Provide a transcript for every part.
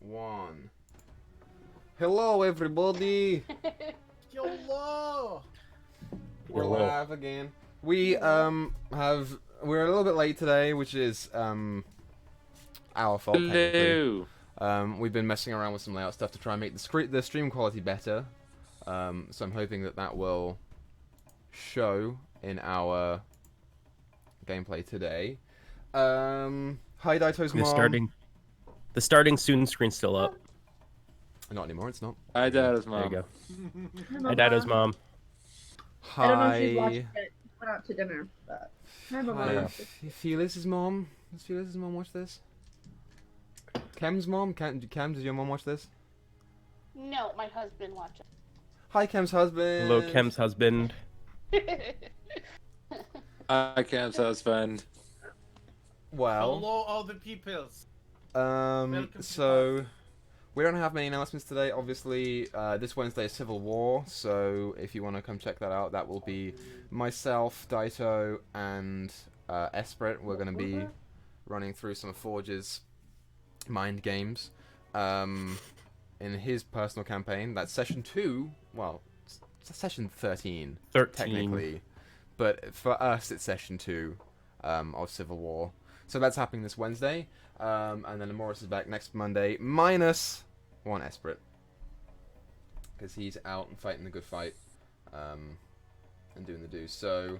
1. Hello, everybody. Hello. We're live again. We're a little bit late today, which is our fault technically. We've been messing around with some layout stuff to try and make the stream quality better. So I'm hoping that will show in our gameplay today. Hi, Daito's mom. The starting student screen's still up. Not anymore, it's not. Hi, Dada's mom. There you go. Hi, Dado's mom. Hi. I don't know if she's watching it. She went out to dinner, but hi, Mama. Felix's mom. Does Felix's mom watch this? Kem's mom? Cam, does your mom watch this? No, my husband watches. Hi, Kem's husband. Hello, Kem's husband. Hi, Cam's husband. Well. Hello, all the peoples. So we don't have many announcements today. Obviously, this Wednesday is Civil War, so if you want to come check that out, that will be myself, Daito, and Esprit. We're going to be running through some of Forge's mind games in his personal campaign. That's session 2. Well, it's session 13, technically, but for us it's session 2 of Civil War. So that's happening this Wednesday, and then Emoris is back next Monday, minus one Esprit, because he's out and fighting the good fight, and doing the do. So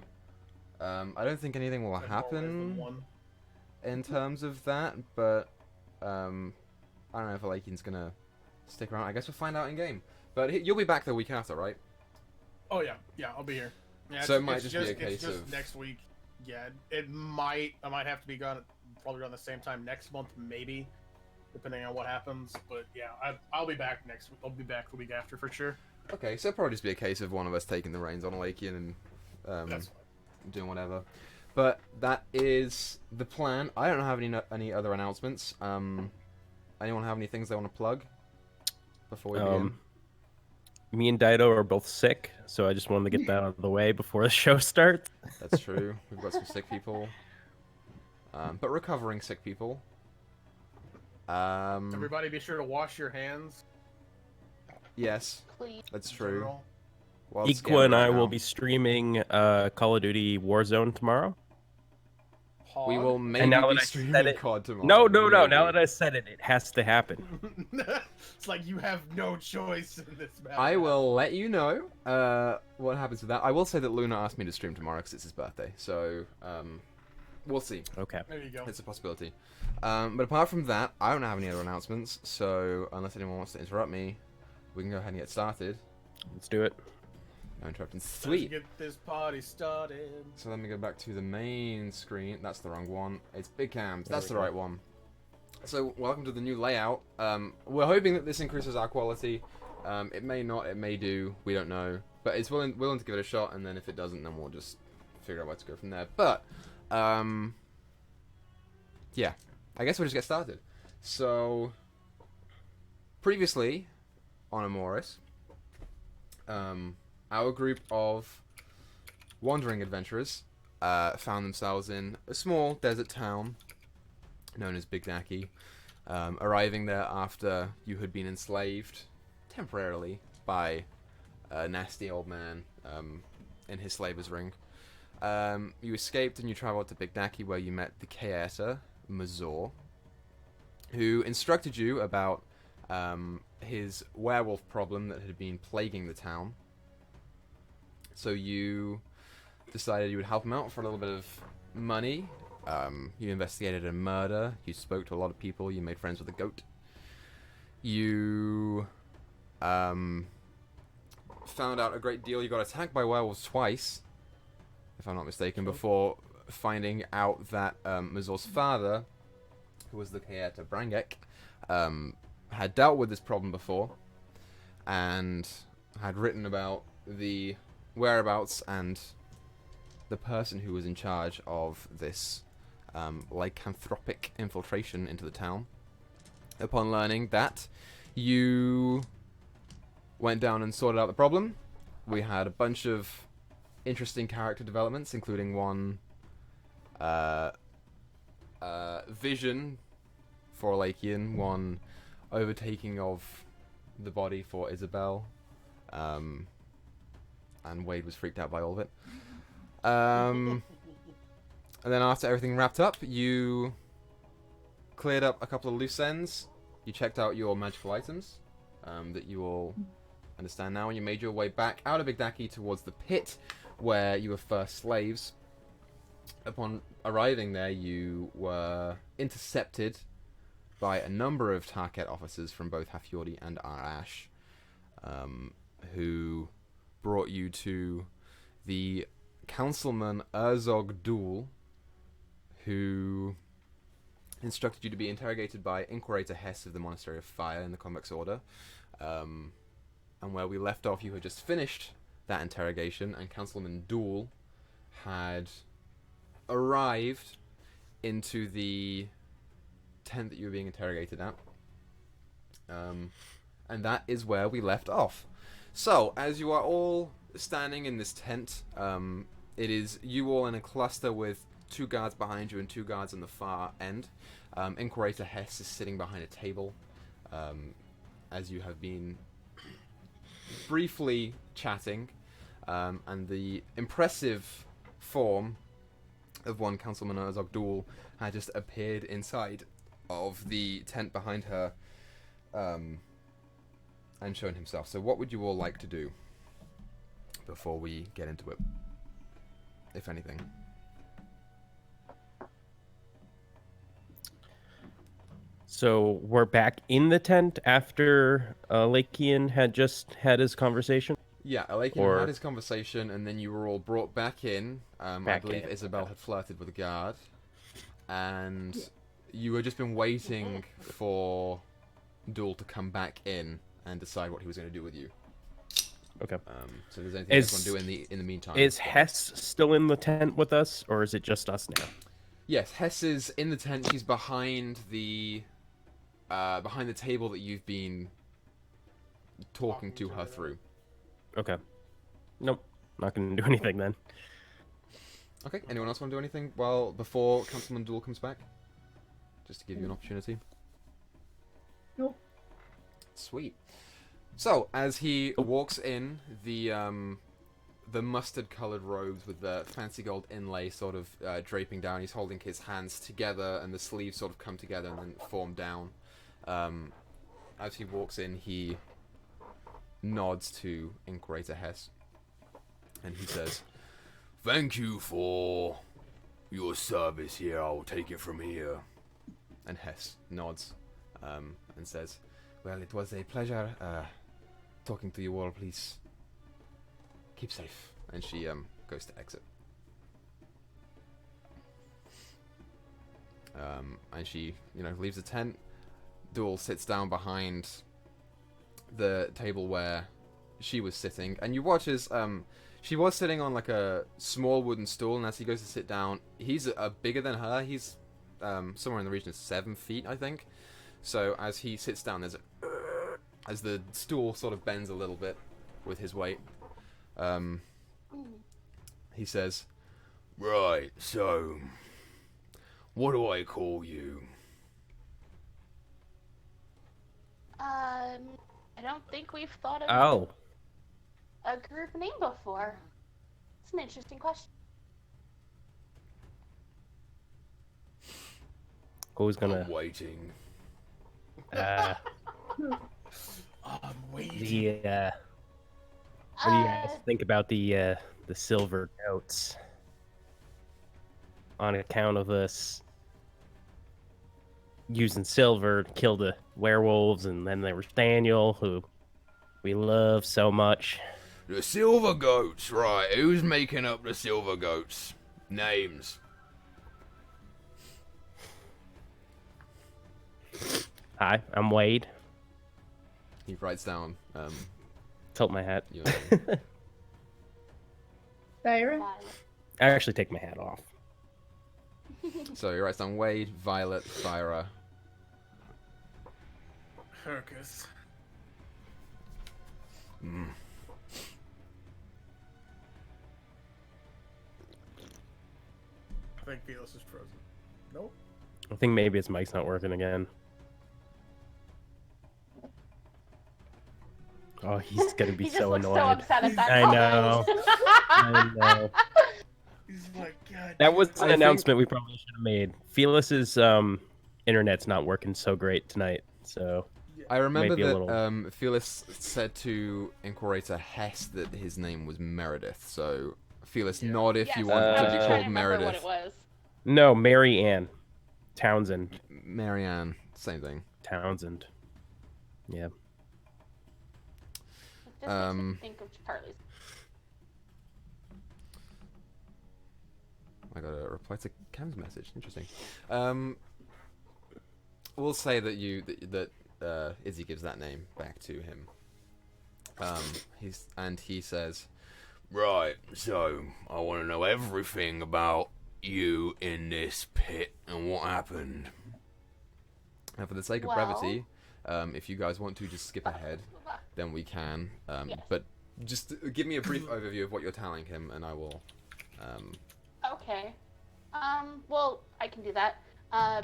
I don't think anything will happen in terms of that, but I don't know if Alakin's gonna stick around. I guess we'll find out in game. But you'll be back the week after, right? Oh yeah, I'll be here. Yeah, so it might just be a case of next week. Yeah, I might have to be gone probably around the same time next month, maybe, depending on what happens. But yeah, I'll be back next week. I'll be back the week after for sure. Okay, so it'll probably just be a case of one of us taking the reins on Alakian and doing whatever. But that is the plan. I don't have any other announcements. Anyone have any things they want to plug before we begin? Me and Daito are both sick, so I just wanted to get that out of the way before the show starts. That's true. We've got some sick people, but recovering sick people. Everybody, be sure to wash your hands. Yes, Please. that's true. Equa and I will be streaming Call of Duty Warzone tomorrow. We will maybe be streaming COD tomorrow. No. Now that I said it, it has to happen. It's like you have no choice in this matter. I will let you know what happens with that. I will say that Luna asked me to stream tomorrow because it's his birthday, so we'll see. Okay. There you go. It's a possibility. But apart from that, I don't have any other announcements, so unless anyone wants to interrupt me, we can go ahead and get started. Let's do it. No interrupting. Sweet. Let's get this party started. So let me go back to the main screen. That's the wrong one. It's Big Cams. That's the right one. So welcome to the new layout. We're hoping that this increases our quality. It may not. It may do. We don't know. But it's willing to give it a shot. And then if it doesn't, then we'll just figure out where to go from there. But yeah, I guess we'll just get started. So previously on Emoris, our group of wandering adventurers found themselves in a small desert town known as Big Daki, arriving there after you had been enslaved temporarily by a nasty old man in his slaver's ring. You escaped and you traveled to Big Daki, where you met the Kaeta, Mazor, who instructed you about his werewolf problem that had been plaguing the town. So you decided you would help him out for a little bit of money. You investigated a murder. You spoke to a lot of people. You made friends with a goat. You found out a great deal. You got attacked by werewolves twice, if I'm not mistaken, before finding out that Mazor's father, who was the Kaeta Brangek, had dealt with this problem before and had written about the whereabouts and the person who was in charge of this lycanthropic infiltration into the town. Upon learning that, you went down and sorted out the problem. We had a bunch of interesting character developments, including one vision for Alakian, one overtaking of the body for Isabel. And Wade was freaked out by all of it. And then after everything wrapped up, you cleared up a couple of loose ends. You checked out your magical items that you all understand now, and you made your way back out of Igdaki towards the pit where you were first slaves. Upon arriving there, you were intercepted by a number of Tarket officers from both Halfjordi and Arash, who brought you to the Councilman Erzog Dul, who instructed you to be interrogated by Inquirator Hess of the Monastery of Fire in the Convex Order. And where we left off, you had just finished that interrogation, and Councilman Dul had arrived into the tent that you were being interrogated at. And that is where we left off. So, as you are all standing in this tent, it is you all in a cluster with 2 guards behind you and 2 guards on the far end. Inquirator Hess is sitting behind a table, as you have been briefly chatting, and the impressive form of one Councilman Erzog had just appeared inside of the tent behind her, and shown himself. So what would you all like to do before we get into it, if anything? So we're back in the tent after Lakian had just had his conversation? Yeah, Alakian had his conversation, and then you were all brought back in. I believe Isabel had flirted with a guard, and you had just been waiting for Duel to come back in and decide what he was going to do with you. Okay. So if there's anything you guys want to do in the meantime? Is Hess still in the tent with us, or is it just us now? Yes, Hess is in the tent. She's behind the table that you've been talking to her through. Okay. Nope. Not going to do anything then. Okay. Anyone else want to do anything before Councilman Duel comes back? Just to give you an opportunity. Nope. Sweet. So as he walks in, the mustard-colored robes with the fancy gold inlay sort of draping down, he's holding his hands together, and the sleeves sort of come together and then form down. As he walks in, he nods to Inquirator Hess, and he says, "Thank you for your service here. I will take it from here." And Hess nods and says, "Well, it was a pleasure talking to you all. Please keep safe." And she goes to exit. And she, leaves the tent. Duel sits down behind the table where she was sitting, and you watch as she was sitting on like a small wooden stool, and as he goes to sit down, he's bigger than her. He's somewhere in the region of 7 feet, I think. So as he sits down, as the stool sort of bends a little bit with his weight, he says, "Right, so what do I call you?" I don't think we've thought of a group name before. It's an interesting question. Who's gonna? I'm waiting. I'm waiting. What do you guys think about the silver goats? On account of us using silver to kill the werewolves, and then there was Daniel, who we love so much. The silver goats, right? Who's making up the silver goats? Names. Hi, I'm Wade. He writes down. Tilt my hat. Tyra? I actually take my hat off. So he writes down Wade, Violet, Thyra. Hercus. I think Felix is frozen. Nope. I think maybe his mic's not working again. Oh, he's gonna be He just so looks annoyed. so upset at that I comment. know. I know. He's like, God. That was I an think- announcement we probably should have made. Felis's internet's not working so great tonight, so I remember Maybe a that little. Felis said to Inquirator Hess that his name was Meredith. So Felis, Yeah. nod if Yes, you want I to was be trying called to remember Meredith. what it was. No, Mary Ann Townsend. Marianne, same thing. Townsend. Yeah. It just makes me think of Charlie's. I got a reply to Cam's message. Interesting. We'll say that Izzy gives that name back to him. He says, "Right, so I want to know everything about you in this pit and what happened." And for the sake of brevity, if you guys want to just skip ahead, then we can. Yes. But just give me a brief overview of what you're telling him, and I will. Okay. Well, I can do that.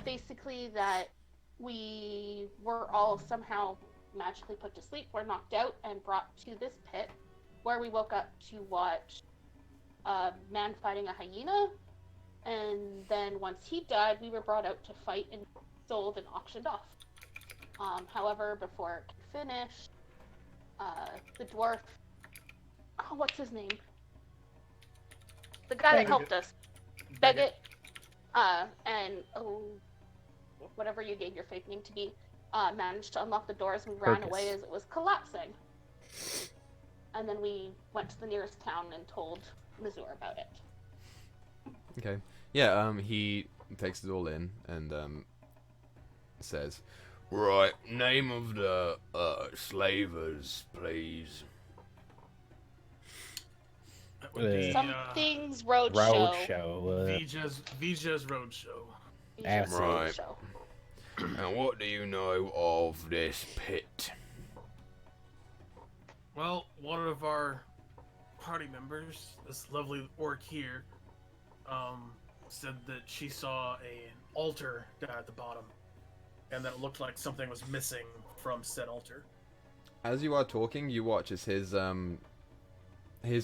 Basically that we were all somehow magically put to sleep, were knocked out, and brought to this pit, where we woke up to watch a man fighting a hyena, and then once he died, we were brought out to fight and sold and auctioned off. However, before it could finish, the dwarf, what's his name? The guy that helped us. Beggett, and whatever you gave your fake name to be, managed to unlock the doors and ran away as it was collapsing. And then we went to the nearest town and told Mazur about it. Okay. Yeah. He takes it all in and says, "Right, name of the slavers, please." That would be, Something's roadshow. Vija's Roadshow. Right. And what do you know of this pit? Well, one of our party members, this lovely orc here, said that she saw an altar down at the bottom, and that it looked like something was missing from said altar. As you are talking, you watch as his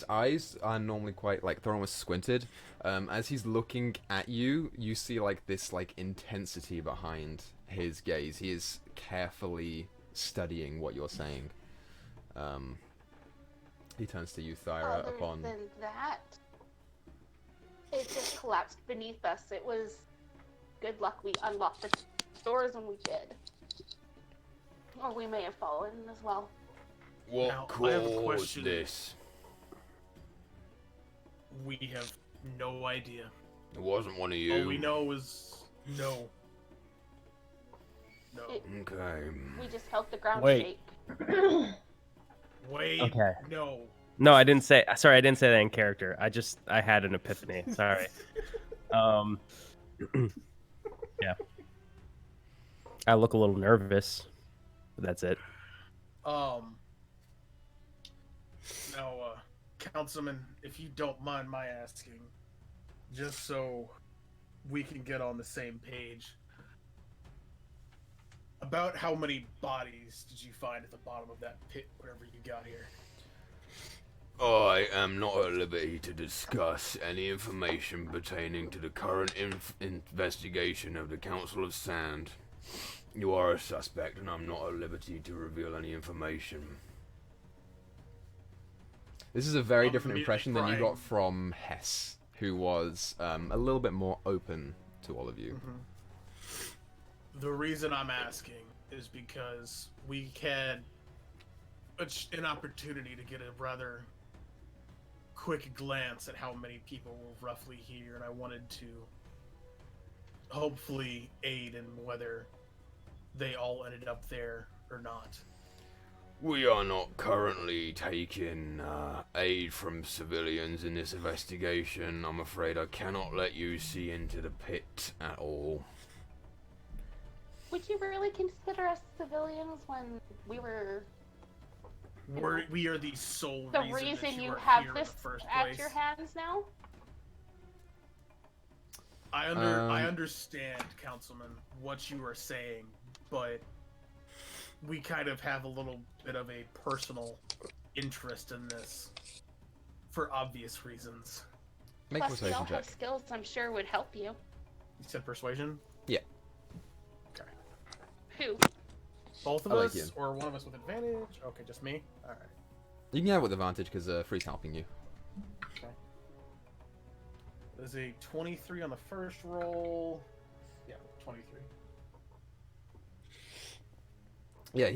eyes are normally quite they're almost squinted. As he's looking at you, you see this intensity behind his gaze. He is carefully studying what you're saying. He turns to you, Thyra, Other upon. than that, it just collapsed beneath us. It was good luck we unlocked the doors when we did. Or we may have fallen as well. What Now, I have a caused question. this? We have no idea. It wasn't one of you. All we know is no. No. Okay. We just felt the ground Wait. shake. Wait. Okay. No. No, I didn't say. Sorry, I didn't say that in character. I had an epiphany. Sorry. Yeah. I look a little nervous, but that's it. Now, Councilman, if you don't mind my asking, just so we can get on the same page, about how many bodies did you find at the bottom of that pit whenever you got here? I am not at liberty to discuss any information pertaining to the current investigation of the Council of Sand. You are a suspect, and I'm not at liberty to reveal any information. This is a very different impression than you got from Hess, who was a little bit more open to all of you. Mm-hmm. The reason I'm asking is because we had an opportunity to get a rather quick glance at how many people were roughly here, and I wanted to hopefully aid in whether they all ended up there or not. We are not currently taking aid from civilians in this investigation. I'm afraid I cannot let you see into the pit at all. Would you really consider us civilians when we were We are the sole the reason that reason you are have here this in the first at place? your hands now? I understand, Councilman, what you are saying, but we kind of have a little bit of a personal interest in this for obvious reasons. Make a Plus, we all persuasion have check. skills I'm sure would help you. You said persuasion? Yeah. Okay. Who? Both of I like us, you. or one of us with advantage? Okay, just me? Alright. You can have it with advantage because Free's helping you. Okay. There's a 23 on the first roll. Yeah, 23. Yeah,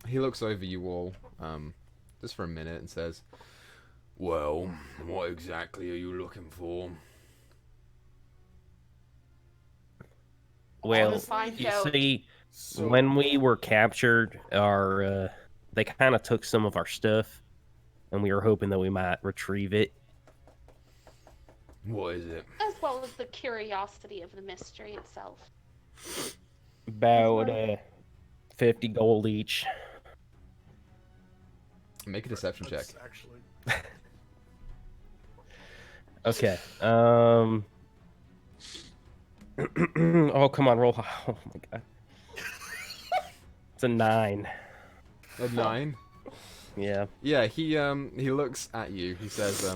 he looks over you all, just for a minute and says, "Well, what exactly are you looking for?" Well, Honestly, Find you out. see, So, when we were captured, they kind of took some of our stuff, and we were hoping that we might retrieve it. What is it? As well as the curiosity of the mystery itself. About 50 gold each. Make a deception check. that's actually... Okay. Oh, come on, roll. Oh my god. It's a 9. A 9. Yeah. Yeah, he looks at you. He says,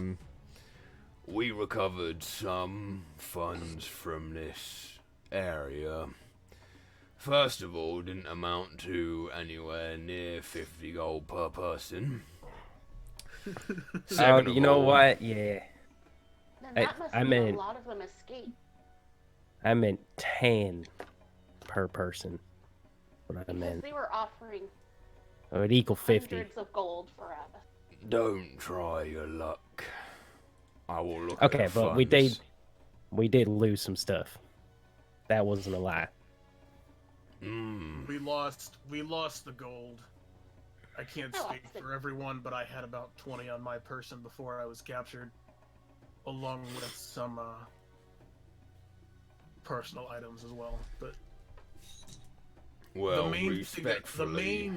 "We recovered some funds from this area. First of all, didn't amount to anywhere near 50 gold per person. Second of You know all, what? Yeah. Then I- that must I mean meant- a lot of them escaped. I meant 10 per person. What I Because meant. they were offering It would equal 50. hundreds of gold for us. Don't try your luck. I will look Okay, at the but we funds." we did lose some stuff. That wasn't a lie. We lost the gold. I can't I speak lost it. for everyone, but I had about 20 on my person before I was captured, along with some personal items as well. But Well, the main thing that, respectfully.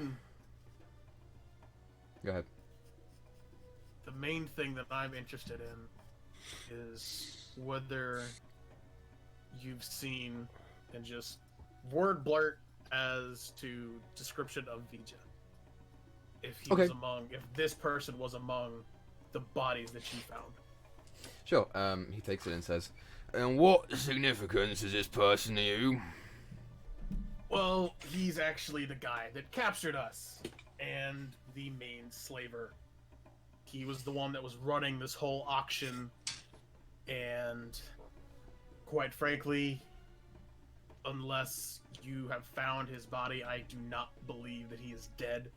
Go ahead. the main thing that I'm interested in is whether you've seen and just word blurt as to description of Vija. If he was if this person was among the bodies that you found. Sure. He takes it and says, "And what significance is this person to you?" Well, he's actually the guy that captured us and the main slaver. He was the one that was running this whole auction, and quite frankly, unless you have found his body, I do not believe that he is dead.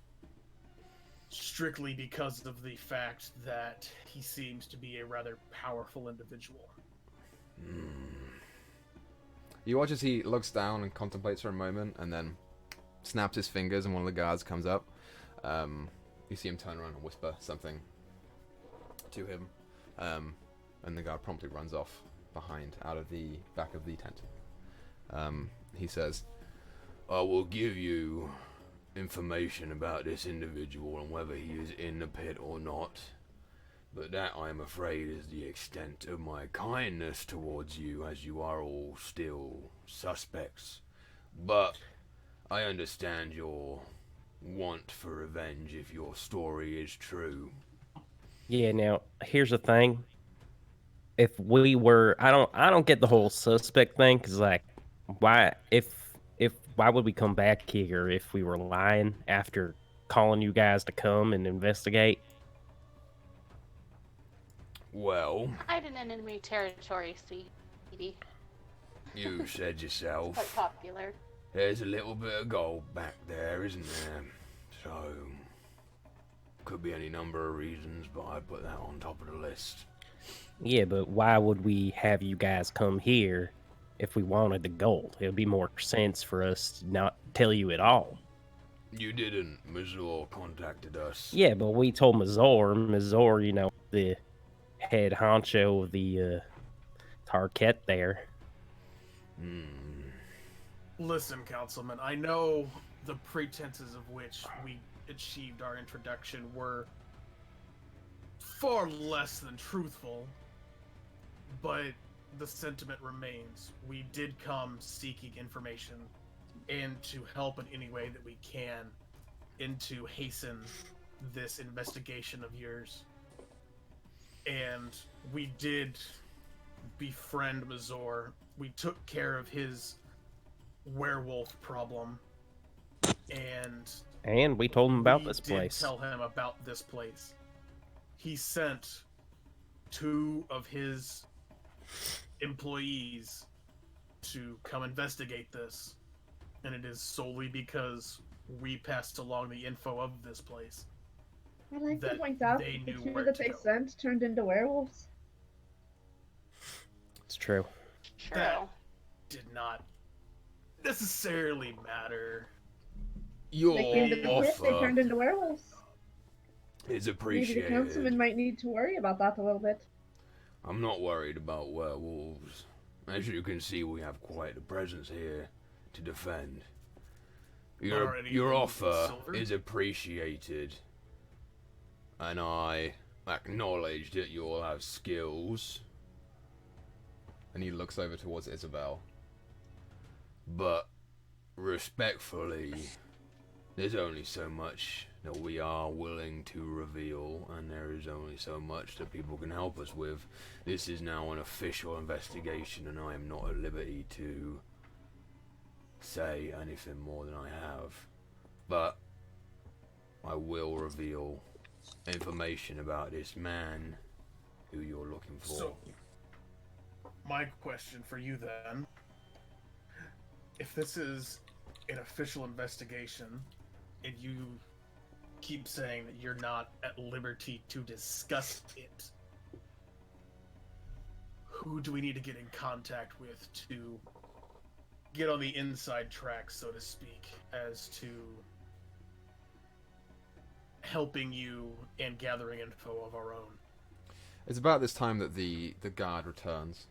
Strictly because of the fact that he seems to be a rather powerful individual. You watch as he looks down and contemplates for a moment, and then snaps his fingers, and one of the guards comes up. You see him turn around and whisper something to him, and the guard promptly runs off behind, out of the back of the tent. He says, "I will give you information about this individual and whether he is in the pit or not. But that, I am afraid, is the extent of my kindness towards you, as you are all still suspects. But I understand your want for revenge if your story is true." Yeah, now here's the thing. If we were I don't get the whole suspect thing, cuz like why why would we come back here if we were lying after calling you guys to come and investigate? Well, Hide in enemy territory, sweetie. you said Quite yourself, popular. there's a little bit of gold back there, isn't there? So, could be any number of reasons, but I'd put that on top of the list. Yeah, but why would we have you guys come here if we wanted the gold? It would be more sense for us to not tell you at all. You didn't. Mazor contacted us. Yeah, but we told Mazor, you know, the head honcho of the Tarket there. Listen, Councilman, I know the pretenses of which we achieved our introduction were far less than truthful, but the sentiment remains. We did come seeking information and to help in any way that we can and to hasten this investigation of yours. And we did befriend Mazor. We took care of his werewolf problem, and we told him about this did place. tell him about this place. He sent 2 of his employees to come investigate this, and it is solely because we passed along the info of this place. I'd like to that point out they that the knew 2 where that to they go. sent turned into werewolves. It's true. True. That did not necessarily matter. Your They came to the pit, they offer turned into werewolves. is Maybe the appreciated. councilman might need to worry about that a little bit. I'm not worried about werewolves. As you can see, we have quite a presence here to defend. Your Already your in offer silver? is appreciated, and I acknowledge that you all have skills. And he looks over towards Isabel. But respectfully, there's only so much that we are willing to reveal, and there is only so much that people can help us with. This is now an official investigation, and I am not at liberty to say anything more than I have. But I will reveal information about this man who you're looking for. So, my question for you then, if this is an official investigation and you keep saying that you're not at liberty to discuss it, who do we need to get in contact with to get on the inside track, so to speak, as to helping you and gathering info of our own? It's about this time that the guard returns.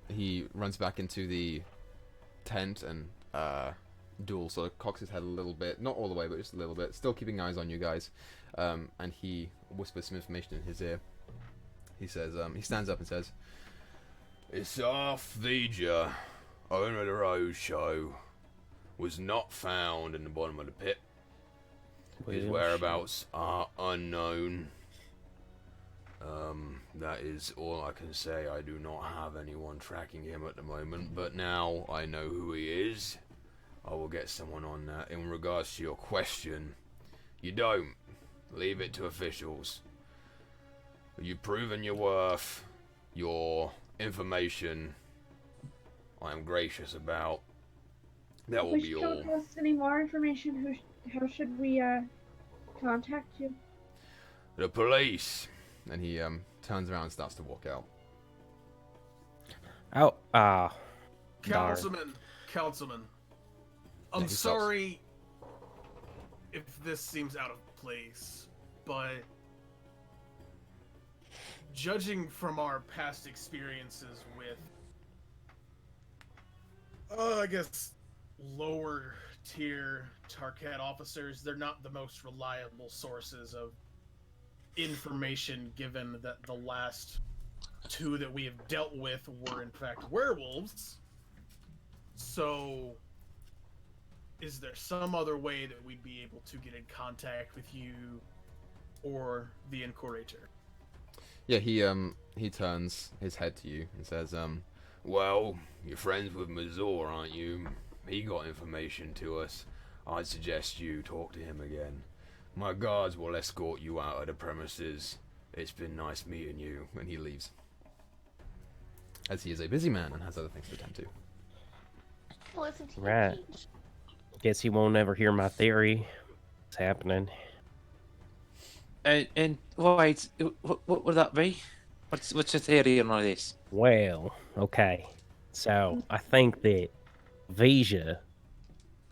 He runs back into the tent, and Duel sort of cocks his head a little bit, not all the way, but just a little bit, still keeping eyes on you guys. And he whispers some information in his ear. He says, he stands up and says, "Isaf Vija, owner of the road show, was not found in the bottom of the pit. His Well, whereabouts are unknown. That is all I can say. I do not have anyone tracking him at the moment, but now I know who he is. I will get someone on that. In regards to your question, you don't. Leave it to officials. You've proven your worth, your information, I am gracious about. That will Wish be you all. don't tell us any more information. How should we contact you? The police. And he turns around and starts to walk out. Oh, darn. Councilman, I'm Yeah, he stops. sorry if this seems out of place, but judging from our past experiences with, I guess, lower tier Tarkat officers, they're not the most reliable sources of information, given that the last 2 that we have dealt with were in fact werewolves. So is there some other way that we'd be able to get in contact with you or the Inquirator? Yeah, he turns his head to you and says, well, you're friends with Mazor, aren't you? He got information to us. I'd suggest you talk to him again. My guards will escort you out of the premises. It's been nice meeting you. And he leaves. As he is a busy man and has other things to attend to. Listen to Right. you teach. Guess he won't ever hear my theory. It's happening. And wait, what would that be? What's your theory on all this? Well, okay. So I think that Vija,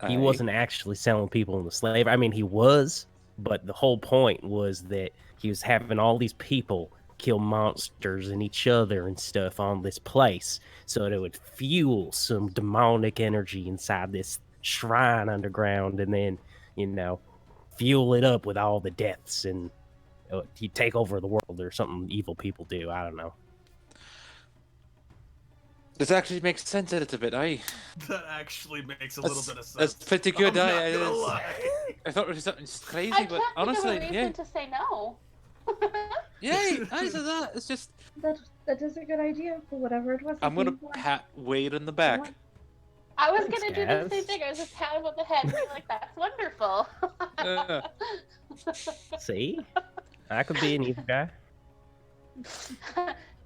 he Aye. wasn't actually selling people into slavery. I mean, he was, but the whole point was that he was having all these people kill monsters and each other and stuff on this place, so that it would fuel some demonic energy inside this shrine underground, and then, fuel it up with all the deaths, and he'd take over the world or something evil people do. I don't know. This actually makes sense a little bit, aye. That actually makes a little bit of sense. That's pretty good, I'm aye. not gonna lie. I thought it was something crazy, I but can't honestly, think of a reason to say no. yeah, aye, so that, it's just, That is a good idea for whatever it was. I'm gonna looking for. pat Wade on the back. I was Thanks, gonna do the same guys. thing. I was just pat him on the head and be like, "That's wonderful." Yeah. See? I could be an evil guy.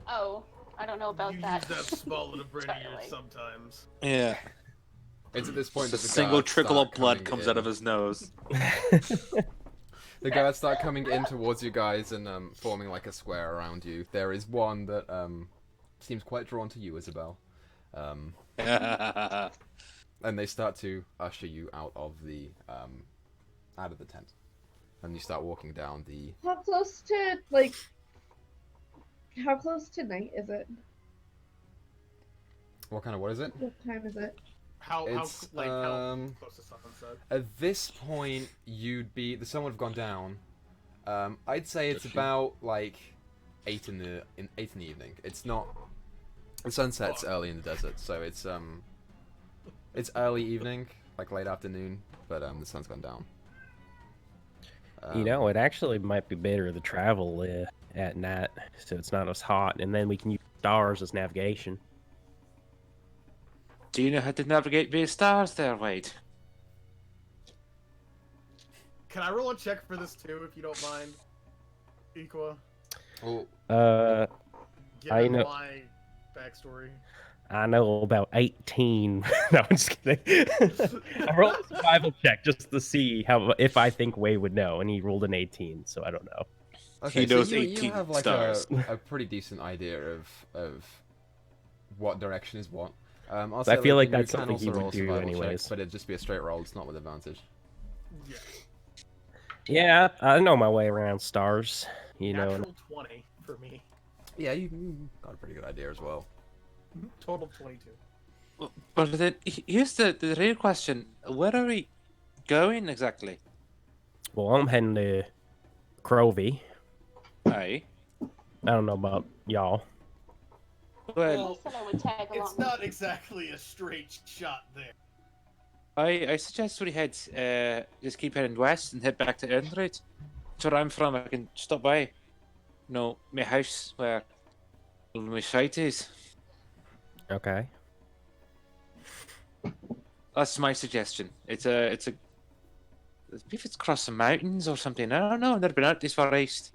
Oh, I don't know about You that. use that small little brain of yours Darling. sometimes. Yeah. It's at this point The that the single guards trickle start of blood coming comes in. out of his nose. The guards start coming in towards you guys and forming like a square around you. There is one that seems quite drawn to you, Isabel. And they start to usher you out of the tent, and you start walking down the. How close to night is it? What is it? What time is it? How It's, how close to sunset? At this point, the sun would have gone down. I'd say it's about like 8 in the evening. It's not. The sunset's early in the desert, so it's early evening, like late afternoon, but the sun's gone down. You know, it actually might be better to travel at night, so it's not as hot, and then we can use stars as navigation. Do you know how to navigate via stars there, Wade? Can I roll a check for this too, if you don't mind, Equa? Oh, Given know- my backstory. I know about 18. No, I'm just kidding. I rolled a survival check just to see if I think Wade would know, and he rolled an 18, so I don't know. okay. He knows so you 18 have like stars. a pretty decent idea of what direction is what. I'll I say, feel like you that's can something also he would roll a do survival check, anyways. but it'd just be a straight roll. It's not with advantage. Yeah. Yeah, I know my way around stars. You know, Natural 20 for me. Yeah, you got a pretty good idea as well. Total 22. But then, here's the real question. Where are we going exactly? well, I'm heading to Crovey. Aye. I don't know about y'all. Well, I said I would tag along. It's not exactly a straight shot there. I suggest we head, just keep heading west and head back to Earnroot. That's where I'm from. I can stop by, my house where my site is. Okay. That's my suggestion. It's a. If it's across the mountains or something, I don't know. I've never been out this far east.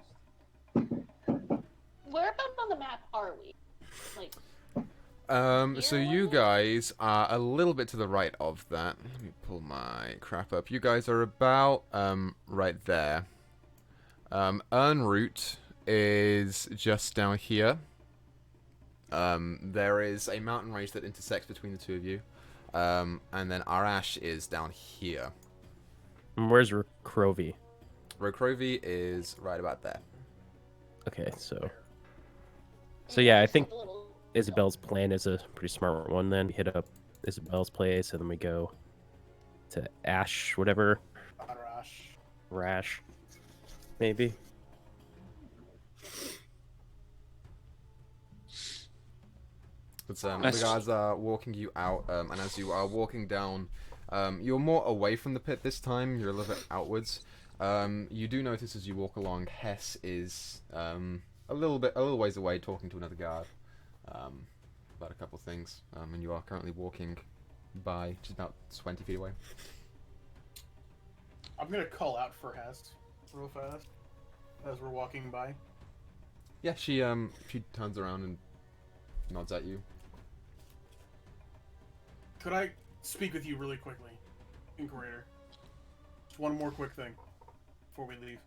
Whereabouts on the map are we? Like, So you guys are a little bit to the right of that. Let me pull my crap up. You guys are about right there. Earnroot is just down here. There is a mountain range that intersects between the two of you. And then Arash is down here. And where's Crovey? Rokrovi is right about there. Okay, so yeah, I think a little- Isabel's plan is a pretty smart one. Then we hit up Isabel's place, and then we go to Ash, whatever, Arash. Rash, maybe. But the guards are walking you out, and as you are walking down, you're more away from the pit this time. You're a little bit outwards. You do notice as you walk along, Hess is a little ways away, talking to another guard about a couple things. And you are currently walking by just about 20 feet away. I'm gonna call out for Hest real fast as we're walking by. Yeah, she turns around and nods at you. Could I speak with you really quickly, Inquirator? Just one more quick thing before we leave.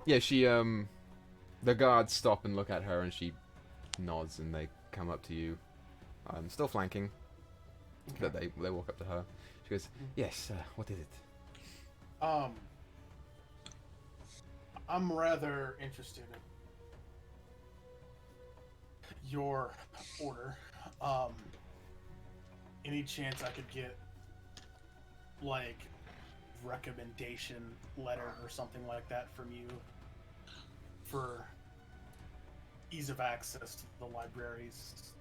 Yeah, she the guards stop and look at her, and she nods, and they come up to you. Still flanking. Okay. But they walk up to her. She goes, "Yes, what is it?" I'm rather interested in your order. Any chance I could get like recommendation letter or something like that from you for ease of access to the libraries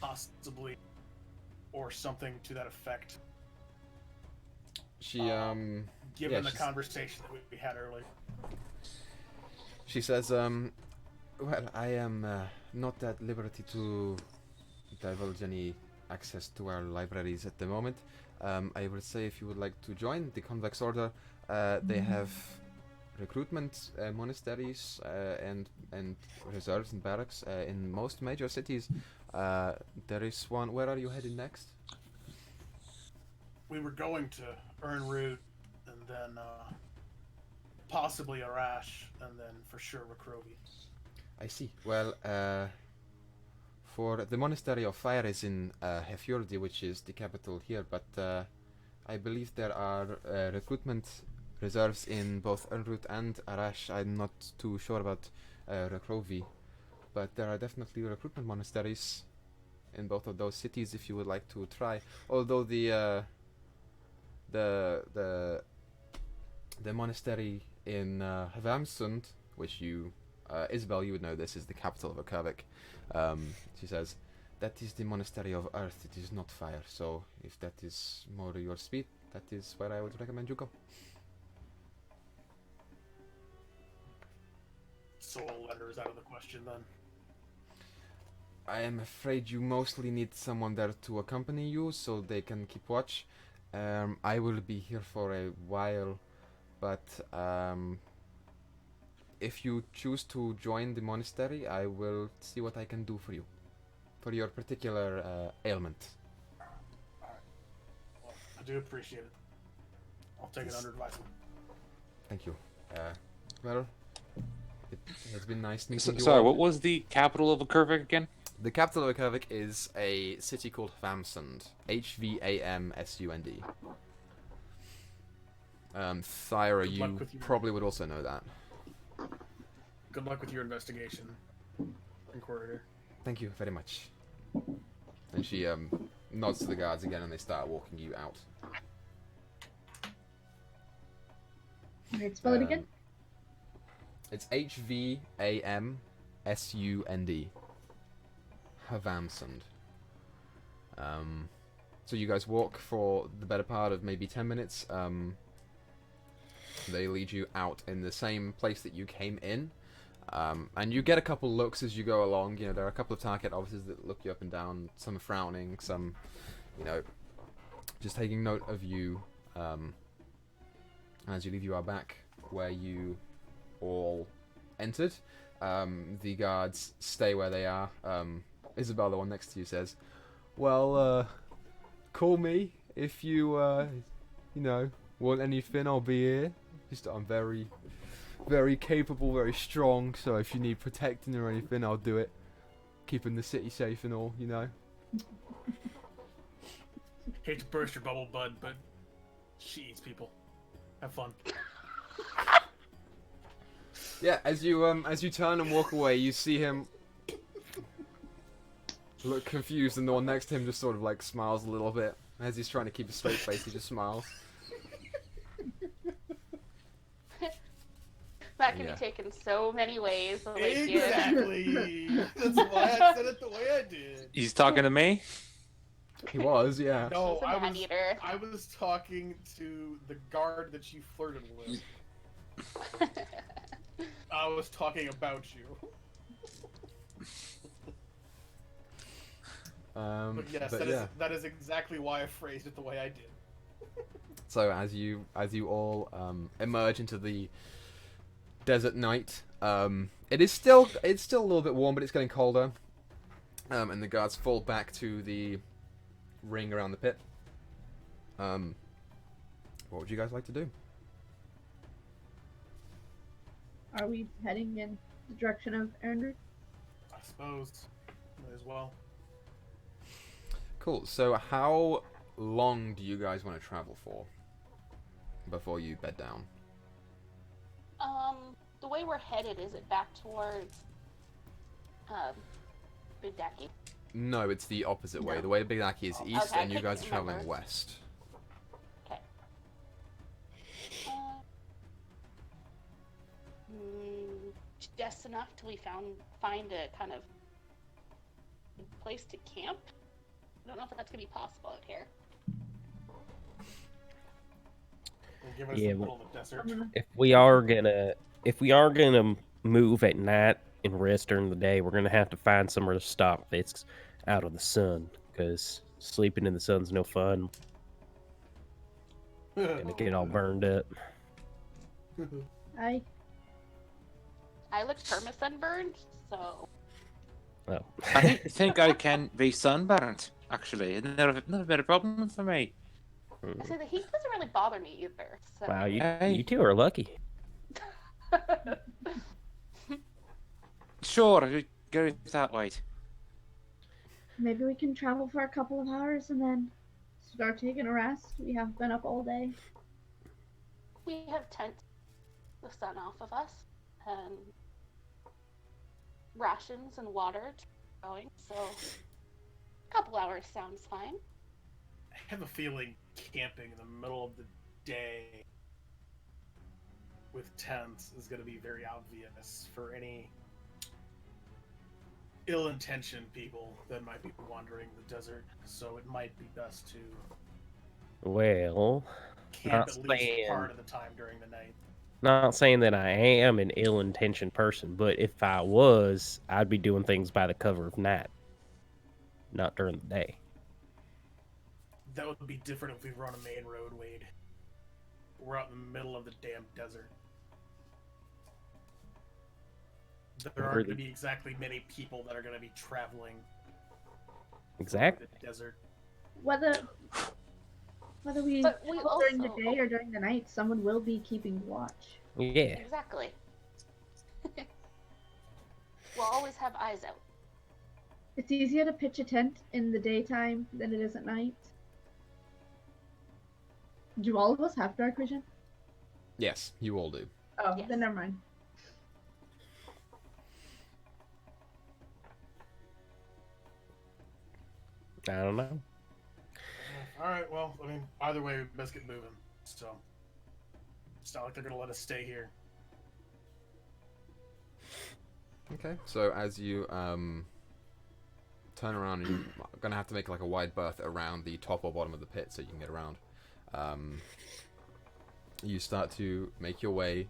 possibly, or something to that effect. She Given yeah, the conversation that we had earlier. she says, well, I am not at liberty to divulge any access to our libraries at the moment. I would say if you would like to join the Convex Order, they have recruitment monasteries and reserves and barracks in most major cities. There is one. Where are you headed next? We were going to Ernroot, and then possibly Arash, and then for sure Rakrovi. I see. Well, for the Monastery of Fire is in Hefjordi, which is the capital here, but I believe there are recruitment reserves in both Ernroot and Arash. I'm not too sure about Rakrovi, but there are definitely recruitment monasteries in both of those cities if you would like to try. Although the monastery in Havamsund, which you Isabel, you would know this is the capital of Akavik. She says that is the monastery of earth, it is not fire, so if that is more your speed, that is where I would recommend you go. Soul letter is out of the question then. I am afraid you mostly need someone there to accompany you so they can keep watch. I will be here for a while, but if you choose to join the monastery, I will see what I can do for you, for your particular ailment. Alright. Well, I do appreciate it. I'll take it under advisement. Thank you. Well, it has been nice meeting you Sorry, all. what was the capital of Akurvik again? The capital of Akavik is a city called Havamsund. Havamsund. Thyra, Good luck you with your- probably would also know that. Good luck with your investigation, Inquisitor. Thank you very much. And she nods to the guards again and they start walking you out. Alright, spell it again. It's Havamsund. Havamsund. So you guys walk for the better part of maybe 10 minutes. They lead you out in the same place that you came in. And you get a couple looks as you go along. You know, there are a couple of target officers that look you up and down. Some are frowning, some, you know, just taking note of you. As you leave, you are back where you all entered. The guards stay where they are. Isabel, the one next to you, says, well, call me if you, you know, want anything, I'll be here. Just, I'm very, very capable, very strong, so if you need protecting or anything, I'll do it. Keeping the city safe and all, you know. Hate to burst your bubble, bud, but she eats people. Have fun. Yeah, as you turn and walk away, you see him look confused, and the one next to him just sort of like smiles a little bit. As he's trying to keep a straight face, he just smiles. That can Yeah. be taken so many ways. Like, yeah. Exactly. That's why I said it the way I did. He's talking to me? He was, yeah. No, He's a man-eater. I was talking to the guard that you flirted with. I was talking about you. But yes, but that is exactly why I phrased it the way I did. So as you all emerge into the desert night, it's still a little bit warm, but it's getting colder. And the guards fall back to the ring around the pit. What would you guys like to do? Are we heading in the direction of Andrew? I suppose. May as well. Cool. So how long do you guys want to travel for before you bed down? The way we're headed, is it back towards Bidaki? No, it's the opposite way. No. The way to Bigaki is east, Okay, I and you couldn't guys are traveling remember. west. Okay. Just enough till we find a kind of place to camp. I don't know if that's gonna be possible out here. Give us Yeah, the middle of the desert. if we are gonna move at night and rest during the day, we're gonna have to find somewhere to stop that's out of the sun, because sleeping in the sun's no fun. Gonna get all burned up. I I look perma sunburned, so Oh. I think I can be sunburnt, actually. It's never been a problem for me. I say the heat doesn't really bother me either. So. Wow, Hey. you two are lucky. Sure, you go that way. maybe we can travel for a couple of hours and then start taking a rest. We have been up all day. We have tents the sun off of us, and rations and water to keep going. So a couple hours sounds fine. I have a feeling camping in the middle of the day with tents is going to be very obvious for any ill-intentioned people that might be wandering the desert. So it might be best to Well, camp Not at least saying- part of the time during the night. not saying that I am an ill-intentioned person, but if I was, I'd be doing things by the cover of night, not during the day. That would be different if we were on a main road, Wade. We're out in the middle of the damn desert. There aren't going to be exactly many people that are going to be traveling Exactly. the desert. Whether we But we travel during the also- day or during the night, someone will be keeping watch. Yeah. Exactly. We'll always have eyes out. It's easier to pitch a tent in the daytime than it is at night. Do all of us have dark vision? Yes, you all do. Oh, Yes. then never mind. I don't know. All right, well, I mean, either way, we best get moving. So it's not like they're gonna let us stay here. Okay, so as you turn around, and you're gonna have to make like a wide berth around the top or bottom of the pit so you can get around. You start to make your way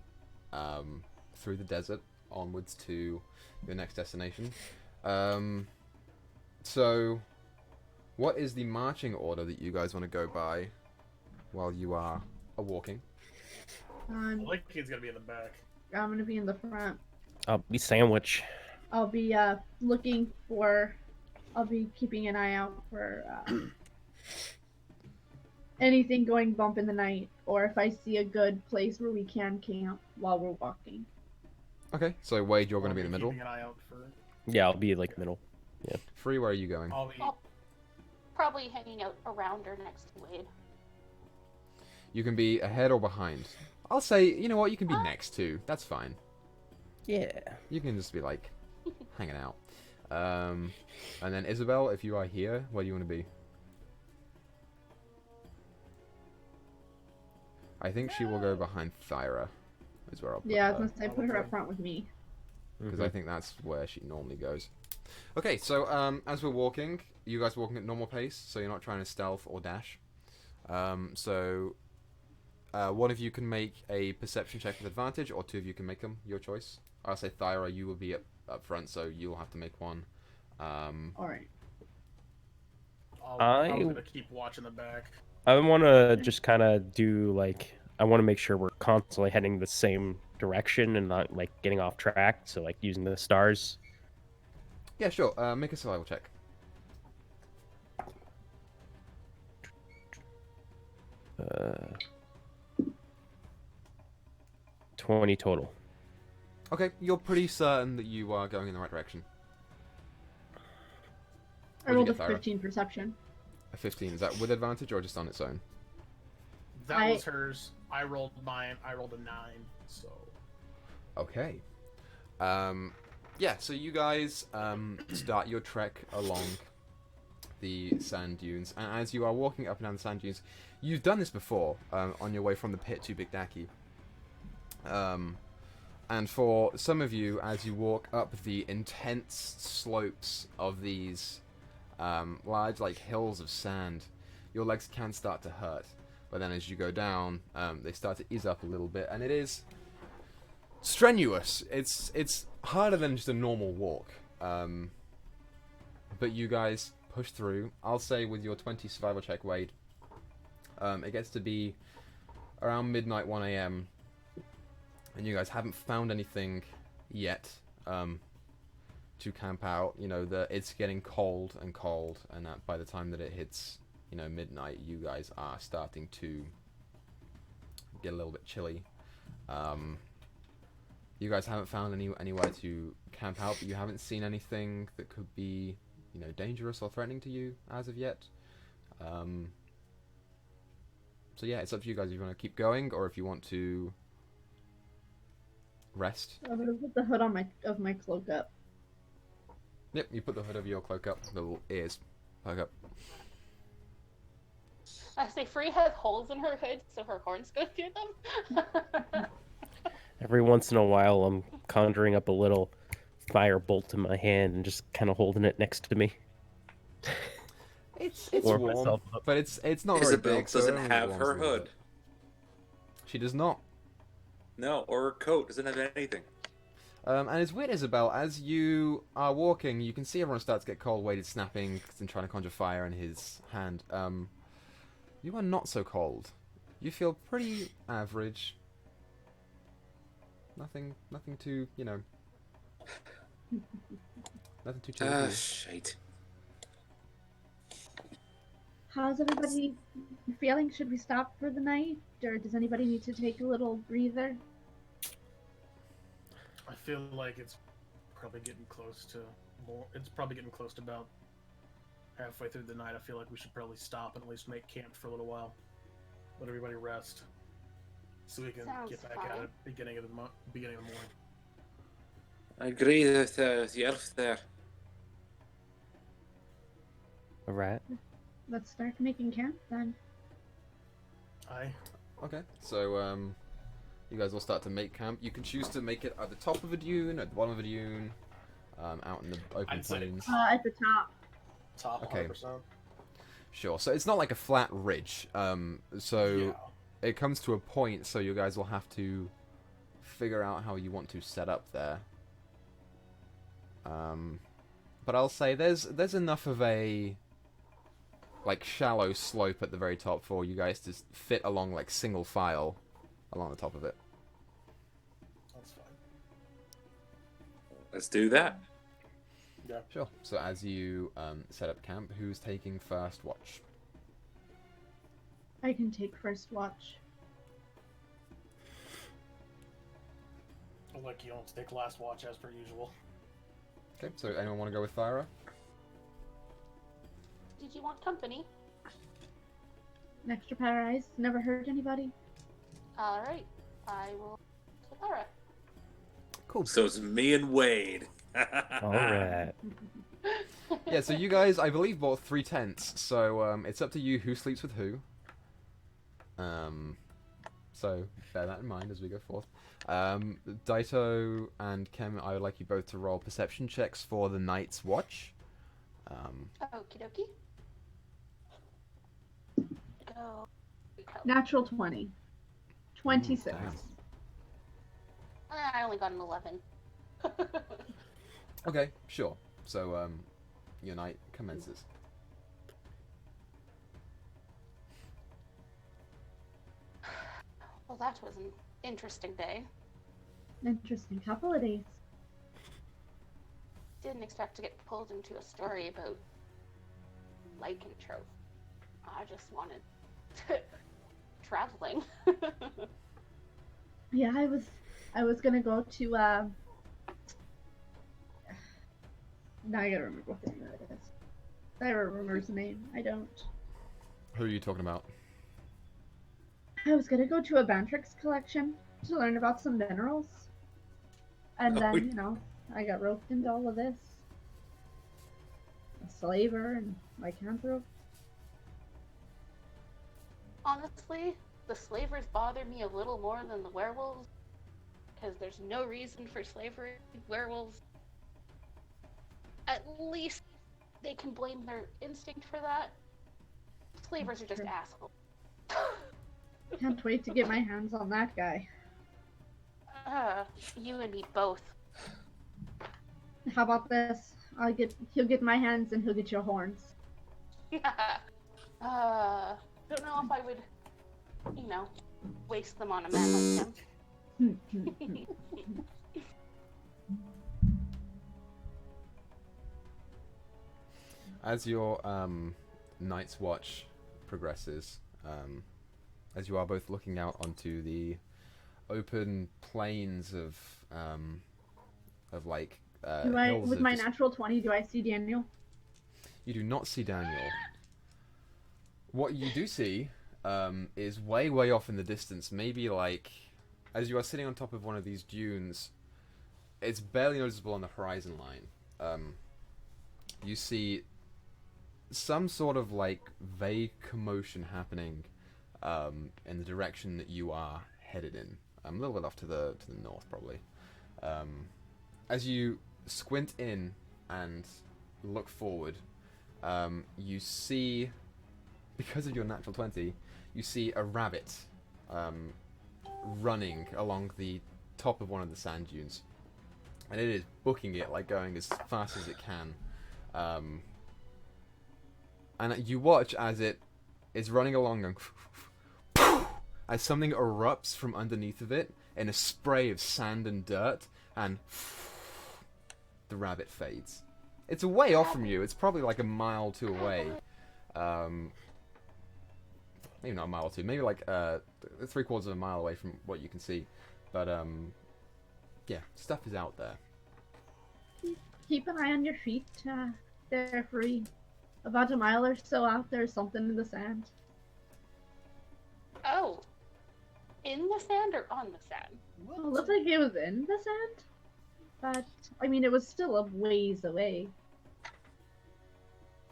through the desert onwards to your next destination. So, what is the marching order that you guys want to go by while you are walking? I'm Lincoln's gonna be in the back. gonna be in the front. I'll be sandwich. I'll be looking for. I'll be keeping an eye out for anything going bump in the night, or if I see a good place where we can camp while we're walking. Okay, so Wade, you're going to be in the middle. Keeping an eye out for. Yeah, I'll be like middle. Free, where are you going? I'll be. I'll probably hanging out around or next to Wade. You can be ahead or behind. I'll say, you know what, you can be next to. That's fine. Yeah. You can just be like hanging out. And then Isabel, if you are here, where do you want to be? I think she will go behind Thyra. Is where I'll put Yeah, I her. was gonna say put her up front with me. Because I think that's where she normally goes. Okay, so as we're walking, you guys are walking at normal pace, so you're not trying to stealth or dash. One of you can make a perception check with advantage, or two of you can make them, your choice. I'll say Thyra, you will be up front, so you'll have to make one. Alright. I was gonna keep watching the back. I want to just kind of do like, I want to make sure we're constantly heading the same direction and not like getting off track. So like using the stars. Yeah, sure. Make a survival check. Uh, 20 total. Okay, you're pretty certain that you are going in the right direction. I What'd you rolled a get, Thyra? 15 perception. A 15. Is that with advantage or just on its own? That was hers. I rolled mine. I rolled a 9. So. Okay. Yeah, so you guys start your trek along the sand dunes, and as you are walking up and down the sand dunes, you've done this before on your way from the pit to Big Dacky. And for some of you, as you walk up the intense slopes of these large, like, hills of sand, your legs can start to hurt. But then as you go down, they start to ease up a little bit, and it is strenuous. It's harder than just a normal walk. But you guys push through. I'll say with your 20 survival check, Wade, it gets to be around midnight, 1 a.m., and you guys haven't found anything yet to camp out. You know, it's getting cold, and that by the time that it hits, you know, midnight, you guys are starting to get a little bit chilly. You guys haven't found anywhere to camp out, but you haven't seen anything that could be, you know, dangerous or threatening to you as of yet. So yeah, it's up to you guys if you want to keep going or if you want to rest. I'm gonna put the hood on my cloak up. Yep, you put the hood over your cloak up, the little ears poke up. I say Free has holes in her hood, so her horns go through them. Every once in a while, I'm conjuring up a little fire bolt in my hand and just kind of holding it next to me. It's Warm warm, myself up. but it's not very Isabel big. So it doesn't only have warms her a little hood. bit. She does not. No, or her coat doesn't have anything. And it's weird, Isabel, as you are walking, you can see everyone starts to get cold. Wade is snapping and trying to conjure fire in his hand. You are not so cold. You feel pretty average. Nothing too, you know. Nothing too chilly. Shite. How's everybody feeling? Should we stop for the night, or does anybody need to take a little breather? I feel like it's probably getting close to more. It's probably getting close to about halfway through the night. I feel like we should probably stop and at least make camp for a little while. Let everybody rest, so we can Sounds get back fine. at it beginning of the morning. I agree with the elf there. All right. Let's start making camp then. Aye. Okay, so you guys will start to make camp. You can choose to make it at the top of a dune, at the bottom of a dune, out in the open I'd say plains. At the top. Top Okay. 100%. Sure. So it's not like a flat ridge. So Yeah. it comes to a point, so you guys will have to figure out how you want to set up there. But I'll say there's enough of a like shallow slope at the very top for you guys to fit along like single file along the top of it. That's fine. Let's do that. Yeah. Sure. So as you set up camp, who's taking first watch? I can take first watch. I'll let you all take last watch as per usual. Okay. So anyone want to go with Thyra? Did you want company? An extra pair of eyes. Never hurt anybody. Alright, I will take Alright. Cool. So it's me and Wade. All right. Yeah, so you guys, I believe, bought 3 tents, so it's up to you who sleeps with who. So bear that in mind as we go forth. Daito and Kem, I would like you both to roll perception checks for the night's watch. Okie dokie. Go. Natural 20. 26. Damn. I only got an 11. Okay, sure. So your night commences. Well, that was an interesting day. Interesting couple of days. Didn't expect to get pulled into a story about lycanthrope. I just wanted traveling. Yeah, I was gonna go to now I gotta remember what the name of it is. I remember the name. I don't. Who are you talking about? I was gonna go to a Bantrix collection to learn about some minerals. And then, you know, I got roped into all of this. A slaver and lycanthrope. Honestly, the slavers bother me a little more than the werewolves. because there's no reason for slavery. Werewolves, at least they can blame their instinct for that. Slavers are just True. assholes. Can't wait to get my hands on that guy. You and me both. How about this? He'll get my hands and he'll get your horns. Don't know if I would, waste them on a man like him. As your night's watch progresses, as you are both looking out onto the open plains of like hills With of my just- natural 20, do I see Daniel? You do not see Daniel. What you do see is way, way off in the distance. Maybe like, as you are sitting on top of one of these dunes, it's barely noticeable on the horizon line. You see some sort of like vague commotion happening in the direction that you are headed in. A little bit off to the north, probably. As you squint in and look forward, you see, because of your natural 20, you see a rabbit running along the top of one of the sand dunes, and it is booking it, like going as fast as it can. And you watch as it is running along, going as something erupts from underneath of it in a spray of sand and dirt, and the rabbit fades. It's a way off from you. It's probably like a mile or two away. Maybe not a mile or two. Maybe like 3/4 of a mile away from what you can see. But yeah, stuff is out there. Keep an eye on your feet. They're free. About a mile or so out, there's something in the sand. Oh. In the sand or on the sand? It looked like it was in the sand, but I mean, it was still a ways away.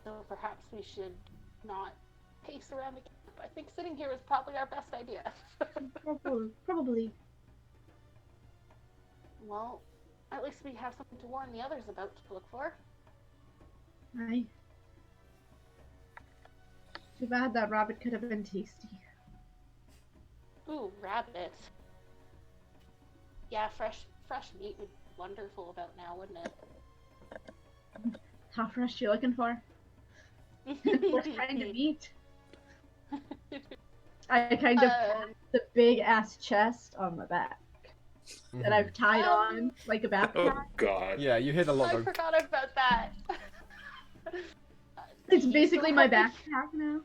So perhaps we should not pace around the camp. I think sitting here is probably our best idea. Probably. Well, at least we have something to warn the others about to look for. Aye. Too bad that rabbit could have been tasty. Ooh, rabbit. Yeah, fresh meat would be wonderful about now, wouldn't it? How fresh you looking for? What kind of meat? I kind of pat the big ass chest on my back that I've tied on like a backpack. Oh God. Yeah, you hit a lot I of... forgot about that. It's basically my backpack now.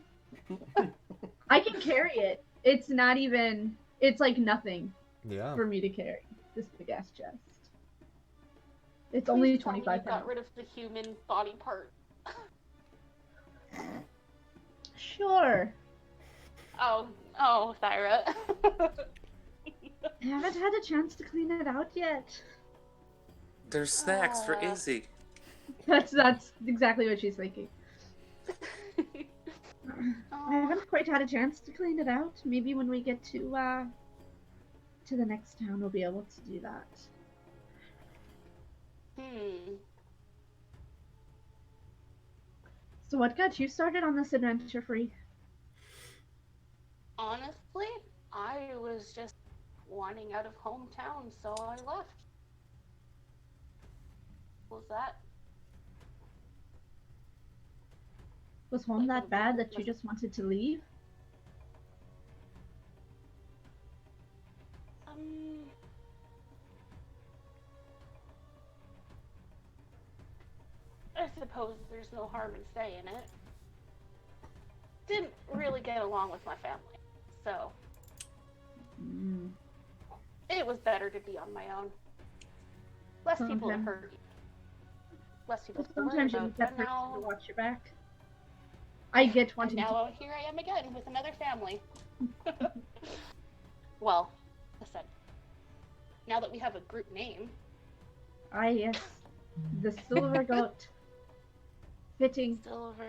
I can carry it. It's not even. It's like nothing Yeah. for me to carry this big ass chest. It's only Please tell me 25 you got pounds. rid of the human body part. Sure. Oh, Thyra. I haven't had a chance to clean it out yet. There's snacks for Izzy. That's exactly what she's thinking. I haven't quite had a chance to clean it out. Maybe when we get to the next town, we'll be able to do that. So what got you started on this adventure, Free? Honestly, I was just wanting out of hometown, so I left. Was that? Was home that bad that you just wanted to leave? I suppose there's no harm in saying it. Didn't really get along with my family, so it was better to be on my own. Less people to hurt you. Less people to worry Sometimes you about. need that And person now, to watch your back. I get and wanting to. now here I am again with another family. Well, listen. Now that we have a group name, Ah, yes. The silver goat. Fitting. Silver.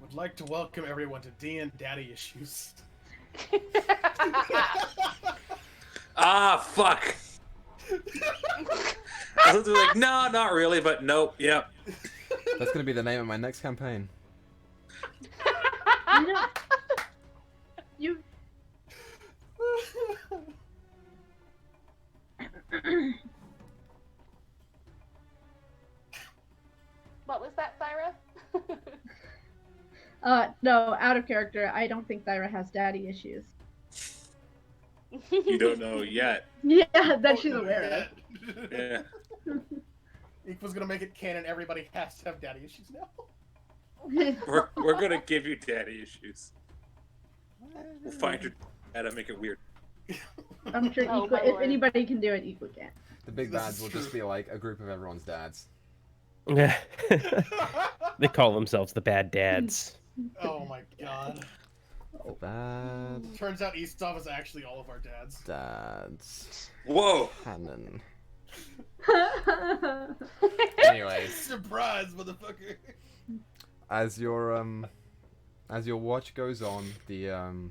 Would like to welcome everyone to D and Daddy Issues. Ah, fuck. I was like, no, not really, but nope, yep. That's gonna be the name of my next campaign. You know, you. What was that, Thyra? No, out of character. I don't think Thyra has daddy issues. You don't know yet. Yeah, that she's aware of. Yeah. Ink was gonna make it canon. Everybody has to have daddy issues now. We're gonna give you daddy issues. We'll find your dad and make it weird. I'm sure Oh, Equa, my if lord. anybody can do it, Equa can. The big This bads is will true. just be like a group of everyone's dads. They call themselves the bad dads. Oh my god. Bad Turns out Eastov is actually all of our dads. dads. Whoa! Canon. Anyways, Surprise, motherfucker. as your watch goes on, the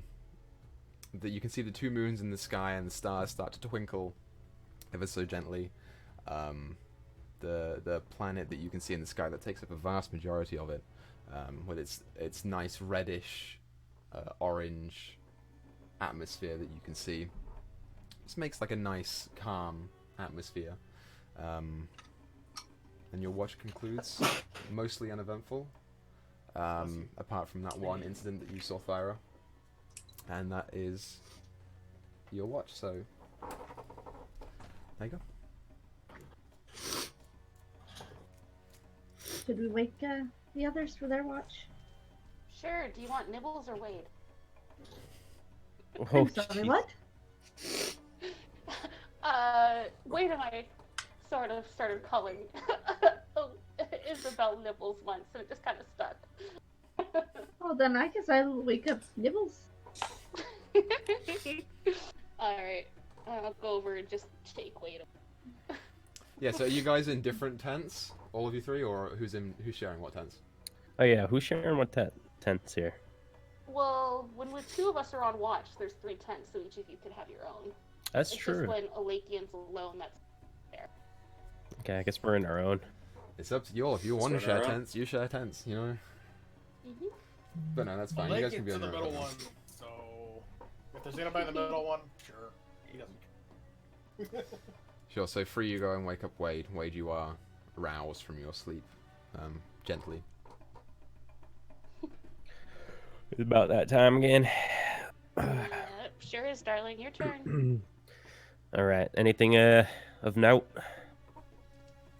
you can see the two moons in the sky and the stars start to twinkle ever so gently. The planet that you can see in the sky that takes up a vast majority of it, with its nice reddish orange atmosphere that you can see. This makes like a nice calm atmosphere. And your watch concludes mostly uneventful, apart from that one incident that you saw, Thyra. And that is your watch, so there you go. Should we wake the others for their watch? Sure. Do you want Nibbles or Wade? Oh, I'm sorry, jeez. what? Wade and I sort of started calling Isabel Nibbles once, and it just kind of stuck. Oh, then I guess I'll wake up Nibbles. Alright. I'll go over and just take Wade. Yeah, so are you guys in different tents, all of you three, or who's sharing what tents? Oh yeah, who's sharing what tents here? Well, when two of us are on watch, there's 3 tents, so each of you could have your own. That's It's true. just when Alakian's alone that's there. Okay, I guess we're in our own. It's up to you all. If you want to So share they're tents, you share tents, you know? Mm-hmm. But no, that's fine. I'll You make guys can it be to on the your middle own. one, so if there's anybody in the middle one, sure. He doesn't care. Sure, so free you go and wake up Wade. Wade, you are roused from your sleep, gently. It's about that time again. Sure is, darling. Your turn. All right. Anything of note?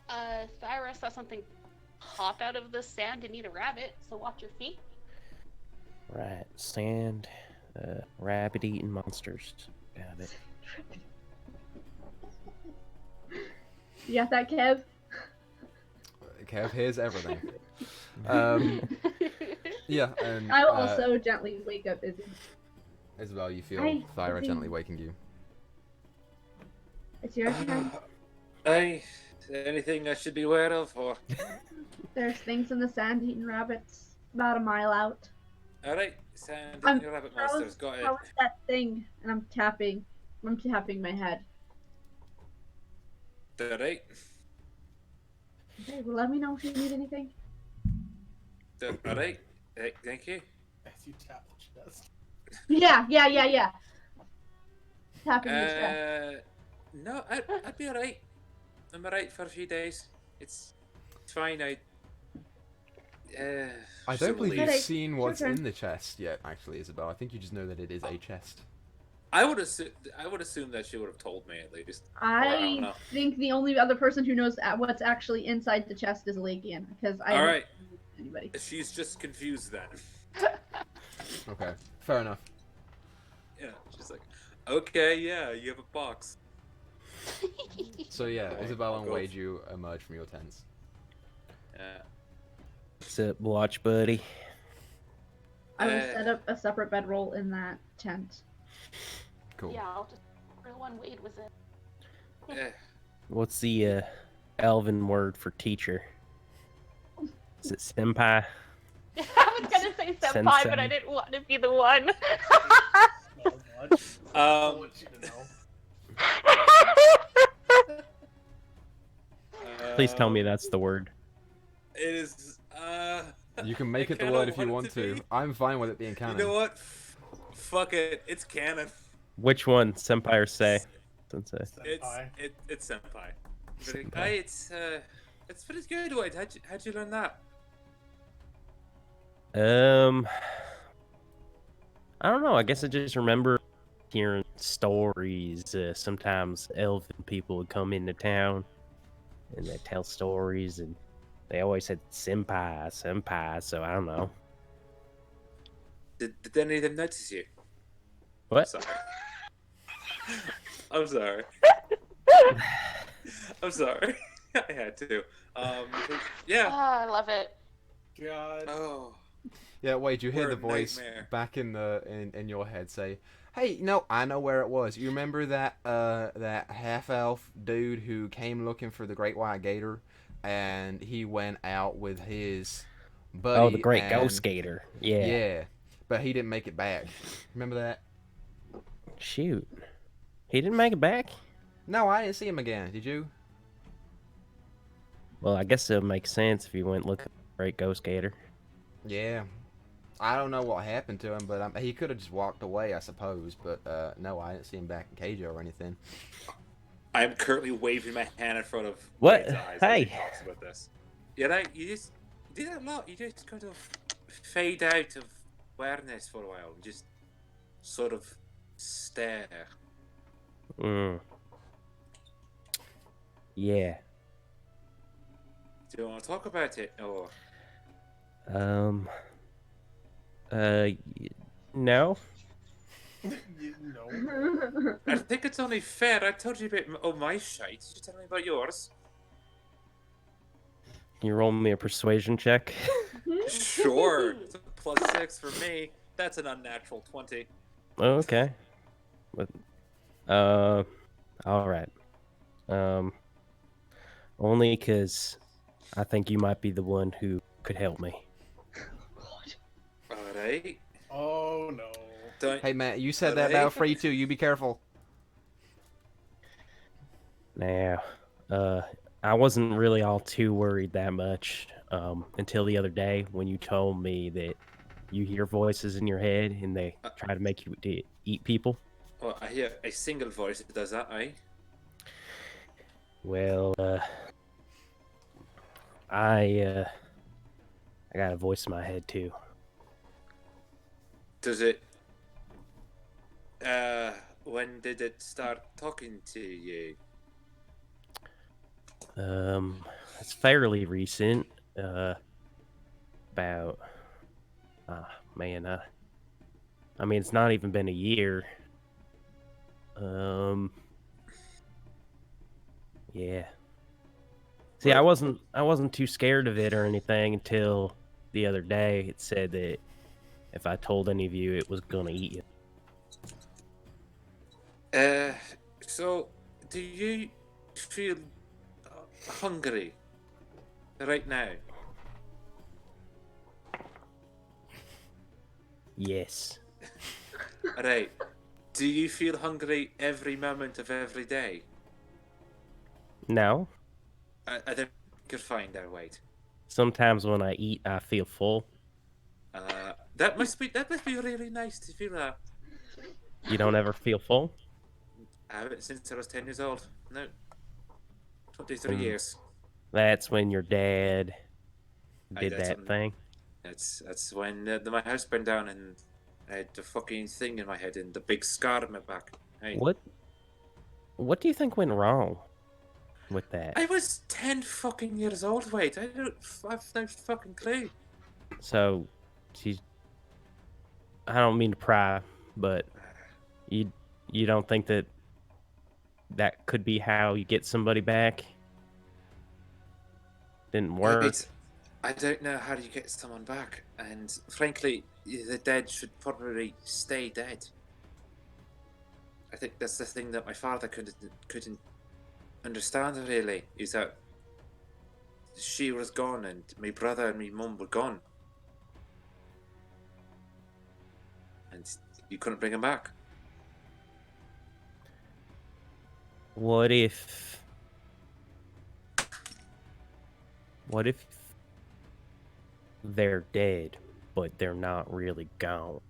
Thyra saw something hop out of the sand and eat a rabbit, so watch your feet. Right. Sand, rabbit-eating monsters. Got it. You got that, Kev? Kev, here's everything. Yeah, and I'll also gently wake up Izzy. Isabel, you feel Hi, Thyra Izzy. gently waking you. It's your turn. Hey, anything I should be aware of, or? There's things in the sand eating rabbits about a mile out. Alright, sand I'm- in your rabbit monster's got it. How is that thing? And I'm tapping my head. Alright, Okay, well, let me know if you need anything. alright. Hey, thank you. As you tap the chest. Yeah. Tapping the chest. No, I'd be alright. I'm alright for a few days. It's fine. I just don't believe believe- you've Headache. seen Your what's turn. in the chest yet, actually, Isabel. I think you just know that it is a chest. I would assume that she would have told me at least. Or I don't I know. think the only other person who knows what's actually inside the chest is Lakian, because I Alright, don't know anybody. she's just confused then. Okay, fair enough. Yeah, she's like, okay, yeah, you have a box. So yeah, Okay, Isabel I'll and go. Wade, you emerge from your tents. Yeah. What's up, watch buddy? I will Uh, set up a separate bedroll in that tent. Cool. Yeah, I'll just for the one Wade was in. Eh, What's the Elven word for teacher? Is it senpai? I was gonna say senpai, but I Sensei. didn't want to be the one. Not much. I Um, want you to know. Please tell me that's the word. It is. You can make I it the kinda word if you want want it to. be. I'm fine with it being canon. You know what? Fuck it. It's canon. Which one? Senpai or Sei? Sensei. Senpai. It's senpai. But Senpai. aye, it's pretty good. Wait, how'd you learn that? I don't know. I guess I just remember hearing stories. Sometimes elven people would come into town and they tell stories, and they always said senpai, senpai. So I don't know. Did any of them notice you? What? Sorry. I'm sorry. I'm sorry. I had to. Yeah. Ah, I love it. God. Oh. Yeah, Wade, you hear We're the a voice nightmare. back in your head say, "Hey, no, I know where it was. You remember that half elf dude who came looking for the great white gator, and he went out with his buddy. Oh, the Great and, Ghost Gator. Yeah. Yeah, but he didn't make it back. Remember that? Shoot. He didn't make it back? No, I didn't see him again. Did you? Well, I guess it would make sense if you went looking for the Great Ghost Gator. Yeah. I don't know what happened to him, but he could have just walked away, I suppose. But no, I didn't see him back in Keijo or anything. I'm currently waving my hand in front of What? Wade's eyes Hey. as he talks about this. You know, you do that a lot. You just kind of fade out of awareness for a while and just sort of stare. Yeah. Do you want to talk about it, or No. No. I think it's only fair. I told you about my shite. Did you tell me about yours? Can you roll me a persuasion check? Sure. It's a +6 for me. That's an unnatural 20. Okay. But, all right. Only because I think you might be the one who could help me. All right. Oh no. Don't. Hey, Matt, you said that about free too. You be careful. Now, I wasn't really all too worried that much until the other day when you told me that you hear voices in your head and they try to make you eat people. Well, I hear a single voice that does that, aye? Well, I got a voice in my head too. Does it? When did it start talking to you? It's fairly recent. About, man, I mean, it's not even been a year. Yeah. See, I wasn't too scared of it or anything until the other day. It said that if I told any of you, it was gonna eat you. So, do you feel hungry right now? Yes. Right. Do you feel hungry every moment of every day? No. I think you'll find out. Wait. Sometimes when I eat, I feel full. That must be really nice to feel that. You don't ever feel full? I haven't since I was 10 years old. No. 23 years. That's when your dad Aye, did that's that when- thing. That's when my house burned down and I had the fucking thing in my head and the big scar on my back. Hey. What do you think went wrong with that? I was 10 fucking years old. Wait, I've no fucking clue. So, I don't mean to pry, but you don't think that could be how you get somebody back? Didn't work. I don't know how do you get someone back, and frankly, the dead should probably stay dead. I think that's the thing that my father couldn't understand really, is that she was gone and my brother and my mum were gone, and you couldn't bring him back. What if they're dead, but they're not really gone?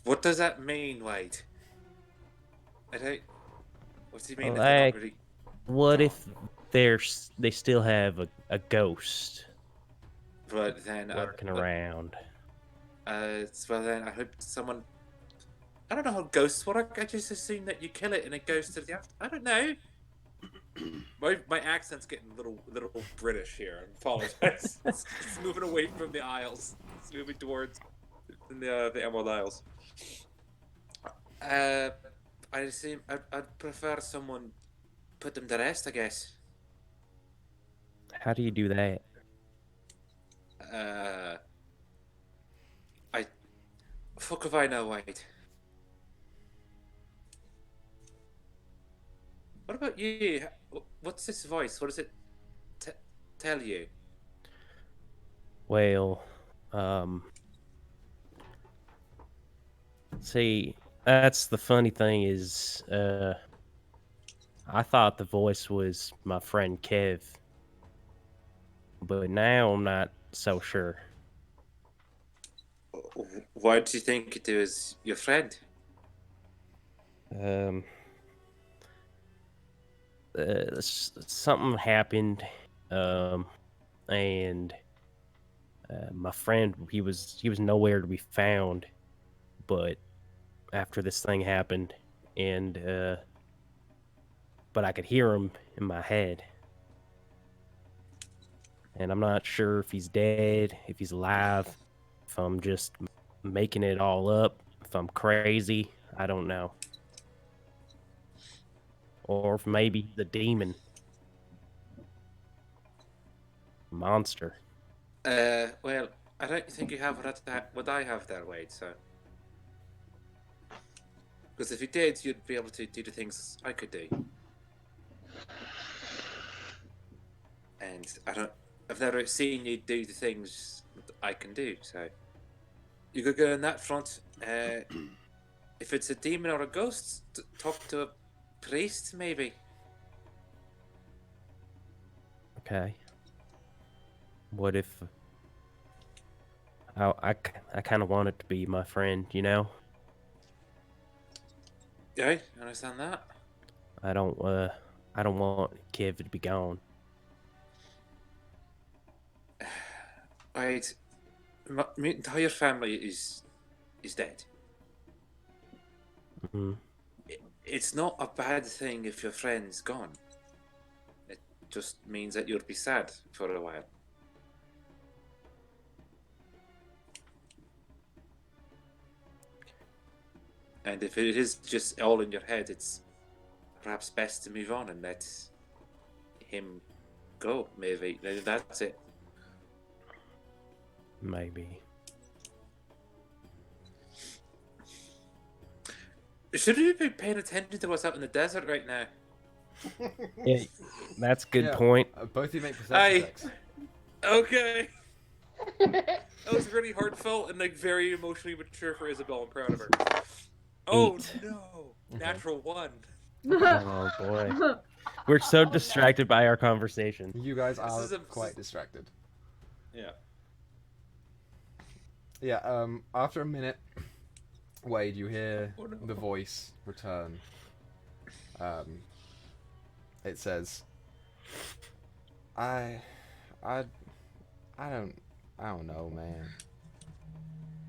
What does that mean, Wade? I don't. What do you mean if they're Like, not really what gone? if they still have a ghost But then, lurking around? well then, I hope someone. I don't know how ghosts work. I just assume that you kill it and it goes to the after. I don't know. My accent's getting a little British here. I apologize. It's moving away from the Isles. It's moving towards the Emerald Isles. I assume I'd prefer someone put them to rest. I guess. How do you do that? I fuck if I know, Wade. What about you? What's this voice? What does it tell you? Well, see, that's the funny thing is, I thought the voice was my friend Kev, but now I'm not so sure. Why do you think it was your friend? Something happened, and my friend he was nowhere to be found, but after this thing happened, and but I could hear him in my head, and I'm not sure if he's dead, if he's alive, if I'm just making it all up, if I'm crazy, I don't know, or if maybe he's a demon. Monster. Well, I don't think you have what I have there, Wade, so. Because if you did, you'd be able to do the things I could do. And I've never seen you do the things that I can do, so. You could go on that front. If it's a demon or a ghost, talk to a priest, maybe. Okay. What if I kind of want it to be my friend, you know? Yeah, you understand that? I don't want Kev to be gone. Right. My entire family is dead. Hmm. It's not a bad thing if your friend's gone. It just means that you'll be sad for a while. And if it is just all in your head, it's perhaps best to move on and let him go, maybe. That's it. Maybe. Should we be paying attention to what's out in the desert right now? Yeah, that's a good Yeah, point. Both of you make perception Aye. checks. Okay. That was really heartfelt and like very emotionally mature for Isabel. I'm proud of her. Oh 8. no! Okay. Natural 1. Oh boy. We're so distracted by our conversation. You guys are is a- quite distracted. Yeah. Yeah, after a minute, Wade, you hear Oh, no. the voice return. It says, I don't know, man.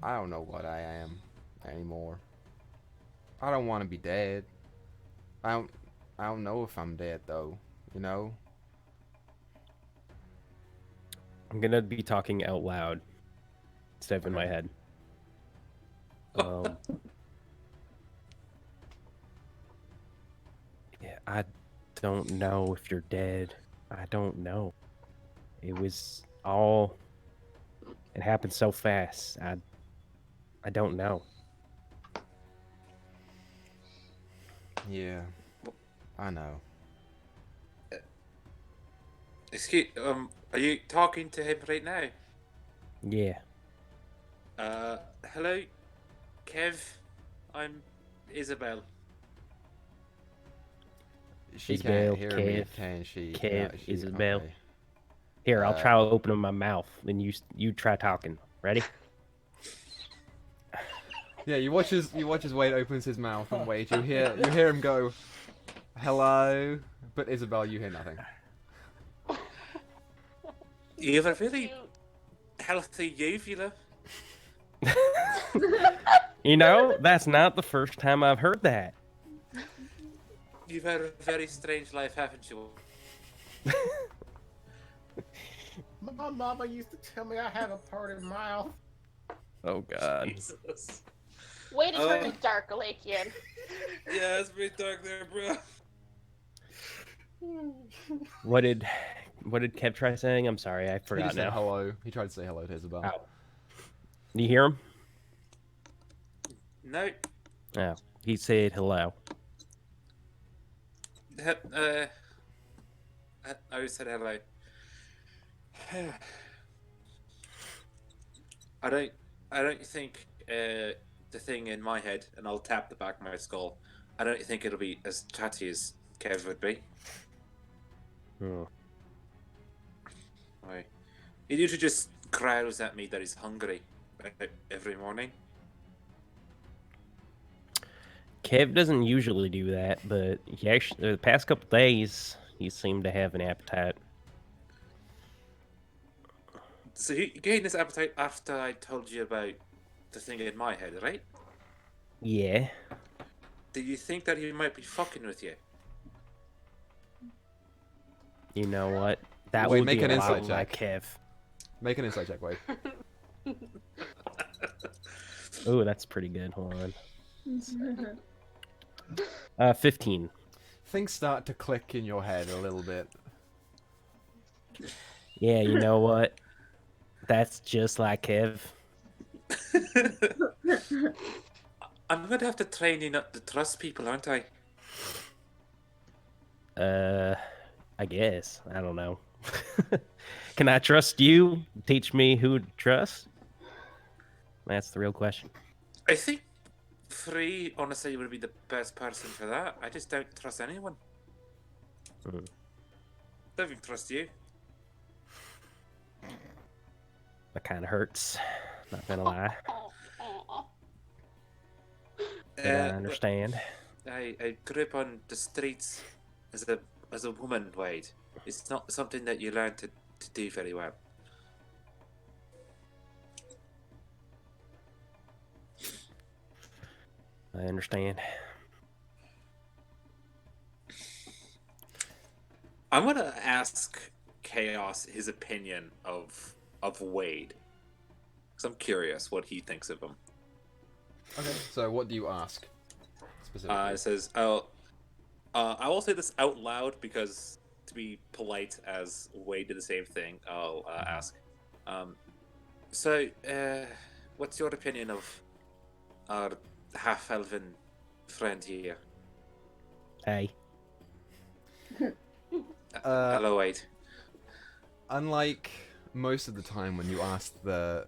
I don't know what I am anymore. I don't want to be dead. I don't know if I'm dead though, you know? I'm gonna be talking out loud instead of in my head. Yeah, I don't know if you're dead. I don't know. It was all. It happened so fast. I don't know. Yeah. I know. Excuse, are you talking to him right now? Yeah. Hello, Kev. I'm Isabel. She Isabel, can't hear me, Kev, can she? Kev, She Isabel. okay. Here, I'll try opening my mouth, and you try talking. Ready? Yeah, you watch as Wade opens his mouth, and Wade, you hear him go, "Hello," but Isabel, you hear nothing. You have a really healthy uvula. You know, that's not the first time I've heard that. You've had a very strange life, haven't you? My mama used to tell me I had a parted mouth. Oh God. Jesus. Way to turn it dark, Alakian. Yeah, it's pretty dark there, bro. What did Kev try saying? I'm sorry, I He forgot just said now. hello. He tried to say hello to Isabel. Oh. Do you hear him? No. Oh, he said hello. I said hello. I don't think the thing in my head, and I'll tap the back of my skull. I don't think it'll be as chatty as Kev would be. Oh. Why? He usually just growls at me that he's hungry every morning. Kev doesn't usually do that, but he actually, the past couple days, he seemed to have an appetite. So you gained this appetite after I told you about the thing in my head, right? Yeah. Do you think that he might be fucking with you? You know what? That Wait, would make be an a lot insight like check. Kev. Make an insight check, Wade. Oh, that's pretty good. Hold on. 15. Things start to click in your head a little bit. Yeah, you know what? That's just like Kev. I'm gonna have to train you not to trust people, aren't I? I guess. I don't know. Can I trust you? Teach me who to trust? That's the real question. I think Free, honestly, would be the best person for that. I just don't trust anyone. Don't even trust you. That kind of hurts. Not gonna lie. But I understand. I grew up on the streets as a woman, Wade. It's not something that you learn to do very well. I understand. I'm gonna ask Chaos his opinion of Wade, because I'm curious what he thinks of him. Okay. So what do you ask specifically? It says, "Oh, I will say this out loud because to be polite, as Wade did the same thing. I'll ask. So, what's your opinion of our half-elven friend here?" Hey. Hello, Wade. Unlike most of the time when you ask the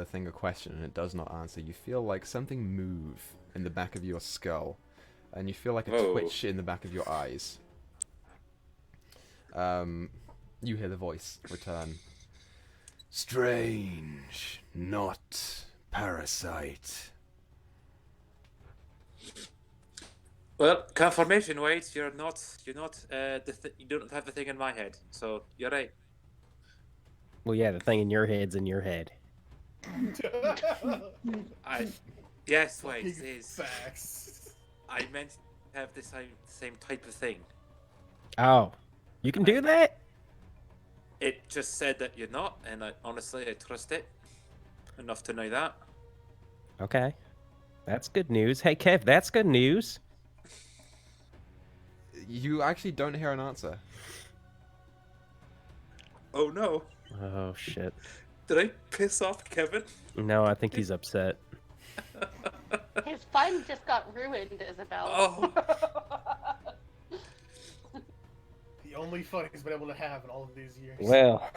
thing a question and it does not answer, you feel like something move in the back of your skull, and you feel like a twitch in the back of your eyes. You hear the voice return. Strange, not parasite. Well, confirmation, Wade. You're not. You don't have the thing in my head, so you're right. Well, yeah, the thing in your head's in your head. Yes, Wade. It is. Facts. I meant to have the same type of thing. Oh, you can do that? It just said that you're not, and honestly, I trust it enough to know that. Okay. That's good news. Hey, Kev, that's good news. You actually don't hear an answer. Oh no! Oh, shit. Did I piss off Kevin? No, I think he's upset. His fun just got ruined, Isabel. Oh. The only fun he's been able to have in all of these years. Well,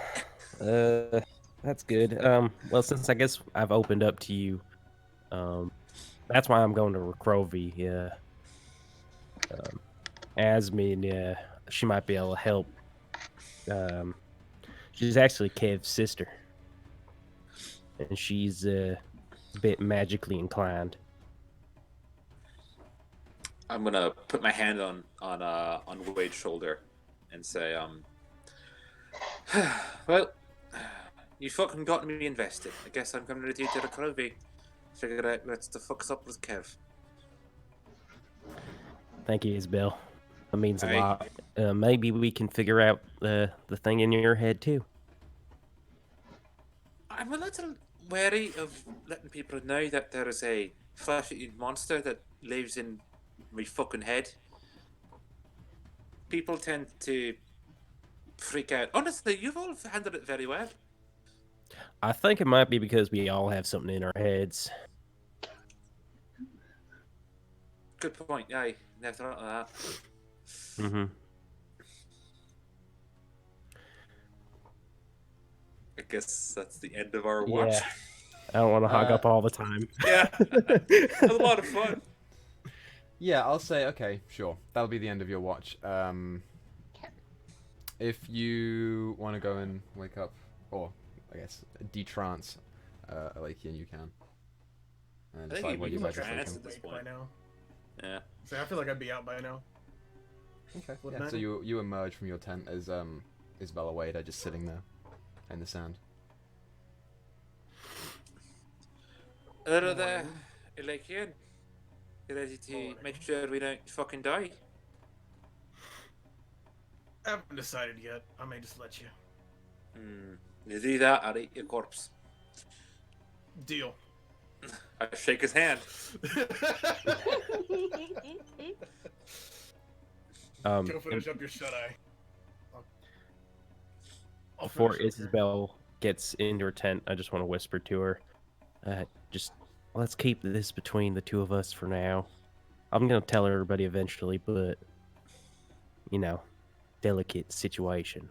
that's good. Well, since I guess I've opened up to you, that's why I'm going to Recrovy. Yeah. Asmin, she might be able to help. She's actually Kev's sister, and she's a bit magically inclined. I'm gonna put my hand on Wade's shoulder and say, well, you fucking got me invested. I guess I'm coming with you to the Kirby. Figure out what's the fuck's up with Kev. Thank you, Isabel. That means a Aye. lot. Maybe we can figure out the thing in your head too. I'm a little wary of letting people know that there is a flesh-eating monster that lives in my fucking head. People tend to freak out. Honestly, you've all handled it very well. I think it might be because we all have something in our heads. Good point. Aye, never thought of that. Mm-hmm. I guess that's the end of our watch. Yeah. I don't want to hog up all the time. Yeah, it was a lot of fun. Yeah, I'll say okay, sure. That'll be the end of your watch. If you want to go and wake up, or I guess detrance Alakian, you can. And I think decide he what you would guys are trance thinking. at this Awake by point. now. Yeah. So I feel like I'd be out by now. Okay. Wouldn't Yeah. I? So you emerge from your tent as Isabella Wade are just sitting there in the sand. Hello there, Elakian. You ready to make sure we don't fucking die? I haven't decided yet. I may just let you. You do that, I'll eat your corpse. Deal. I shake his hand. Go finish up your shut-eye. I'll Before finish up here. Isabel gets into her tent, I just want to whisper to her, just let's keep this between the two of us for now. I'm going to tell everybody eventually, but, you know, delicate situation.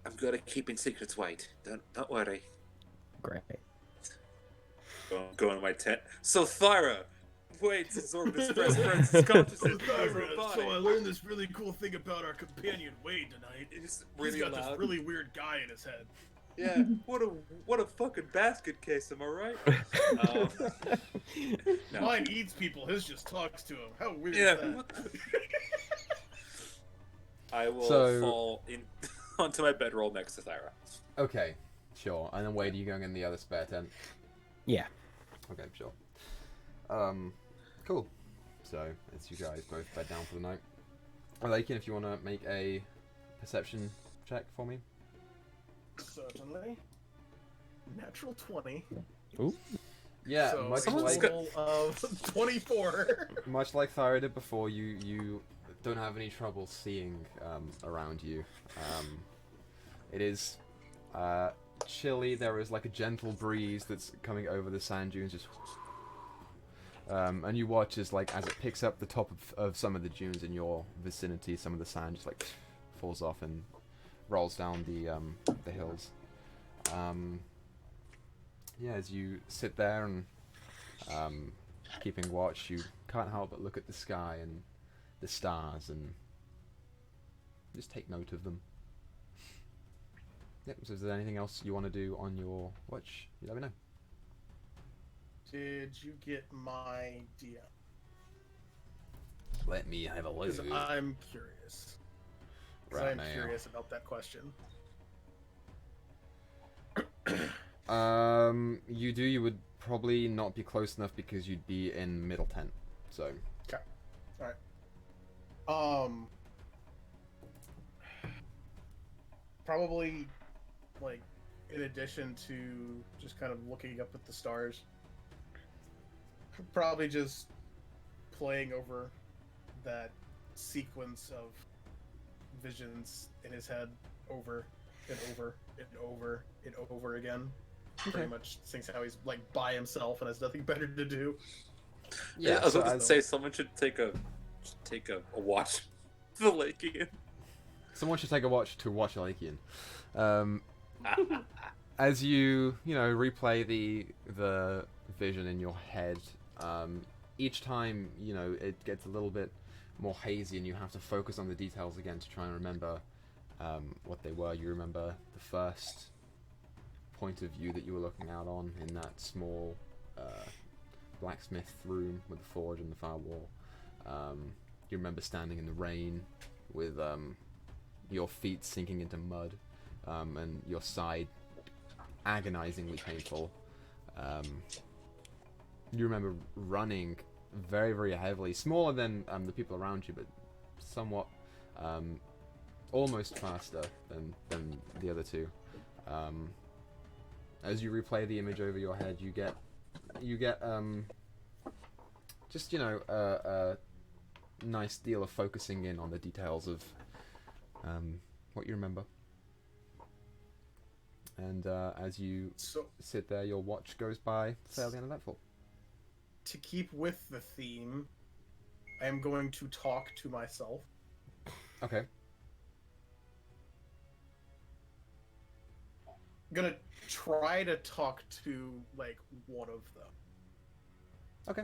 I'm good at keeping secrets, White. Don't worry. Great. Go in my tent. So Thyra, Wade's absorbed his best friend's consciousness into her body. So I learned this really cool thing about our companion Wade tonight. It's He's really got loud. this really weird guy in his head. Yeah, what a fucking basket case, am I right? No. Mine eats people. His just talks to him. How weird Yeah. is that? I will So- fall in onto my bedroll next to Thyra. Okay, sure. And then Wade, are you going in the other spare tent? Yeah. Okay, sure. Cool. So, as you guys both bed down for the night. Alakian, if you want to make a perception check for me. Certainly. Natural 20. Ooh. Yeah, so much a like total of 24. much like Thyra did before, you don't have any trouble seeing around you. It is chilly. There is like a gentle breeze that's coming over the sand dunes, just. And you watch as it picks up the top of some of the dunes in your vicinity, some of the sand just like falls off and rolls down the hills. Yeah, as you sit there and keeping watch, you can't help but look at the sky and the stars and just take note of them. Yep. So, is there anything else you want to do on your watch? You let me know. Did you get my DM? Let me have a look. 'Cause I'm curious. 'Cause Right I'm now. curious about that question. You do. You would probably not be close enough because you'd be in middle tent. So. Probably, like, in addition to just kind of looking up at the stars, probably just playing over that sequence of visions in his head over and over and over and over again. Pretty much thinks how he's like by himself and has nothing better to do. Yeah, I was so going to as- say someone should take a watch. The Lakean. Someone should take a watch to watch Alakian. As you replay the vision in your head, each time it gets a little bit more hazy, and you have to focus on the details again to try and remember what they were. You remember the first point of view that you were looking out on in that small blacksmith room with the forge and the firewall. You remember standing in the rain with your feet sinking into mud and your side agonizingly painful. You remember running very, very heavily, smaller than the people around you, but somewhat almost faster than the other two. As you replay the image over your head, you get just, you know, a nice deal of focusing in on the details of what you remember. And as you sit there, your watch goes by, fairly uneventful. To keep with the theme, I am going to talk to myself. Okay. I'm gonna try to talk to, like, one of them. Okay.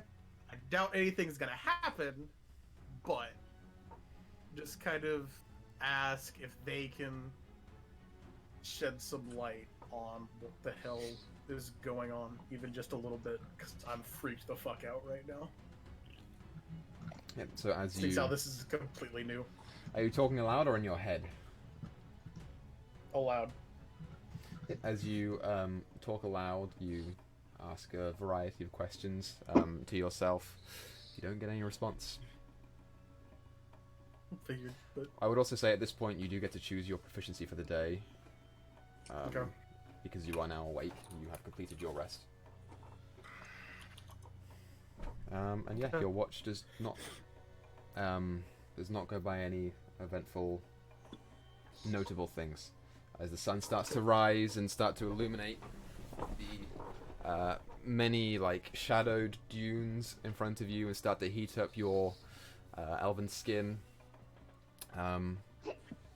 I doubt anything's gonna happen, but just kind of ask if they can shed some light on what the hell is going on, even just a little bit, because I'm freaked the fuck out right now. Yep. So as Seems how this is completely new. are you talking aloud or in your head? Aloud. As you talk aloud, you ask a variety of questions to yourself. You don't get any response. Figured, but I would also say at this point you do get to choose your proficiency for the day. Okay. Because you are now awake and you have completed your rest. And yeah, your watch does not go by any eventful, notable things. As the sun starts to rise and start to illuminate the many like shadowed dunes in front of you and start to heat up your elven skin,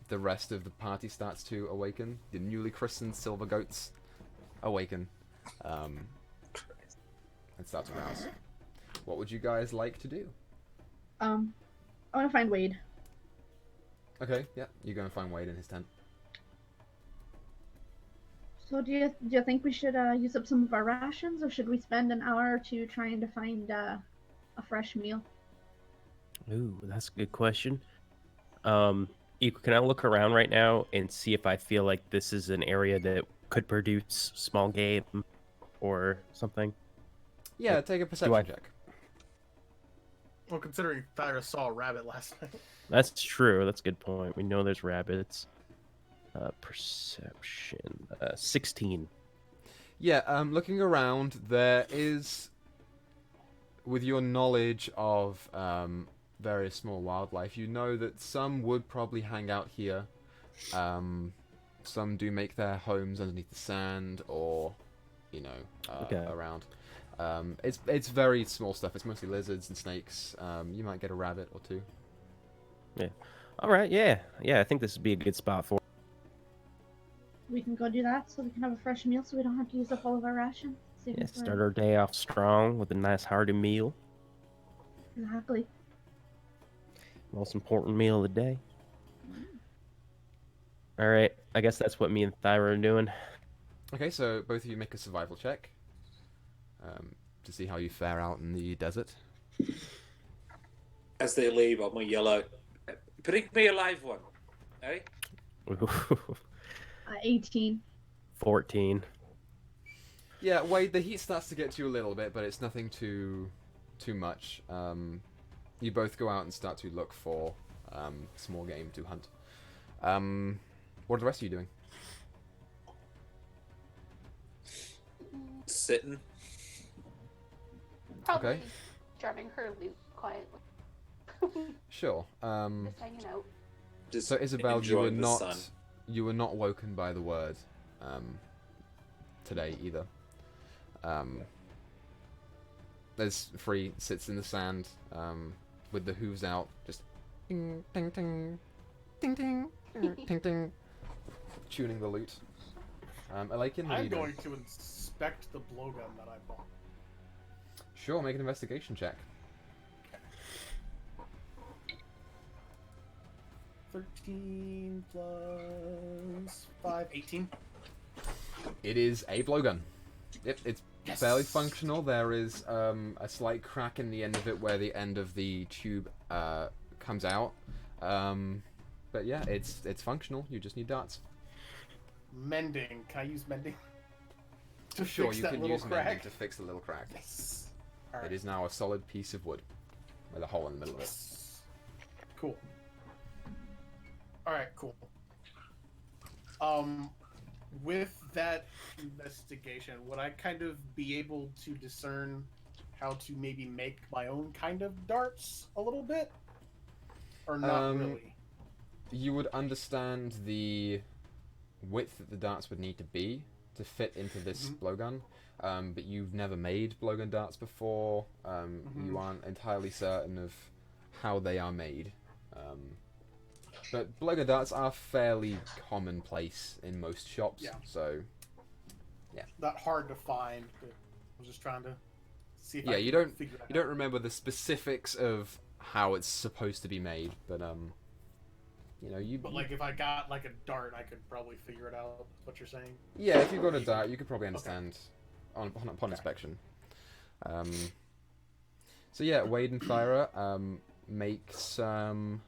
the rest of the party starts to awaken. The newly christened silver goats awaken and start to rouse. What would you guys like to do? I want to find Wade. Okay, yeah, you go and find Wade in his tent. So do you think we should use up some of our rations, or should we spend an hour or two trying to find a fresh meal? Ooh, that's a good question. Can I look around right now and see if I feel like this is an area that could produce small game or something? Yeah, take a perception check. well, considering Thyra saw a rabbit last night. That's true. That's a good point. We know there's rabbits. Perception. 16. Yeah, looking around, there is, with your knowledge of various small wildlife, you know that some would probably hang out here. Some do make their homes underneath the sand or, you know, around. It's very small stuff. It's mostly lizards and snakes. You might get a rabbit or two. Yeah. All right. Yeah. Yeah. I think this would be a good spot for. We can go do that so we can have a fresh meal so we don't have to use up all of our rations. Yeah. Start our day off strong with a nice hearty meal. Exactly. Most important meal of the day. All right. I guess that's what me and Thyra are doing. Okay, so both of you make a survival check to see how you fare out in the desert. As they leave, I'm going to yell out, "Bring me a live one." Eh? 18. 14. Yeah, Wade, the heat starts to get to you a little bit, but it's nothing too much. You both go out and start to look for small game to hunt. What are the rest of you doing? Sitting. Probably Okay. drumming her lute quietly. Sure. Just hanging out. Just So Isabel, enjoying the sun. you were not woken by the word today either. There's Free sits in the sand with the hooves out, just ding ding ding ding ding ding ding, tuning the lute. Alakin, what are I'm you doing? going to inspect the blowgun that I bought. Sure, make an investigation check. 13 plus 5, 18. It is a blowgun. Yep, it's Yes. fairly functional. There is a slight crack in the end of it where the end of the tube comes out. But yeah, it's functional. You just need darts. Mending. Can I use mending? To Sure, fix you that can little use crack? mending to fix the little crack. Yes. All right. It is now a solid piece of wood with a hole in the middle of it. Yes. Cool. All right, cool. With that investigation, would I kind of be able to discern how to maybe make my own kind of darts a little bit? Or not really? You would understand the width that the darts would need to be to fit into this blowgun, but you've never made blowgun darts before. You aren't entirely certain of how they are made. But blowgun darts are fairly commonplace in most shops, so yeah. Not hard to find, but I was just trying to see if I you could don't figure it you don't remember the specifics of how it's supposed to be made, but you know, But like if I got like a dart, I could probably figure it out. What you're saying? yeah, if you've got a dart, you could probably understand upon inspection. So yeah, Wade and Thyra, make some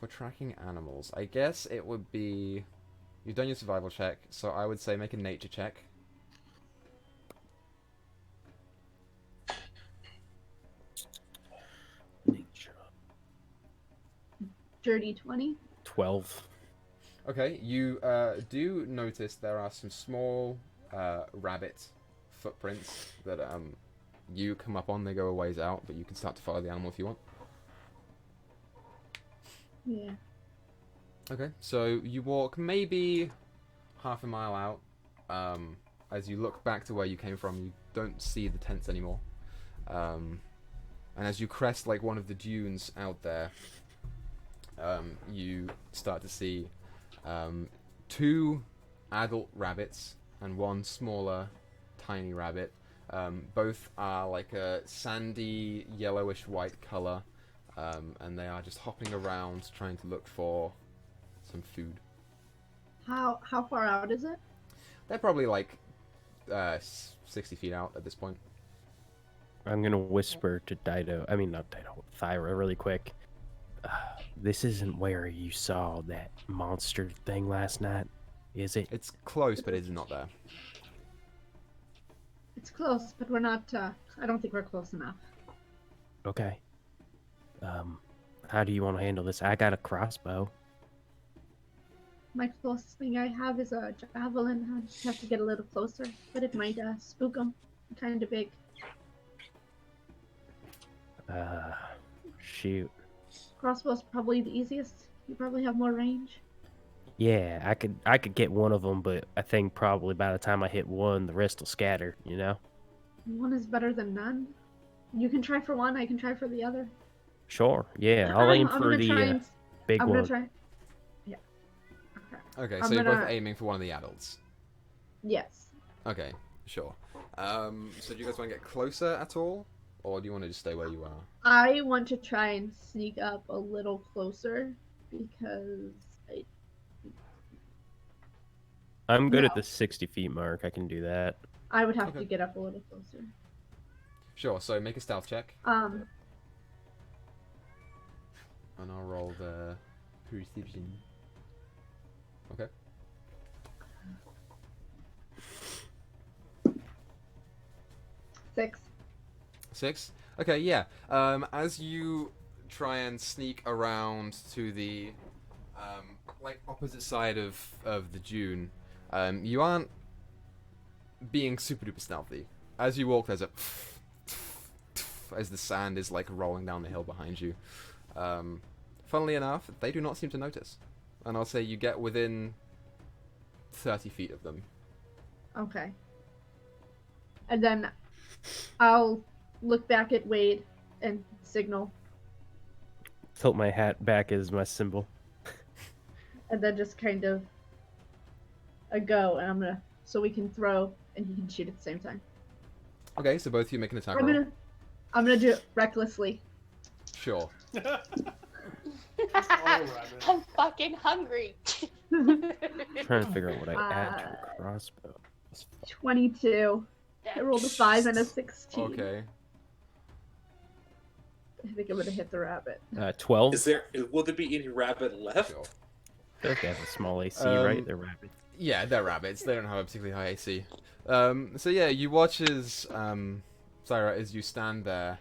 for tracking animals. I guess it would be you've done your survival check, so I would say make a nature check. Dirty 20. 12. Okay, you do notice there are some small rabbit footprints that you come up on. They go a ways out, but you can start to follow the animal if you want. Yeah. Okay, so you walk maybe half a mile out. As you look back to where you came from, you don't see the tents anymore. And as you crest like one of the dunes out there, you start to see 2 adult rabbits and 1 smaller, tiny rabbit. Both are like a sandy, yellowish white color, and they are just hopping around trying to look for some food. How far out is it? They're probably like 60 feet out at this point. I'm gonna whisper to Thyra really quick. This isn't where you saw that monster thing last night, is it? It's close, but it's not there. It's close, but we're not, I don't think we're close enough. Okay. How do you want to handle this? I got a crossbow. My closest thing I have is a javelin. I just have to get a little closer, but it might spook them. Kind of big. Shoot. Crossbow's probably the easiest. You probably have more range. Yeah, I could get one of them, but I think probably by the time I hit one, the rest will scatter, you know? One is better than none. You can try for one, I can try for the other. Sure, yeah, I'll aim for the big I'm one. gonna try. Yeah. Okay, I'm so you're both gonna- aiming for one of the adults. Yes. Okay, sure. So do you guys want to get closer at all? Or do you want to just stay where you are? I want to try and sneak up a little closer because I'm good at No. the 60 feet mark. I can do that. I would have Okay. to get up a little closer. Sure, so make a stealth check. Um, And I'll roll the perception. Okay. six. 6? Okay, yeah. As you try and sneak around to the like opposite side of the dune, you aren't being super duper stealthy. As you walk, there's a as the sand is like rolling down the hill behind you. Funnily enough, they do not seem to notice. And I'll say you get within 30 feet of them. Okay. And then I'll look back at Wade and signal, Tilt my hat back as my symbol. and then just kind of a go, and I'm gonna so we can throw and he can shoot at the same time. Okay, so both of you make an attack I'm roll. gonna do it recklessly. Sure. rabbit. I'm fucking hungry. Trying to figure out what I add to a Uh, crossbow. 22. I rolled a 5 and a Jesus. 16. Okay. I think I'm gonna hit the rabbit. 12. Will there be any rabbit left? Sure. I feel like they have a small AC, Um, right? They're rabbits. Yeah, they're rabbits. They don't have a particularly high AC. So yeah, you watch as Syra, as you stand there,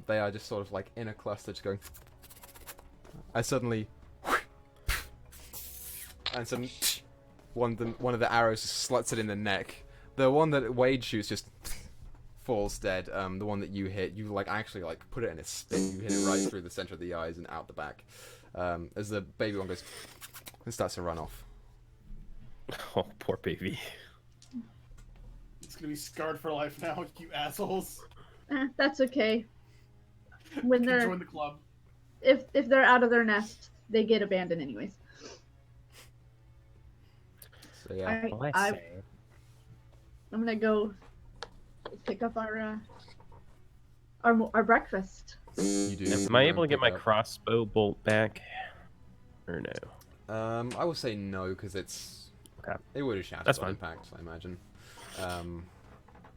they are just sort of like in a cluster, just going. I suddenly, and some one of the arrows sluts it in the neck. The one that Wade shoots just falls dead. The one that you hit, you like actually like put it in a spin. You hit it right through the center of the eyes and out the back. As the baby one goes and starts to run off. Oh, poor baby. It's gonna be scarred for life now, you assholes. That's okay. When they're Join the club. if they're out of their nest, they get abandoned anyways. So yeah. I'm gonna go pick up our breakfast. You do. Am I able to get my crossbow bolt back? Or no? I will say no because it's. Okay. It would have shattered That's on fine. impact, I imagine.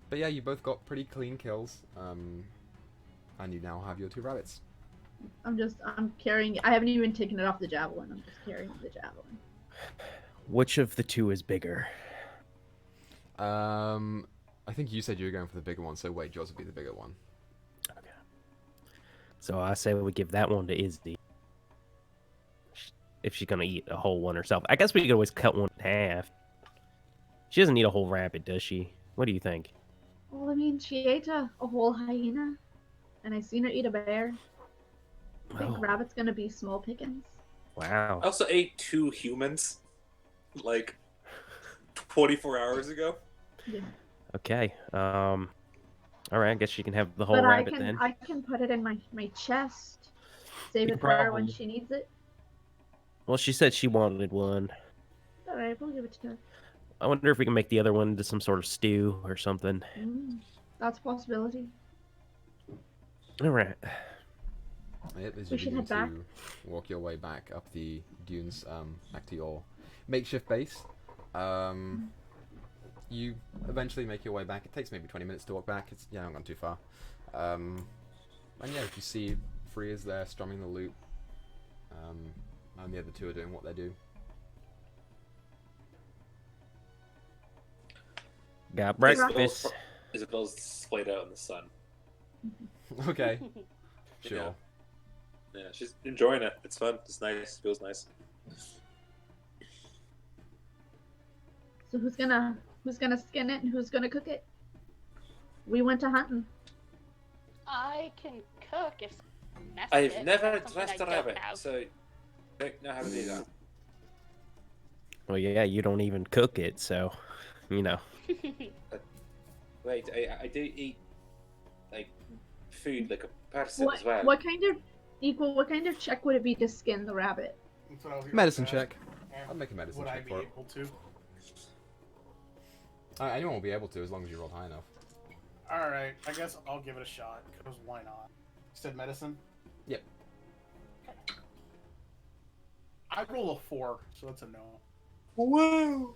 But yeah, you both got pretty clean kills. And you now have your 2 rabbits. I'm carrying. I haven't even taken it off the javelin. I'm just carrying the javelin. Which of the 2 is bigger? I think you said you were going for the bigger one, so wait, yours would be the bigger one. Okay. So I say we give that one to Izzy. If she's gonna eat a whole one herself. I guess we could always cut one in half. She doesn't eat a whole rabbit, does she? What do you think? Well, I mean, she ate a whole hyena, and I seen her eat a bear. I think Oh, rabbit's gonna be small pickings. wow. I also ate 2 humans, like 24 hours ago. Yeah. Okay. All right. I guess you can have the whole But rabbit then. I can put it in my chest. Save You it for her when probably- she needs it. Well, she said she wanted one. All right, we'll give it to her. I wonder if we can make the other one into some sort of stew or something. That's a possibility. All right. Yep, as We you should begin head back. to walk your way back up the dunes, back to your makeshift base. You eventually make your way back. It takes maybe 20 minutes to walk back. It's not gone too far. And yeah, you see Freya's there strumming the lute. And the other 2 are doing what they do. Got breakfast. Isabel's splayed out in the sun. Okay, sure. Yeah, she's enjoying it. It's fun. It's nice. Feels nice. So who's gonna skin it and who's gonna cook it? We went to hunting. I can cook if mess I've it. never That's something dressed I a don't rabbit, have. so I don't know how to do that. Well, yeah, you don't even cook it, so, you know. Wait, I do eat like food like a person What as well. what kind of check would it be to skin the rabbit? That's what I was gonna Medicine ask. check. Yeah. I'll make a medicine Would I check be for it. able to? Anyone will be able to as long as you roll high enough. Alright, I guess I'll give it a shot, because why not? You said medicine? Yep. I roll a 4, so that's a no. Whoa!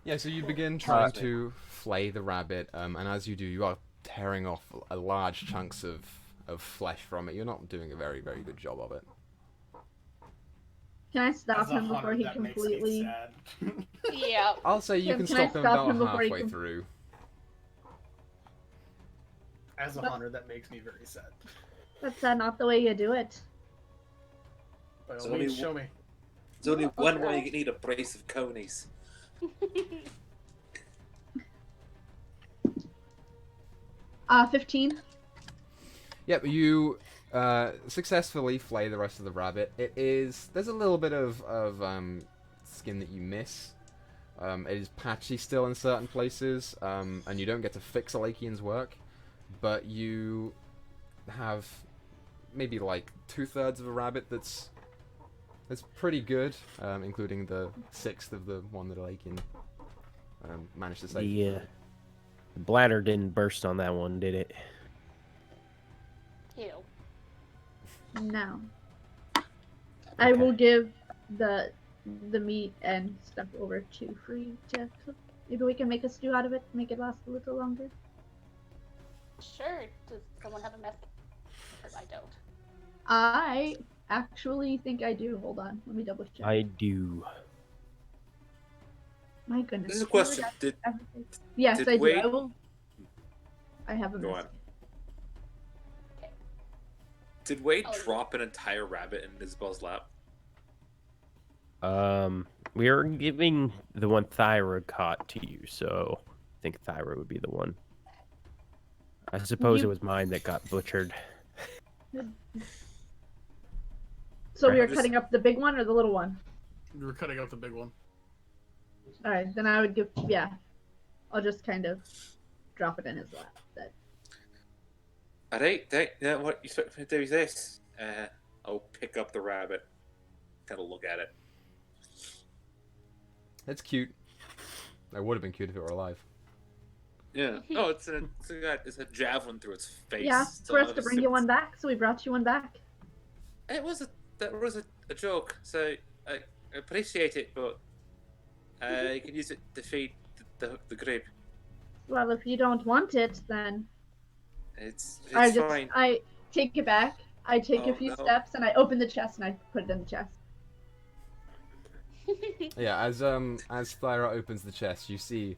Yeah, so you begin trying to flay the rabbit, and as you do, you are tearing off large chunks of flesh from it. You're not doing a very, very good job of it. Can I stop As a him before hunter, he that makes me completely? sad. Yeah. I'll say you Can can I stop him stop about him before he halfway com- through. As a hunter, that makes me very sad. That's not the way you do it. By It's all only means, show me. There's only Oh, one okay. way you can eat a brace of conies. 15. Yep, you successfully flay the rest of the rabbit. There's a little bit of skin that you miss. It is patchy still in certain places, and you don't get to fix Alakian's work, but you have maybe like 2/3 of a rabbit that's pretty good, including the 1/6 of the one that Alakian managed to save. The bladder didn't burst on that one, did it? Ew. Now, I will give the meat and stuff over to Free to cook. Maybe we can make a stew out of it, make it last a little longer. Sure. Does someone have a mess? Because I don't. I actually think I do. Hold on, let me double check. I do. My goodness. This is a question. Yes, did I do. Wade- I will. I have a Go mess. on. Did Wade Oh. drop an entire rabbit in Isabel's lap? We are giving the one Thyra caught to you, so I think Thyra would be the one. I suppose You- it was mine that got butchered. So we Right. are cutting up the big one or the little one? We were cutting out the big one. All right, then I would give. Yeah, I'll just kind of drop it in his lap. Then. Alright, what you expect me to do is this. I'll pick up the rabbit. Kind of look at it. It's cute. It would have been cute if it were alive. Yeah. Oh, it's a javelin through its face. Yeah, so for us I'm to bring you assuming- one back, so we brought you one back. That was a joke, so I appreciate it, but you can use it to feed the group. Well, if you don't want it, then It's I fine. take it back. I take a Oh, few no. steps and I open the chest and I put it in the chest. Yeah, as Thyra opens the chest, you see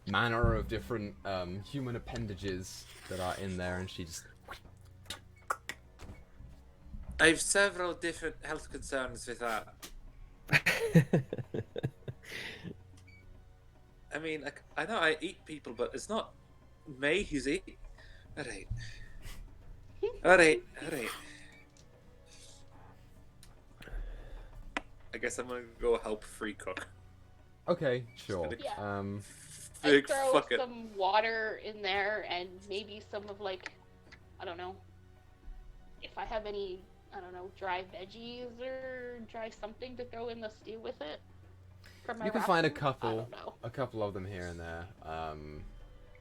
manner of different human appendages that are in there, and she just I've several different health concerns with that. I mean, like, I know I eat people, but it's not me who's eating. Alright. I guess I'm gonna go help Free cook. okay, sure. Yeah. Big I'd throw fuck it. some water in there and maybe some of I don't know, if I have any, I don't know, dry veggies or dry something to throw in the stew with it. From my You can find a ration? I couple don't know. of them here and there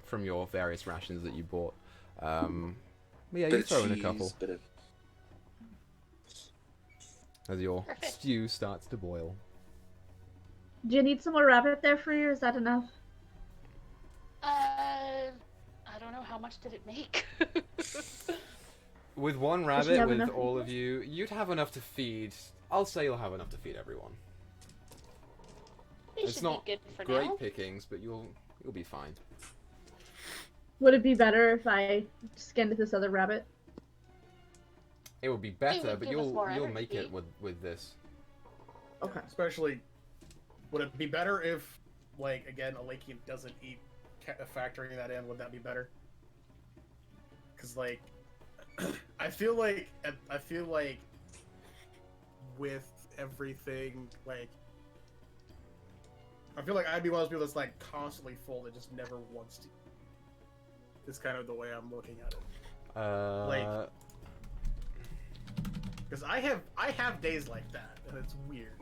from your various rations that you bought. But yeah, you Bit of throw in a cheese, couple bit of... as your Perfect. stew starts to boil. Do you need some more rabbit there for you? Or is that enough? I don't know, how much did it make? With one she rabbit, have with enough all for of you, you'd have enough to feed. I'll say you'll have enough to feed everyone. They It's should not be good for Great now. pickings, but you'll be fine. Would it be better if I skinned this other rabbit? It would be better, would but give us you'll more make it energy. with this. Okay. Especially, would it be better if, like, again, a Lakian doesn't eat, factoring that in? Would that be better? Because, like, I feel like with everything, like, I feel like I'd be one of those people that's like constantly full that just never wants to. It's kind of the way I'm looking at it. Like, because I have days like that, and it's weird.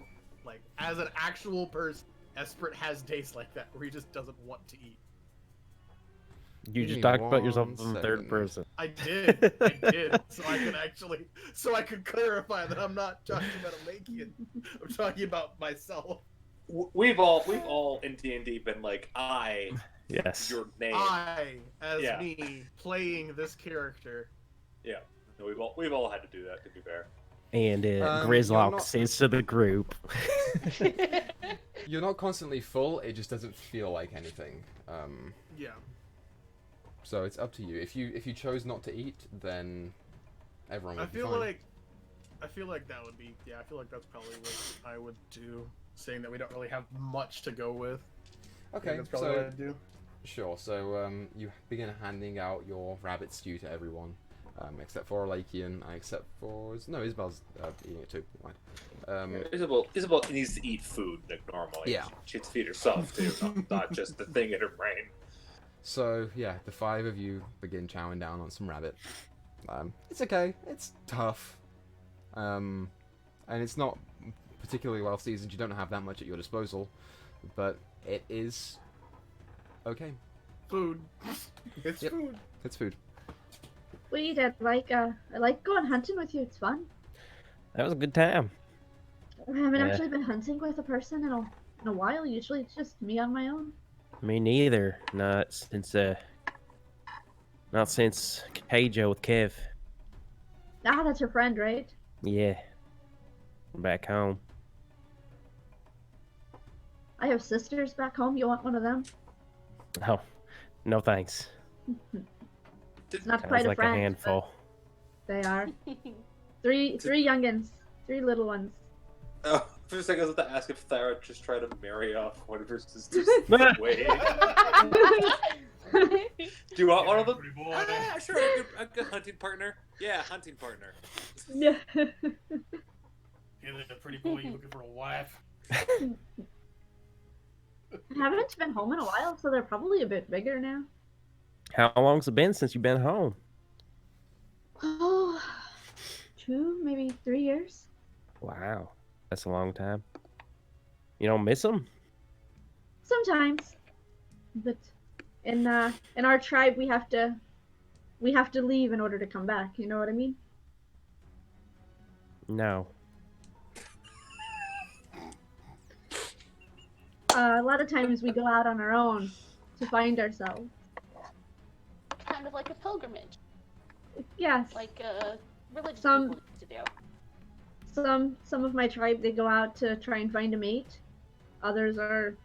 Like, as an actual person, Esprit has days like that where he just doesn't want to eat. You Give just me talked about yourself in one the third second. person. I did, so I could clarify that I'm not talking about a Lakian. I'm talking about myself. We've all in D&D been like, Yes. your name. I, as Yeah. me, playing this character. Yeah. No, we've all had to do that, to be fair. And you're Grizlock not- says to the group. You're not constantly full. It just doesn't feel like anything. Yeah. So it's up to you. If you chose not to eat, then everyone would I be feel fine. like that would be, yeah, I feel like that's probably what I would do, saying that we don't really have much to go with. I think Okay, that's probably what so I'd do. sure. So you begin handing out your rabbit stew to everyone, except for Lakian, except for Isabel's eating it too. Fine. Isabel needs to eat food like normally. Yeah. She has to feed herself too, not just the thing in her brain. So yeah, the five of you begin chowing down on some rabbit. It's okay. It's tough, and it's not particularly well seasoned. You don't have that much at your disposal, but it is okay. Food. It's Yep. food. It's food. Sweet, I like going hunting with you. It's fun. That was a good time. I haven't Yeah. actually been hunting with a person in a while. Usually it's just me on my own. Me neither. Not since Keijo with Kev. Ah, that's your friend, right? Yeah. Back home. I have sisters back home. You want one of them? Oh, no thanks. It's not Sounds quite a like a friend, handful. but they are. Three youngins. 3 little ones. Oh, for a second, I was about to ask if Thyra just tried to marry off one of her sisters. Wait. Do you want one of them? Pretty boy. Ah, sure, a good hunting partner. Yeah, hunting partner. Yeah. You're a pretty boy. You looking for a wife? I haven't been home in a while, so they're probably a bit bigger now. How long's it been since you've been home? Oh, 2, maybe 3 years. Wow. That's a long time. You don't miss them? Sometimes, but in our tribe we have to leave in order to come back. You know what I mean? No. A lot of times we go out on our own to find ourselves. Kind of like a pilgrimage, Yes. like religious Some- people used to do. Some of my tribe, they go out to try and find a mate. Others are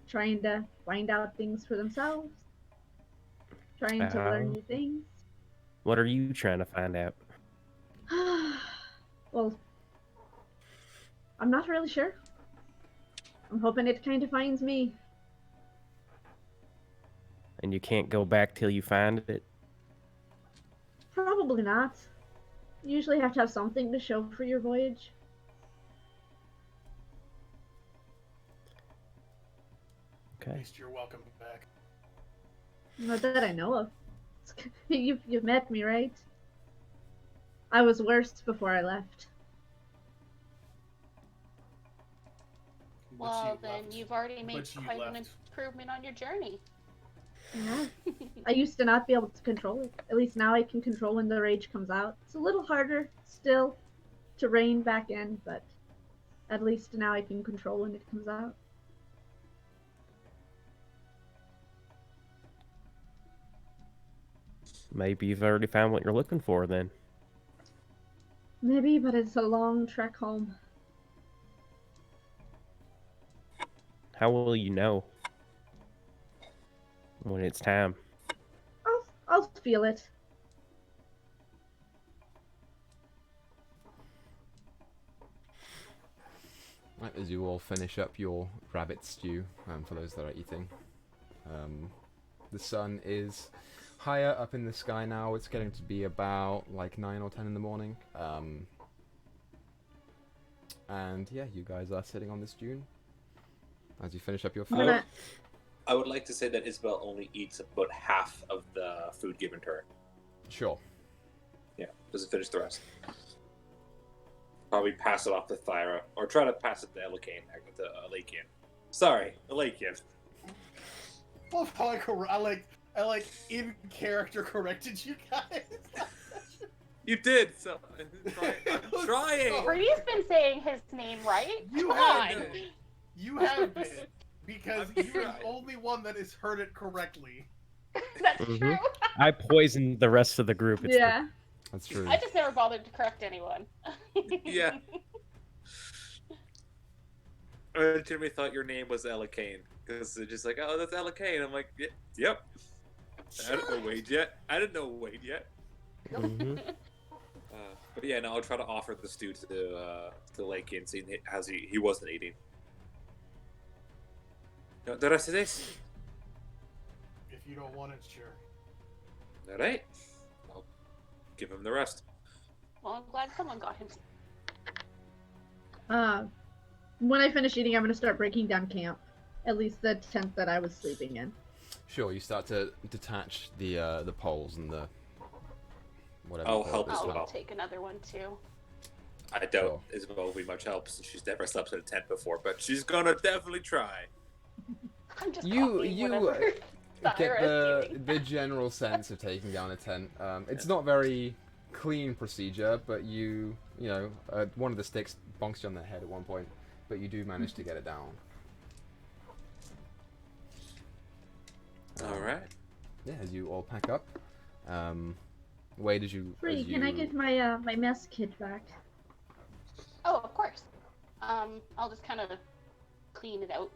trying to find out things for themselves. Trying to learn new things. What are you trying to find out? Well, I'm not really sure. I'm hoping it kind of finds me. And you can't go back till you find it? Probably not. You usually have to have something to show for your voyage. At Okay. least you're welcome back. Not that I know of. You've met me, right? I was worse before I left. But Well, you then left. you've already made But you quite an left. improvement on your journey. Yeah. I used to not be able to control it. At least now I can control when the rage comes out. It's a little harder still to rein back in, but at least now I can control when it comes out. Maybe you've already found what you're looking for then. Maybe, but it's a long trek home. How will you know when it's time? I'll feel it. Right, as you all finish up your rabbit stew, for those that are eating. The sun is higher up in the sky now. It's getting to be about like 9 or 10 in the morning. And yeah, you guys are sitting on this dune as you finish up your I'm food. gonna- I would like to say that Isabel only eats about half of the food given to her. Sure. Yeah, doesn't finish the rest. Probably pass it off to Thyra, or try to pass it to Elakian. Sorry, Elakian. Love how I like in character corrected you guys. You did, so I'm was trying. so- Bree's been saying his name right. You Come have on. been. You have been. Because I'm you're the trying. only one that has heard it correctly. That's Mhm. true. I poisoned the rest of the group. It's Yeah. That's true. I just never bothered to correct anyone. Yeah. I legitimately thought your name was Elakane. Because they're just like, oh, that's Elakane. I'm like, yep. I didn't know Wade yet. Mhm. But yeah, no, I'll try to offer the stew to Lakian, seeing as he wasn't eating. No, the rest of this? If you don't want it, sure. Alright. I'll give him the rest. Well, I'm glad someone got him. When I finish eating, I'm gonna start breaking down camp. At least the tent that I was sleeping in. Sure, you start to detach the poles and the whatever. I'll you call help it, as the I'll well. take another one too. I doubt Isabel will be much help since she's never slept in a tent before, but she's gonna definitely try. I'm just You- copying you, whatever. get Thyra doing? the general sense of taking down a tent. It's not very clean procedure, but you know, one of the sticks bonks you on the head at one point, but you do manage to get it down. All right. Yeah, as you all pack up. Wade, Free, can I get my my mess kit back? Oh, of course. I'll just kind of clean it out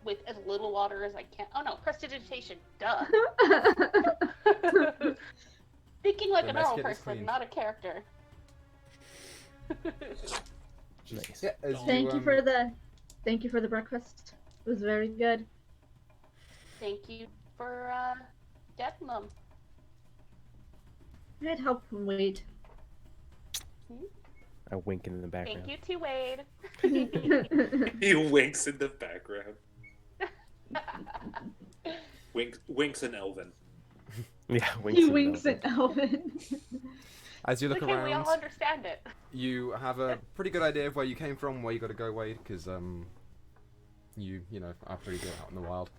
with as little water as I can. Oh no, prestidigitation. Duh. Thinking like The a mess normal kit is person, clean. not a character. Nice. Yeah, as Thank you for the breakfast. It was very good. Thank you for getting them. I had help from Wade. I wink in the background. Thank you to Wade. He winks in the background. Winks and Elvin. Yeah, He winks at Elvin. As you look Okay, we around, all understand it. you have a pretty good idea of where you came from, where you got to go, Wade, because you know are pretty good out in the wild.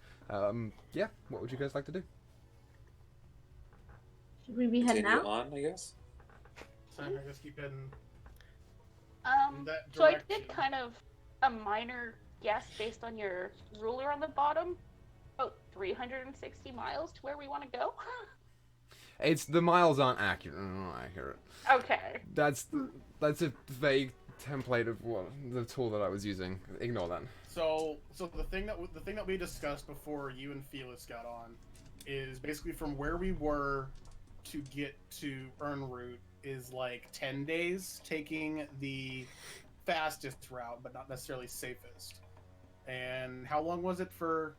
Yeah, what would you guys like to do? Should we be heading Continue out? on, I guess. So I just keep heading. That So I direction. did kind of a minor guess based on your ruler on the bottom. About 360 miles to where we want to go. The miles aren't accurate. Okay. That's a vague template of the tool that I was using. Ignore that. So the thing that we discussed before you and Felix got on is basically from where we were to get to Earnroot is like 10 days, taking the fastest route, but not necessarily safest. And how long was it for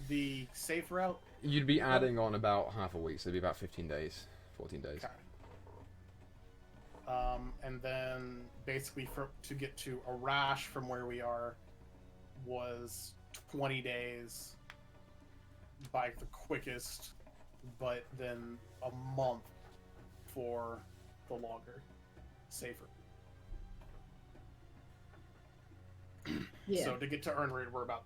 the safe route? You'd be adding on about half a week, so it'd be about 15 days, 14 days. Okay. And then basically to get to Arash from where we are was 20 days by the quickest, but then a month for the longer, safer. Yeah. So to get to Earnroot, we're about,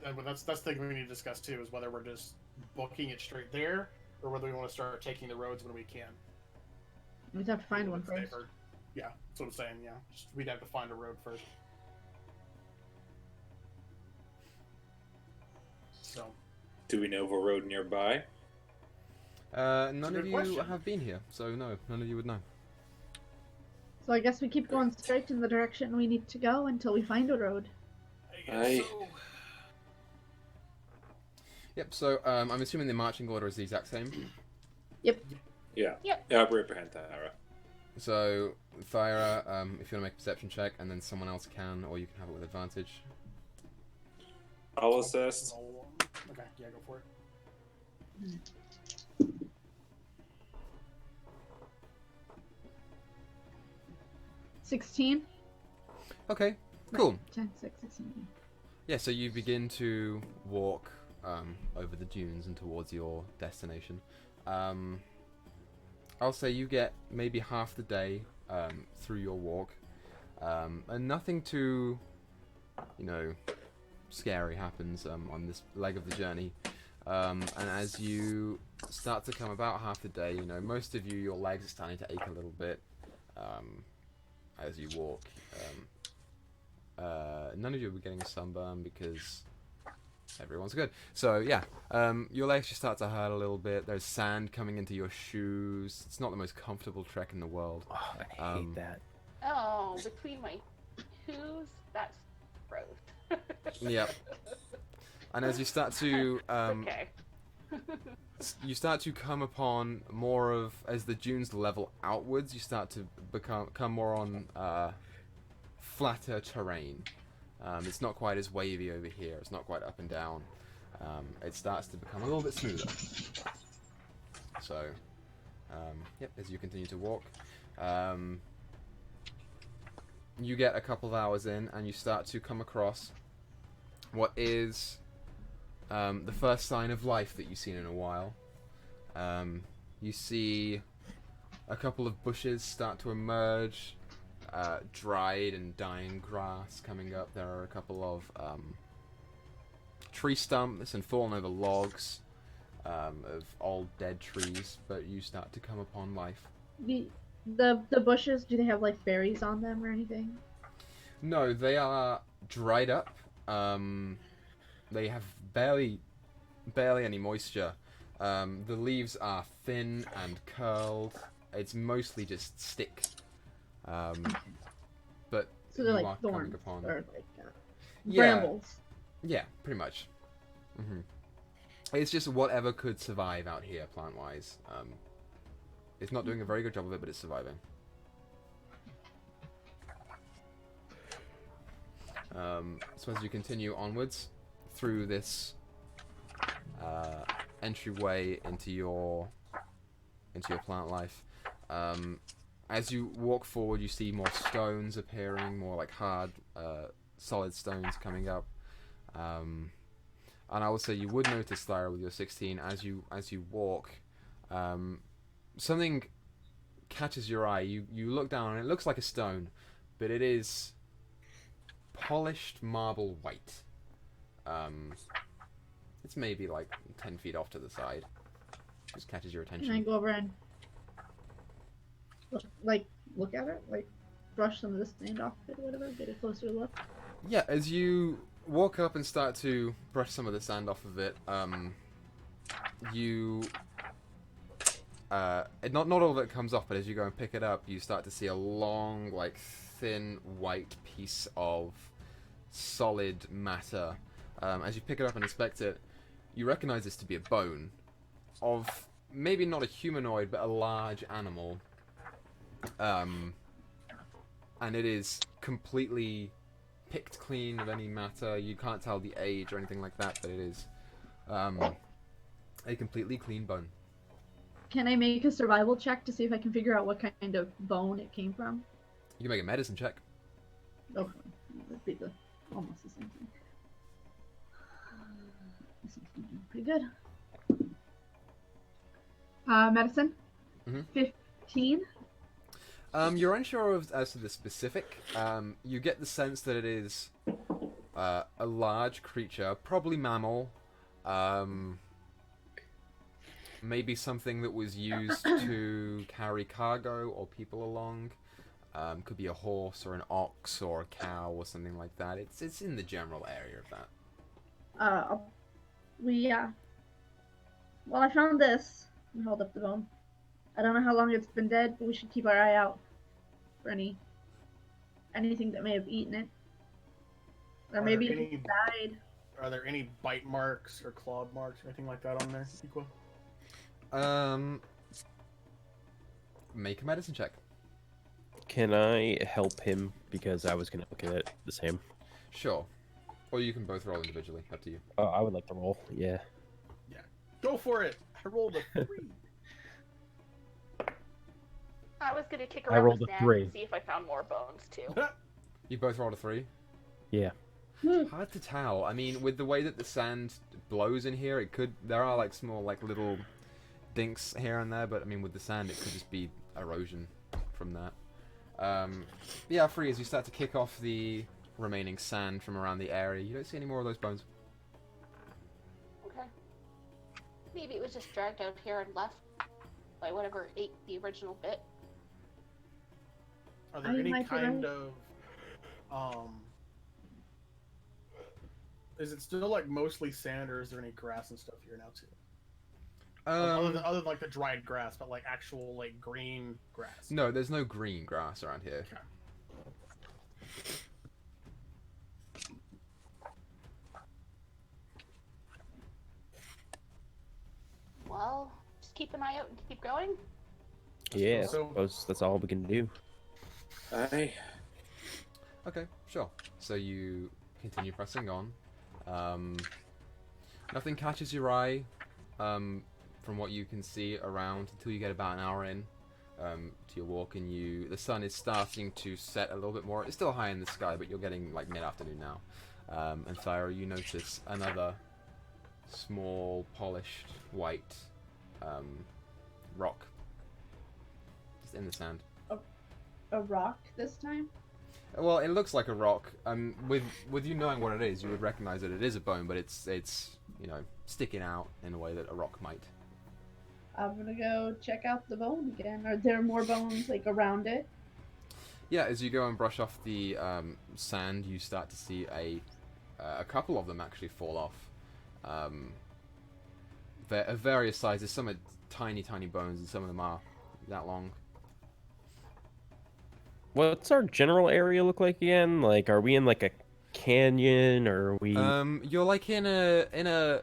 and that's the thing we need to discuss too, is whether we're just booking it straight there or whether we want to start taking the roads when we can. We'd have to find one first. Safer. Yeah, that's what I'm saying. Yeah, we'd have to find a road first. So, Do we know of a road nearby? None a of good you question. have been here, so no, none of you would know. So I guess we keep going straight in the direction we need to go until we find a road. I Aye. guess so. Yep. So I'm assuming the marching order is the exact same. Yeah. Yep. Yeah, I'll represent Thyra. So Thyra, if you want to make a perception check, and then someone else can, or you can have it with advantage. I'll assist. Okay, yeah, go for it. 16? Okay. Cool. 10, 6, 16. Yeah, so you begin to walk over the dunes and towards your destination. I'll say you get maybe half the day through your walk, and nothing too, scary happens on this leg of the journey. And as you start to come about half the day, most of you, your legs are starting to ache a little bit as you walk. None of you will be getting a sunburn because everyone's good. So yeah, your legs just start to hurt a little bit. There's sand coming into your shoes. It's not the most comfortable trek in the world. Oh, I hate that. Oh, between my shoes, that's gross. Yep. And as you start to Okay. you start to come upon more of, as the dunes level outwards, you start to come more on flatter terrain. It's not quite as wavy over here. It's not quite up and down. It starts to become a little bit smoother. So, yep, as you continue to walk, you get a couple of hours in and you start to come across what is the first sign of life that you've seen in a while. You see a couple of bushes start to emerge, dried and dying grass coming up. There are a couple of tree stumps and fallen over logs. of old dead trees, but you start to come upon life. The bushes, do they have like berries on them or anything? No, they are dried up. They have barely any moisture. The leaves are thin and curled. It's mostly just stick. But So they're you are like coming thorns upon. or like Yeah. brambles. Yeah, pretty much. It's just whatever could survive out here, plant-wise. It's not doing a very good job of it, but it's surviving. So as you continue onwards through this entryway into your plant life, as you walk forward, you see more stones appearing, more like hard, solid stones coming up. And I will say you would notice, Thyra, with your 16, as you walk, something catches your eye. You look down and it looks like a stone, but it is polished marble white. It's maybe like 10 feet off to the side. Just catches your attention. Can I go over and look at it? Like brush some of the sand off it or whatever, get a closer look? Yeah, as you walk up and start to brush some of the sand off of it, not all of it comes off, but as you go and pick it up, you start to see a long, like, thin, white piece of solid matter. As you pick it up and inspect it, you recognize this to be a bone of maybe not a humanoid, but a large animal. And it is completely picked clean of any matter. You can't tell the age or anything like that, but it is a completely clean bone. Can I make a survival check to see if I can figure out what kind of bone it came from? You can make a medicine check. Oh, that'd be almost the same thing. This one's doing pretty good. Medicine? 15? You're unsure as to the specific. You get the sense that it is a large creature, probably mammal. Maybe something that was used to carry cargo or people along. Could be a horse or an ox or a cow or something like that. It's in the general area of that. Well, I found this. And hold up the bone. I don't know how long it's been dead, but we should keep our eye out for anything that may have eaten it. Or maybe it died. Are there any bite marks or clawed marks or anything like that on there, Equa? Make a medicine check. Can I help him? Because I was going to look at it the same. Sure. Or you can both roll individually. Up to you. I would like to roll, yeah. Yeah. Go for it! I rolled a 3. I was gonna kick I around rolled the a sand 3. and see if I found more bones too. You both rolled a 3? Yeah. Hard to tell. I mean, with the way that the sand blows in here, there are like small, like little dinks here and there, but I mean, with the sand, it could just be erosion from that. Yeah, Free, as you start to kick off the remaining sand from around the area, you don't see any more of those bones. Okay. Maybe it was just dragged out here and left by whatever ate the original bit. Are there any kind of is it still like mostly sand, or is there any grass and stuff here now too? Other than like the dried grass, but like actual like green grass. No, there's no green grass around here. Okay. Well, just keep an eye out and keep going. Yeah, I So- suppose that's all we can do. Aye. Okay, sure. So you continue pressing on. Nothing catches your eye from what you can see around until you get about an hour in to your walk, and the sun is starting to set a little bit more. It's still high in the sky, but you're getting like mid-afternoon now. And Thyra, you notice another small, polished, white rock just in the sand. A rock this time? Well, it looks like a rock. With you knowing what it is, you would recognize that it is a bone, but it's sticking out in a way that a rock might. I'm gonna go check out the bone again. Are there more bones like around it? Yeah, as you go and brush off the sand, you start to see a couple of them actually fall off. They're of various sizes. Some are tiny, tiny bones, and some of them are that long. What's our general area look like again? Like, are we in like a canyon, or are we? You're like in a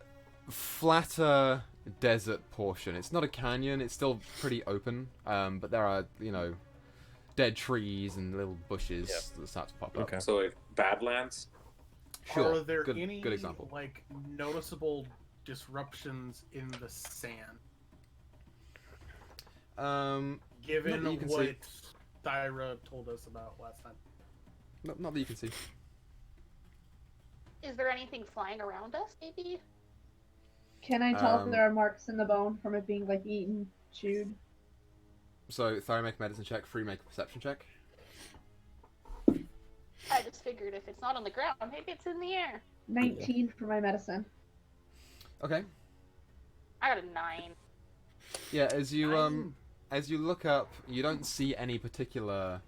flatter desert portion. It's not a canyon. It's still pretty open. But there are dead trees and little bushes that start to pop up. Okay. So like Badlands. Sure. Are there good, any good example. like noticeable disruptions in the sand? Given Not that you can what see. Thyra told us about last time. Not that you can see. Is there anything flying around us, maybe? Can I tell if there are marks in the bone from it being like eaten, chewed? So, Thyra, make a medicine check. Free, make a perception check. I just figured if it's not on the ground, maybe it's in the air. 19 for my medicine. Okay. I got a 9. Yeah, as you look up, you don't see any particular,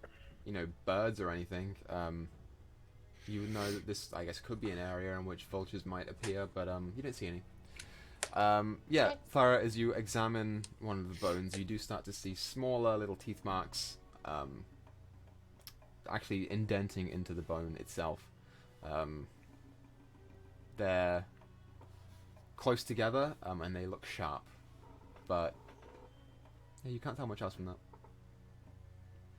birds or anything. You would know that this, I guess, could be an area in which vultures might appear, but you don't see any. Yeah, Thyra, as you examine one of the bones, you do start to see smaller little teeth marks, actually indenting into the bone itself. They're close together, and they look sharp, but yeah, you can't tell much else from that.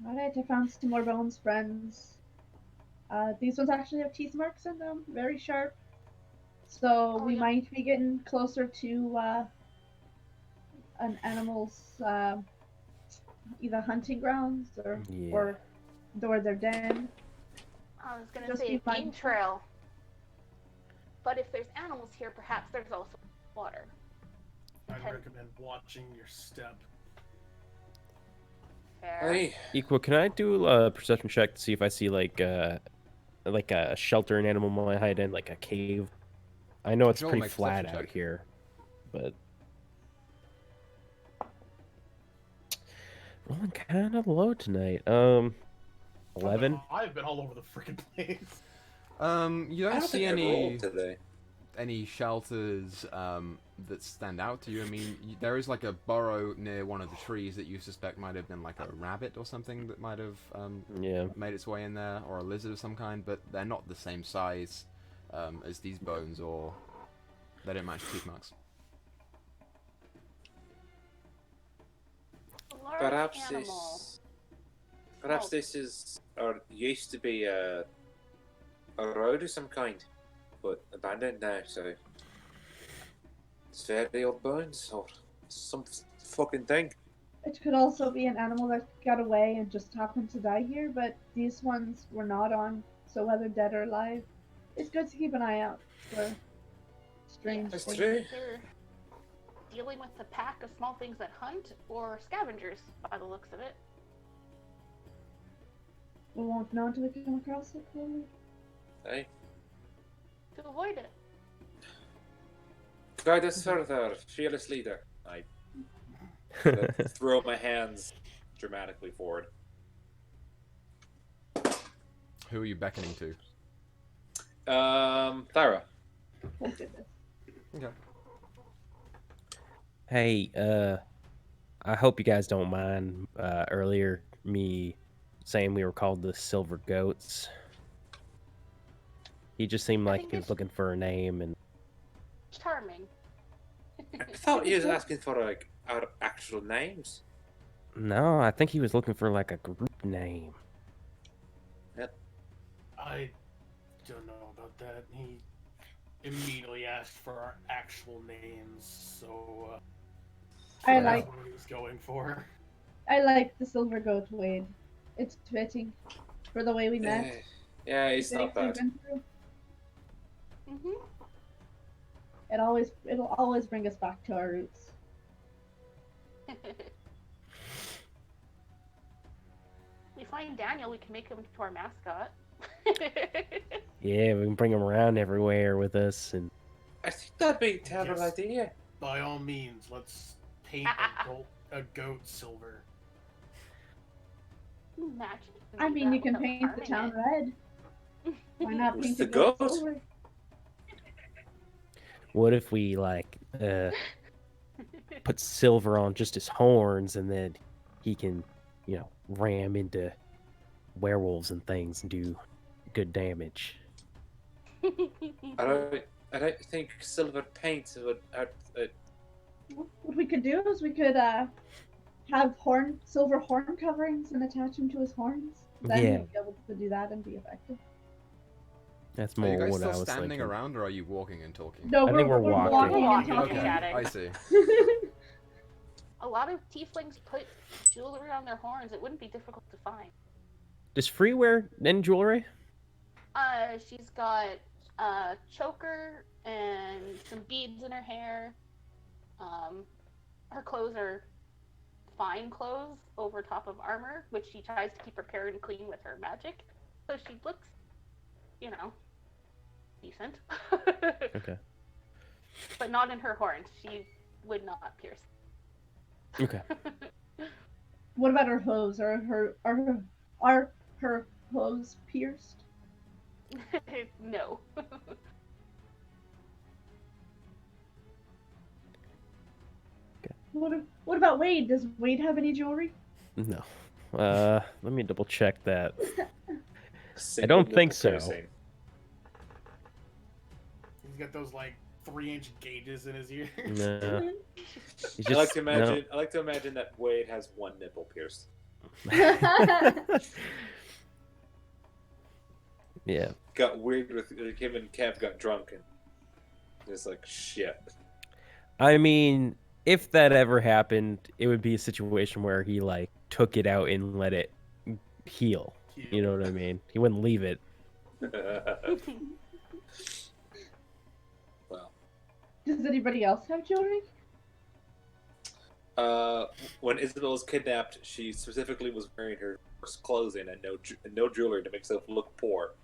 Alright, I found some more bones, friends. These ones actually have teeth marks in them, very sharp. So we might be getting closer to an animal's either hunting grounds or their den. I was gonna say a game trail. But if there's animals here, perhaps there's also water. I recommend watching your step. Fair. Hey, Equal, can I do a perception check to see if I see like a shelter an animal might hide in, like a cave? I know it's Sure, pretty make a flat perception out check. here, but rolling kind of low tonight. 11. I've been all over the freaking place. You I don't don't see think I any rolled today. any shelters that stand out to you. I mean, there is like a burrow near one of the trees that you suspect might have been like a rabbit or something that might have made its way in there, or a lizard of some kind, but they're not the same size as these bones, or they don't match teeth marks. A large Perhaps animal. this is or used to be a road of some kind, but abandoned now. So it's very old bones or some fucking thing. It could also be an animal that got away and just happened to die here, but these ones were not on, so whether dead or alive, it's good to keep an eye out for strange That's things. true. They're dealing with a pack of small things that hunt, or scavengers, by the looks of it. We won't know until we come across it, will we? Hey, To avoid it. guide us further, fearless leader. I throw my hands dramatically forward. Who are you beckoning to? Thyra. Oh goodness. Okay. Hey, I hope you guys don't mind earlier me saying we were called the Silver Goats. He just seemed like think he was it's- looking for a name, and Charming. I thought he was asking for like our actual names. no, I think he was looking for like a group name. I don't know about that. He immediately asked for our actual names, so I that's like what he was going for. the silver goat Wade. It's fitting for the way we met. Yeah, it's the not things we've bad. been through. Mm-hmm. It'll always bring us back to our roots. We find Daniel, we can make him to our mascot. Yeah, we can bring him around everywhere with us, and I think that'd be a terrible Yes. idea. By all means, let's paint a goat silver. Imagine if I made mean, that you can without paint the harming town red. Why not Who's paint the the goat goat? silver? What if we like put silver on just his horns, and then he can, ram into werewolves and things and do good damage? I don't think silver paint would. What we could do is we could have silver horn coverings and attach them to his horns. Then Yeah. he'd be able to do that and be effective. That's Are you more guys what I still was standing thinking. around, or are you walking and talking? No, I think we're walking. walking and Walking. talking. Okay, Chatting. I see. A lot of tieflings put jewelry on their horns. It wouldn't be difficult to find. Does Free wear any jewelry? She's got a choker and some beads in her hair. Her clothes are fine clothes over top of armor, which she tries to keep prepared and clean with her magic. So she looks, decent. Okay. But not in her horns. She would not pierce. Okay. What about her hooves? Are her hooves pierced? No. What about Wade? Does Wade have any jewelry? No. Let me double check that. Single I don't think nipple so. piercing. He's got those like 3-inch gauges in his ears. No. He's I like just to imagine. I like to imagine that Wade has one nipple pierced. Yeah. Got weird with him and Kev got drunk and it's like shit. I mean, if that ever happened, it would be a situation where he like took it out and let it heal. You know what I mean? He wouldn't leave it. Well, Does anybody else have jewelry? when Isabel was kidnapped, she specifically was wearing her first clothing and no jewelry to make herself look poor.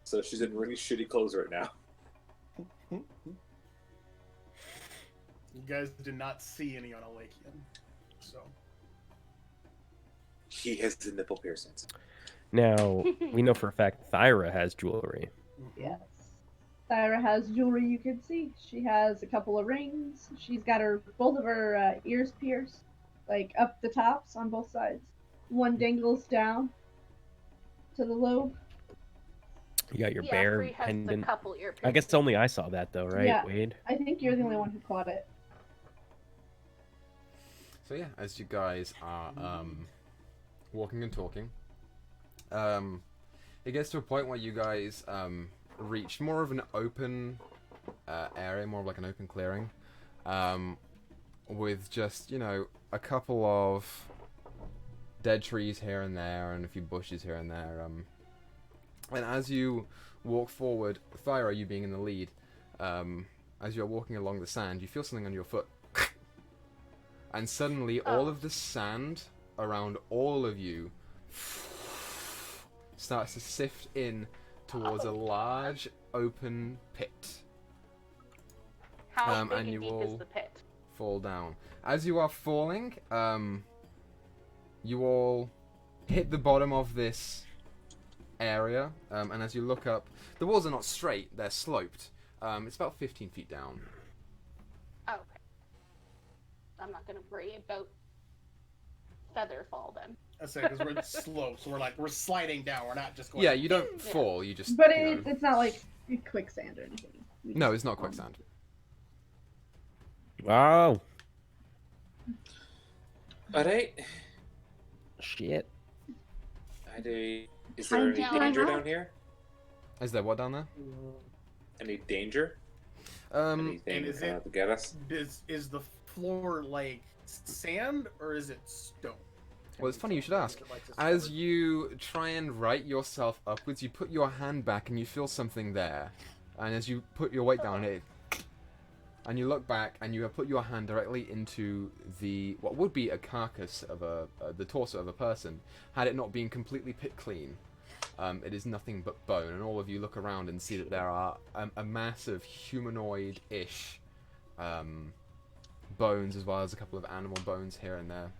So she's in really shitty clothes right now. You guys did not see any on Alakian, so. He has the nipple piercings. Now, we know for a fact Thyra has jewelry. Yes. Thyra has jewelry you can see. She has a couple of rings. She's got both of her ears pierced, like up the tops on both sides. One dangles down to the lobe. You got your Yeah, bear Free has pendant. a couple ear I guess only I saw that though, right, Yeah. Wade? I think you're the only one who caught it. So yeah, as you guys are walking and talking, it gets to a point where you guys reach more of an open area, more of like an open clearing, with just, a couple of dead trees here and there and a few bushes here and there. And as you walk forward, Thyra, you being in the lead, as you're walking along the sand, you feel something on your foot. And suddenly, all of the sand around all of you starts to sift in towards a large open pit. How big and and you deep will is the pit? fall down. As you are falling, you all hit the bottom of this area, and as you look up, the walls are not straight, they're sloped. It's about 15 feet down. Oh, okay. I'm not gonna worry about feather fall then. I say because we're in slope, so we're sliding down. We're not just going. Yeah, you don't fall, you just. But you know. it's not like quicksand or anything. No, it's not quicksand. Wow. Alright. Shit. Is there any Time danger out. down here? Is there what down there? Any danger? Um, Anything And is it- to get us? Is the floor like sand or is it stone? Well, it's funny you should ask. Like this as covered- you try and right yourself upwards, you put your hand back and you feel something there. And as you put your weight down, and you look back and you have put your hand directly into what would be a carcass of the torso of a person, had it not been completely pit clean. It is nothing but bone, and all of you look around and see that there are a mass of humanoid-ish bones, as well as a couple of animal bones here and there.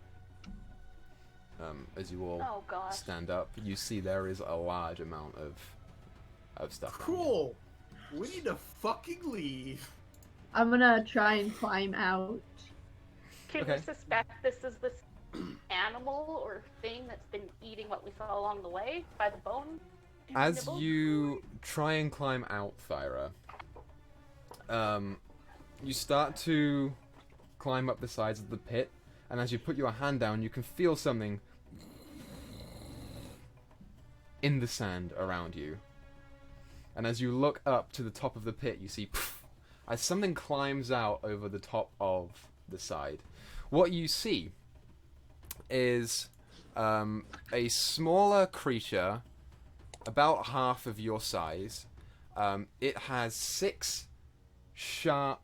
As you all stand up, you see there is a large amount of stuff. Cool. We need to fucking leave. I'm gonna try and climb out. Can we suspect this is this animal or thing that's been eating what we saw along the way by the bone? As you try and climb out, Thyra, you start to climb up the sides of the pit, and as you put your hand down, you can feel something in the sand around you. And as you look up to the top of the pit, you see as something climbs out over the top of the side. What you see is a smaller creature, about half of your size. It has 6 sharp,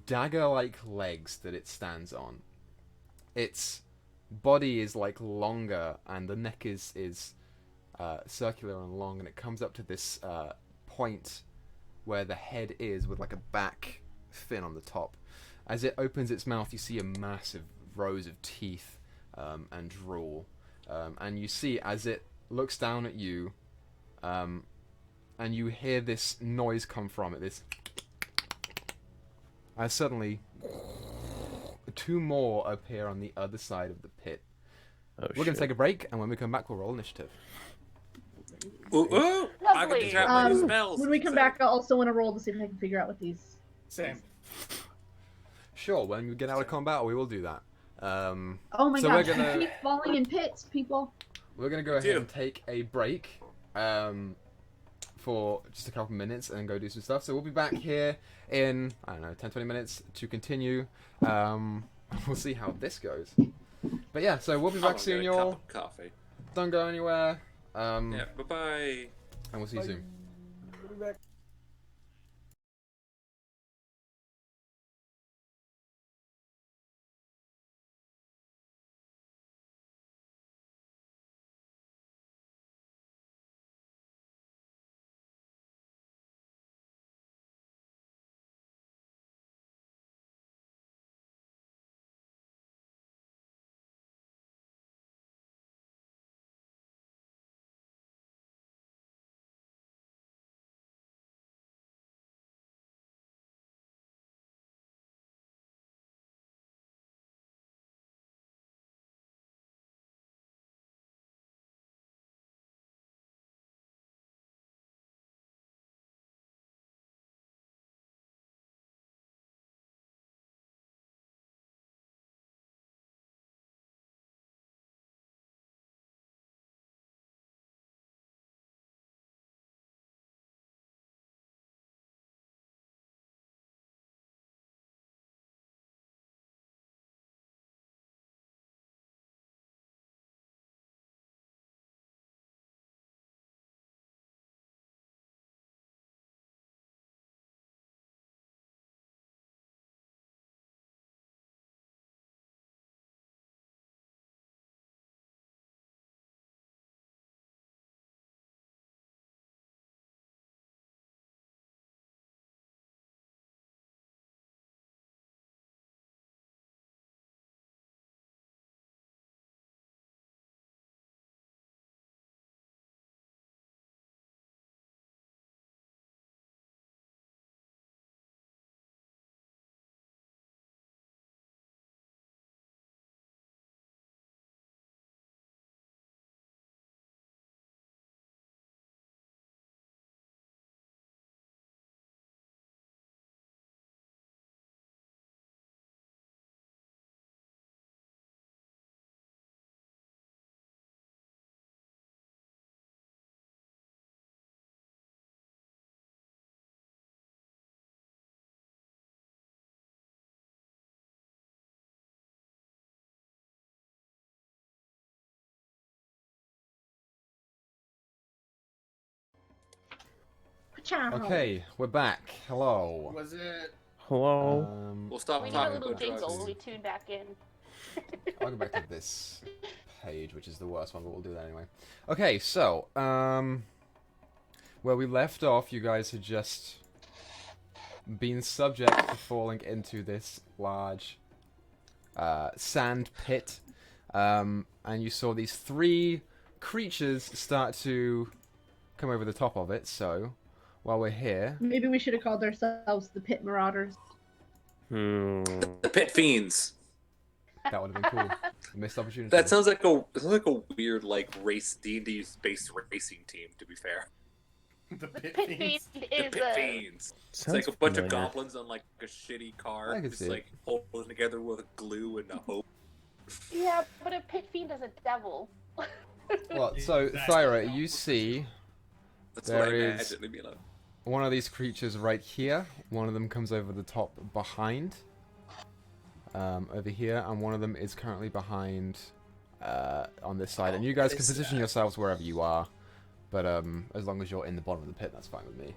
dagger-like legs that it stands on. Its body is like longer, and the neck is circular and long, and it comes up to this point where the head is, with like a back fin on the top. As it opens its mouth, you see a massive rows of teeth and drool, and you see as it looks down at you, and you hear this noise come from it, this, and suddenly 2 more appear on the other side of the pit. We're going to take a break, and when we come back, we'll roll initiative. Ooh, I got to trap my new spells. When we come back, I also want to roll to see if I can figure out what these. Same. Sure, when we get out of combat, we will do that. Oh my so gosh, we're gonna, we keep falling in pits, people. We're going to go ahead and take a break for just a couple minutes and go do some stuff. So we'll be back here in, I don't know, 10-20 minutes to continue. We'll see how this goes. But yeah, so we'll be back soon, y'all. Coffee. Don't go anywhere. Yeah, bye-bye. And we'll see you soon. We'll be back. Okay, we're back. Hello. Was it? Hello. We'll stop We need a talking little about drugs. jingle when we tune back in. I'll go back to this page, which is the worst one, but we'll do that anyway. Okay, so, where we left off, you guys had just been subject to falling into this large sand pit, and you saw these 3 creatures start to come over the top of it, so while we're here... Maybe we should have called ourselves the Pit Marauders. The Pit Fiends. That would have been cool. Missed opportunity. That sounds like a weird like race D&D based racing team. To be fair, The Pit Pit Fiends. Fiend the is Pit Fiends. It's like a bunch of goblins on like a shitty car, I can just see it. like holding together with glue and a hope. Yeah, but a Pit Fiend is a devil. Well, so, Exactly. Thyra, you see That's There what I is- imagine. Leave me alone. one of these creatures right here. One of them comes over the top behind. Over here, and one of them is currently behind on this side. And you guys can this position yourselves wherever you are, but as long as you're in the bottom of the pit, that's fine with me.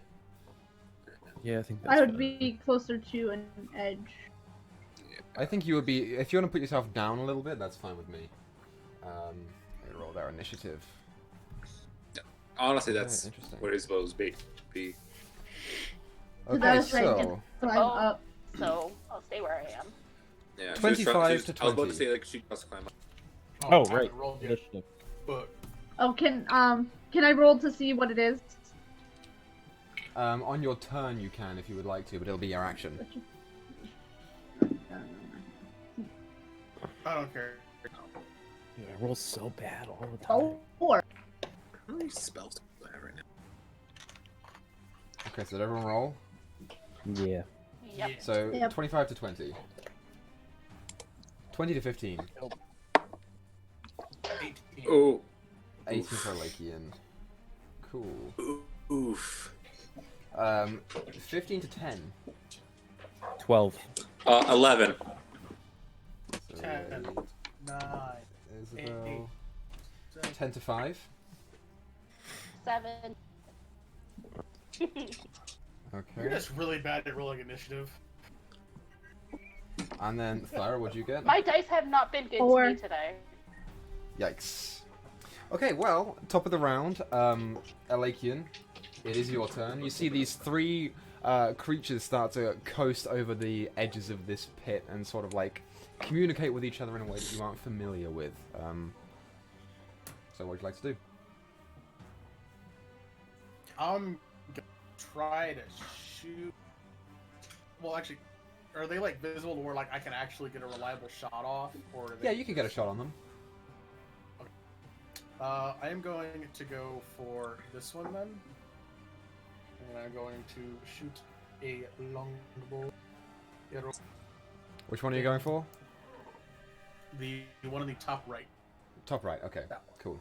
Yeah, I think that's I would fine. be closer to an edge. I think you would be, if you want to put yourself down a little bit, that's fine with me. They roll their initiative. Honestly, Okay, that's interesting. what it's supposed to be. So Okay, that was right. so So I'm Oh. up. So I'll stay where I am. Yeah, 25 to I was about 20. to say like she does climb up. Oh, I right. haven't rolled yet, Initiative. but Oh, can I roll to see what it is? on your turn you can if you would like to, but it'll be your action. I don't care. Yeah, I roll so bad all the time. Oh, 4. How many spells do I have right now? Okay, so did everyone roll? Yeah. Yep. So Yep. 25 to 20. 20 to 15. 18. Oh, 18 for Lakian. Cool. oof. 15 to 10. 12. 11. So 10, 9, Isabel. 7. 10 to 5. 7. You're Okay. just really bad at rolling initiative. And then, Thyra, what'd you get? My dice have not been good 4. to me today. Yikes. Okay, well, top of the round, Elakian, it is your turn. You see these 3 creatures start to coast over the edges of this pit and sort of like communicate with each other in a way that you aren't familiar with. So what would you like to do? I'm gonna try to shoot. Well, actually, are they like visible to where like I can actually get a reliable shot off, or are they... Yeah, you can get a shot on them. I am going to go for this one then, and I'm going to shoot a longbow arrow. Which one are you going for? The one in the top right. Top right, okay, That one. cool.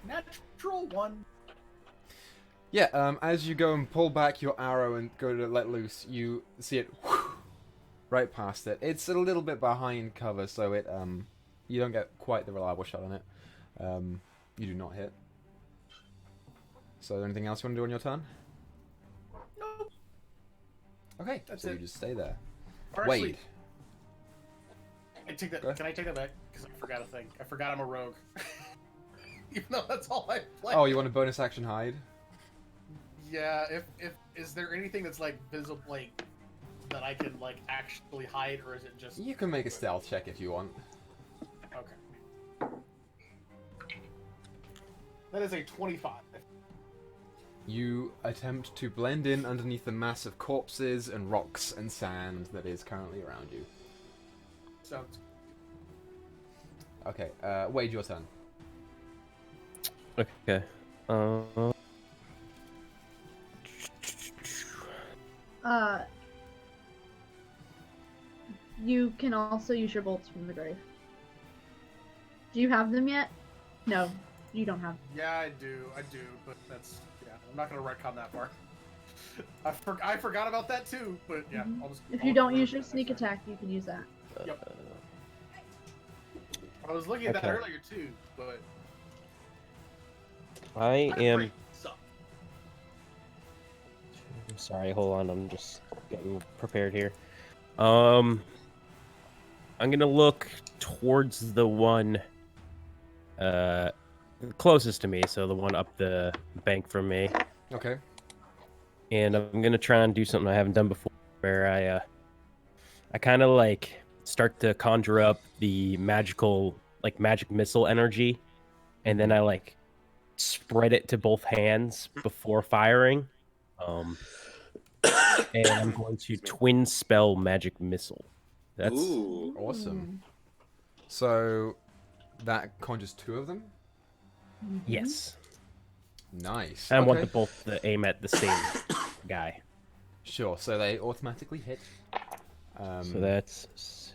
Natural 1. Yeah, as you go and pull back your arrow and go to let loose, you see it right past it. It's a little bit behind cover, so it you don't get quite the reliable shot on it. You do not hit. So, is there anything else you want to do on your turn? Nope. Okay, That's so it. you just stay there. Or actually, Wade. I take that. Go ahead. Can I take that back? Because I forgot a thing. I forgot I'm a rogue. Even though that's all I play. Oh, you want a bonus action hide? Yeah. If is there anything that's like visible, like that I can like actually hide, or is it just You can make a stealth check if you want. okay? That is a 25. You attempt to blend in underneath the mass of corpses and rocks and sand that is currently around you. Sounds. Okay, Wade, your turn. Okay. You can also use your bolts from the grave. Do you have them yet? No, you don't have. Yeah, I do, but that's I'm not gonna retcon that part. I forgot about that too, but yeah. Mhm. I'll just. If I'll you don't remember use your that sneak next time. attack, you can use that. I was looking at that Okay. earlier too, but I am. Suck. Sorry, hold on. I'm just getting prepared here. I'm gonna look towards the one closest to me, so the one up the bank from me. Okay. And I'm gonna try and do something I haven't done before, where I kind of like start to conjure up the magic missile energy, and then I like spread it to both hands before firing. And I'm going to twin spell magic missile. That's Ooh. Awesome. So that conjures 2 of them? yes. Nice. I want Okay. them both to aim at the same guy. Sure, so they automatically hit. So that's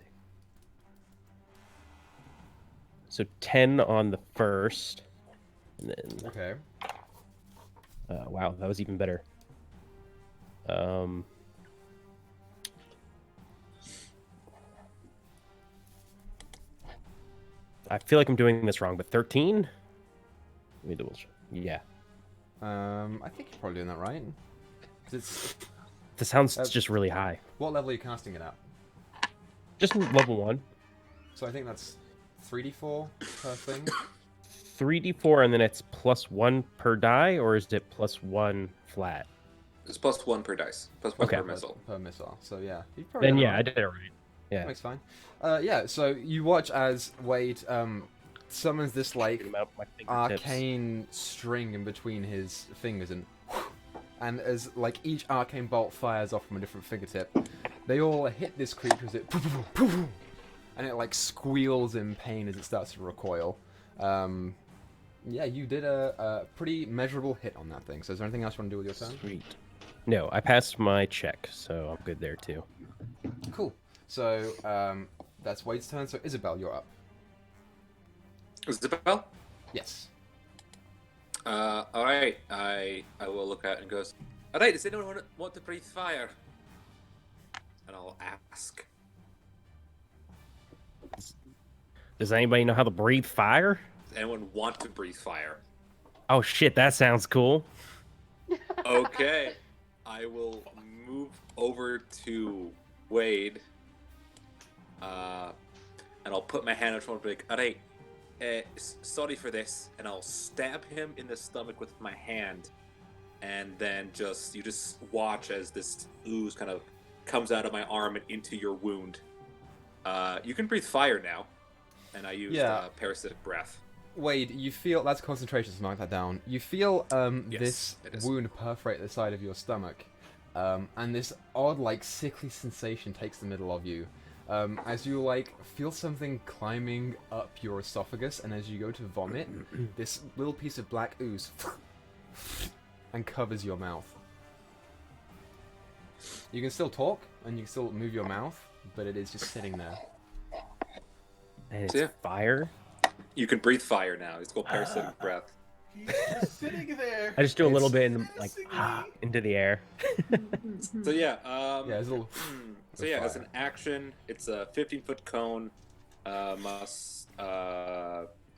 so 10 on the first, and then Okay. wow, that was even better. I feel like I'm doing this wrong, but 13? Let me double check. Yeah. I think you're probably doing that right. 'Cause it's... This sounds just really high. What level are you casting it at? Just level 1. So I think that's 3d4 per thing. 3d4, and then it's +1 per die, or is it +1 flat? It's +1 per dice. +1 Okay. per missile. Per missile. So yeah. You probably Then done it yeah, right. I did it right. Yeah. That's fine. Yeah, so you watch as Wade summons this like Get 'em out my fingertips. arcane string in between his fingers, and as like each arcane bolt fires off from a different fingertip, they all hit this creature as it and it like squeals in pain as it starts to recoil. Yeah, you did a pretty measurable hit on that thing. So is there anything else you want to do with your turn? Sweet. No, I passed my check, so I'm good there too. Cool. So that's Wade's turn. So Isabel, you're up. Isabel? Yes. All right. I will look out and goes. All right. Does anyone want to breathe fire? And I'll ask. Does anybody know how to breathe fire? Does anyone want to breathe fire? Oh shit, that sounds cool. Okay. I will move over to Wade. And I'll put my hand on front and be like, all right, sorry for this. And I'll stab him in the stomach with my hand. And then you just watch as this ooze kind of comes out of my arm and into your wound. You can breathe fire now. And I used parasitic breath. Wade, you feel that's concentration, so knock that down. You feel Yes, this it is. wound perforate the side of your stomach, and this odd, like, sickly sensation takes the middle of you. As you like feel something climbing up your esophagus, and as you go to vomit, this little piece of black ooze and covers your mouth. You can still talk and you can still move your mouth, but it is just sitting there. And it's Yeah. fire. You can breathe fire now. It's called parasitic breath. He's just sitting there. I just do a little bit and It's- like into the air. So yeah, Yeah, it's a little. so yeah, as an action, it's a 15-foot cone. Must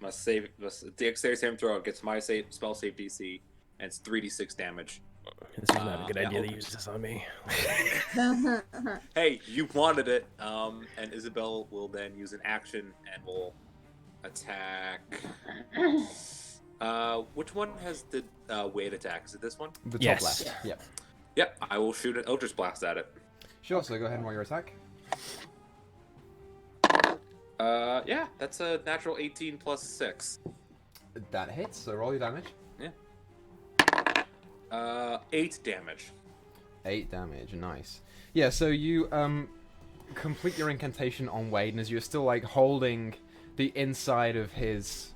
dexterity saving throw. It gets my spell save DC, and it's 3d6 damage. This is not a good yeah, idea to I'll- use this on me. Hey, you wanted it. And Isabel will then use an action and will attack. Which one has the weight attack? Is it this one? The top Yes. left. Yeah. Yep, I will shoot an Eldritch Blast at it. Sure. So go ahead and roll your attack. Yeah, that's a natural 18 plus 6. That hits. So roll your damage. 8 damage. 8 damage, nice. Yeah, so you complete your incantation on Wade, and as you're still like holding the inside of his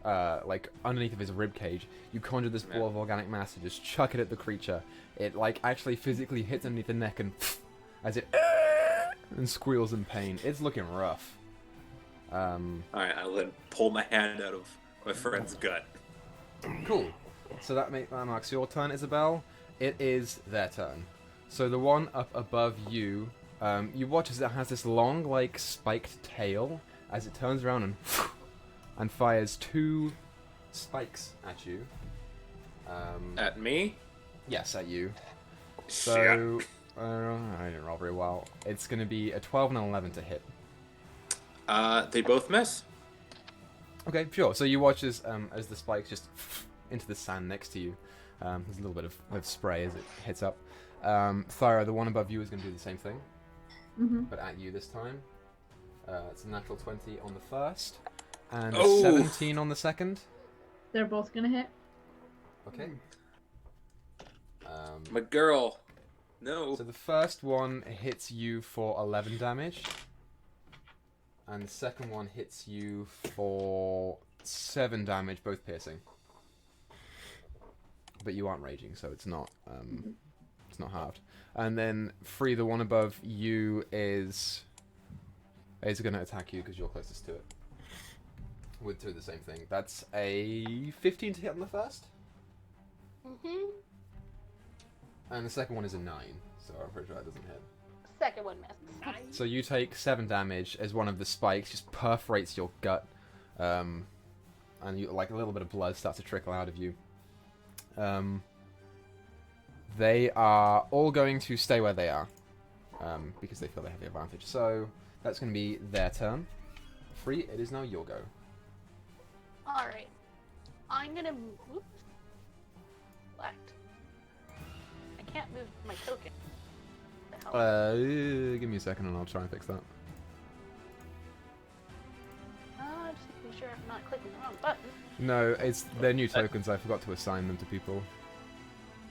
like underneath of his rib cage, you conjure this ball of organic mass and just chuck it at the creature. It like actually physically hits underneath the neck and as it and squeals in pain. It's looking rough. Alright, I'll then pull my hand out of my friend's gut. Cool. So that marks your turn, Isabel. It is their turn. So the one up above you, you watch as it has this long, like, spiked tail as it turns around and fires 2 spikes at you. At me? Yes, at you. Shit. So, I didn't roll very well. It's going to be a 12 and an 11 to hit. They both miss. Okay, sure. So you watch as the spikes just into the sand next to you. There's a little bit of spray as it hits up. Thyra, the one above you is going to do the same thing, but at you this time. It's a natural 20 on the first, and a 17 on the second. They're both gonna hit. Okay. My girl. No. So the first one hits you for 11 damage, and the second one hits you for 7 damage, both piercing. But you aren't raging, so it's not halved. And then Free, the one above you is going to attack you because you're closest to it. Would do the same thing. That's a 15 to hit on the first. And the second one is a 9, so I'm pretty sure that doesn't hit. Second one missed. So you take 7 damage as one of the spikes just perforates your gut, and you like a little bit of blood starts to trickle out of you. They are all going to stay where they are, because they feel they have the advantage. So that's going to be their turn. Free, it is now your go. Alright. I'm gonna move. Select. I can't move my token. The hell? Give me a second and I'll try and fix that. Just making sure I'm not clicking the wrong button. No, they're new tokens. I forgot to assign them to people.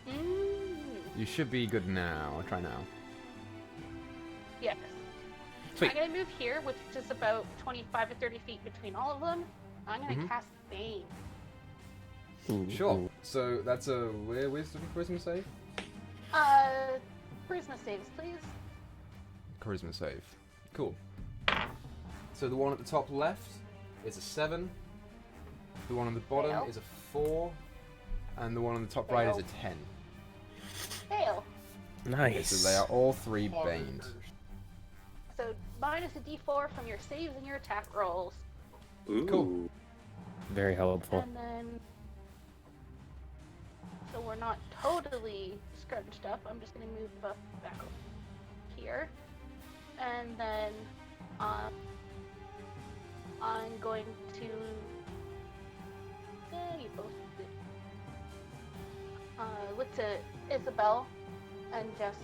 Mm. You should be good now. I'll try now. Yes. Sweet. I'm gonna move here, which is about 25 to 30 feet between all of them. I'm gonna cast Bane. Sure. So that's a wisdom save? Charisma saves, please. Charisma save. Cool. So the one at the top left is a 7. The one on the bottom Fail. is a 4. And the one on the top right is a 10. Fail. Nice. So they are all 3 baned. So minus a d4 from your saves and your attack rolls. Ooh. Cool. Very helpful. And then... So we're not totally scrunched up. I'm just going to move back over here. And then I'm going to... you both did. Look to Isabel and just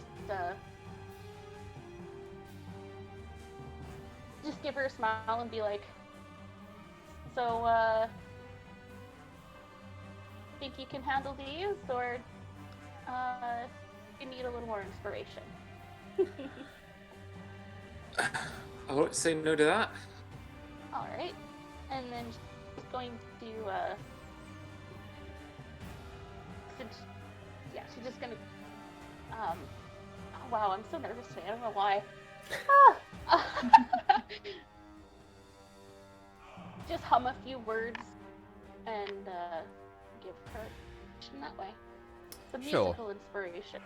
give her a smile and be like, so, think you can handle these, or you need a little more inspiration? I won't say no to that. Alright. And then she's going to, she's just gonna, oh, wow, I'm so nervous today, I don't know why. Just hum a few words and give her in that way. The musical inspiration.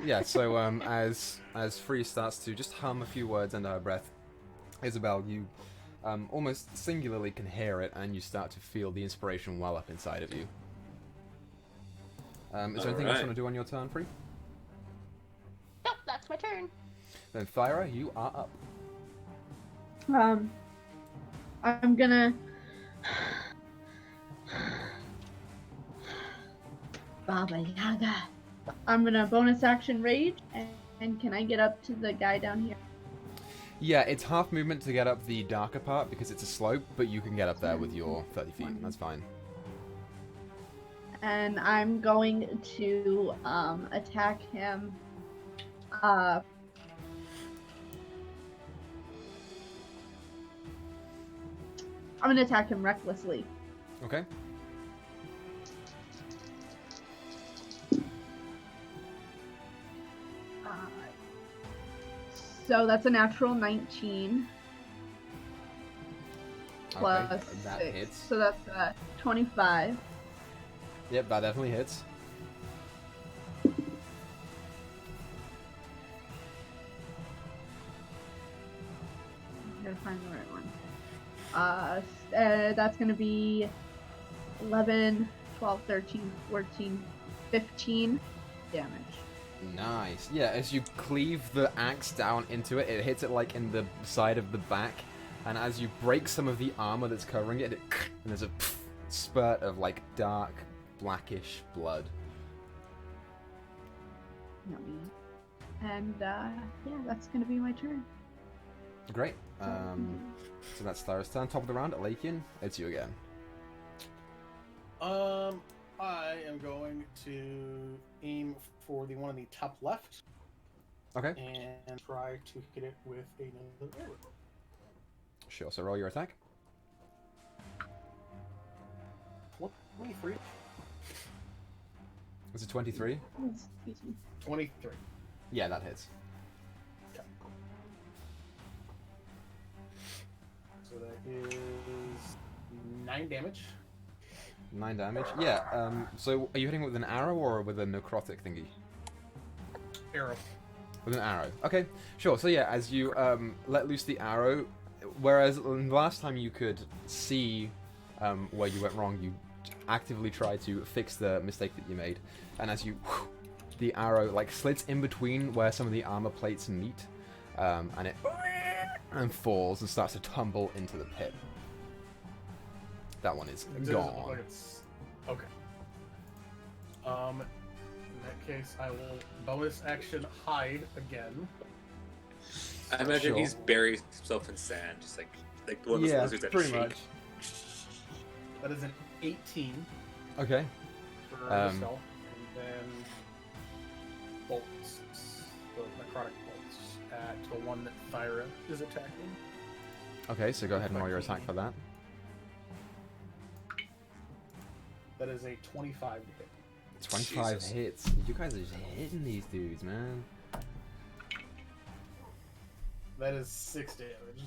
Yeah, so as Free starts to just hum a few words under her breath, Isabel, you almost singularly can hear it, and you start to feel the inspiration well up inside of you. Is there anything else you want to do on your turn, Free? Nope, that's my turn. Then Thyra, you are up. I'm gonna... Baba Yaga. I'm gonna bonus action rage, and can I get up to the guy down here? Yeah, it's half movement to get up the darker part because it's a slope, but you can get up there with your 30 feet. That's fine. And I'm going to attack him. I'm gonna attack him recklessly. Okay. So that's a natural 19. Plus Okay, that 6. hits. So that's 25. Yep, that definitely hits. I gotta find the right one. That's gonna be 11, 12, 13, 14, 15 damage. Nice. Yeah, as you cleave the axe down into it, it hits it like in the side of the back, and as you break some of the armor that's covering it, and there's a spurt of like dark, blackish blood. Yummy. And yeah, that's gonna be my turn. Great. So that's Thyra's turn. Top of the round, Alakian. It's you again. I am going to aim for the one on the top left. Okay. And try to hit it with another arrow. Sure. So roll your attack. 23. Was it 23? 23. Yeah, that hits. Okay. So that is 9 damage. 9 damage. Yeah. So are you hitting with an arrow or with a necrotic thingy? Arrow. With an arrow. Okay, sure. So yeah, as you let loose the arrow, whereas last time you could see where you went wrong, you actively try to fix the mistake that you made. And as you, the arrow like slits in between where some of the armor plates meet, and it falls and starts to tumble into the pit. That one is Does it look gone. like it's... Okay. In that case, I will bonus action hide again. I imagine Sure. he's buried himself in sand, just like the one Yeah, that's lizards that pretty shake. much. That is an 18 Okay. for myself, and then bolts, the necrotic bolts, at the one that Thyra is attacking. Okay, so go ahead and roll your attack for that. That is a 25 to hit. 25 Jesus. hits. You guys are just hitting these dudes, man. That is 6 damage.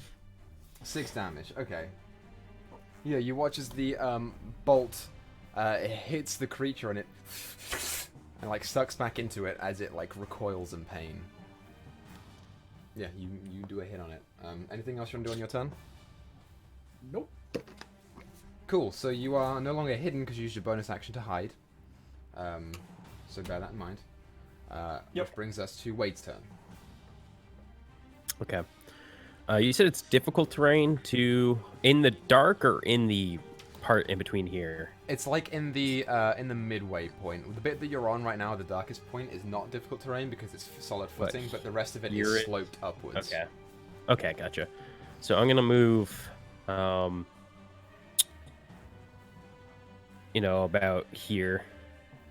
6 damage, okay. Yeah, you watch as the bolt it hits the creature and it and like sucks back into it as it like recoils in pain. Yeah, you do a hit on it. Anything else you want to do on your turn? Nope. Cool, so you are no longer hidden because you used your bonus action to hide. So bear that in mind. Which brings us to Wade's turn. Okay. You said it's difficult terrain to in the dark or in the part in between here. It's like in the midway point. The bit that you're on right now, the darkest point, is not difficult terrain because it's solid footing, but the rest of it is sloped upwards. Okay. Okay, gotcha. So I'm gonna move, about here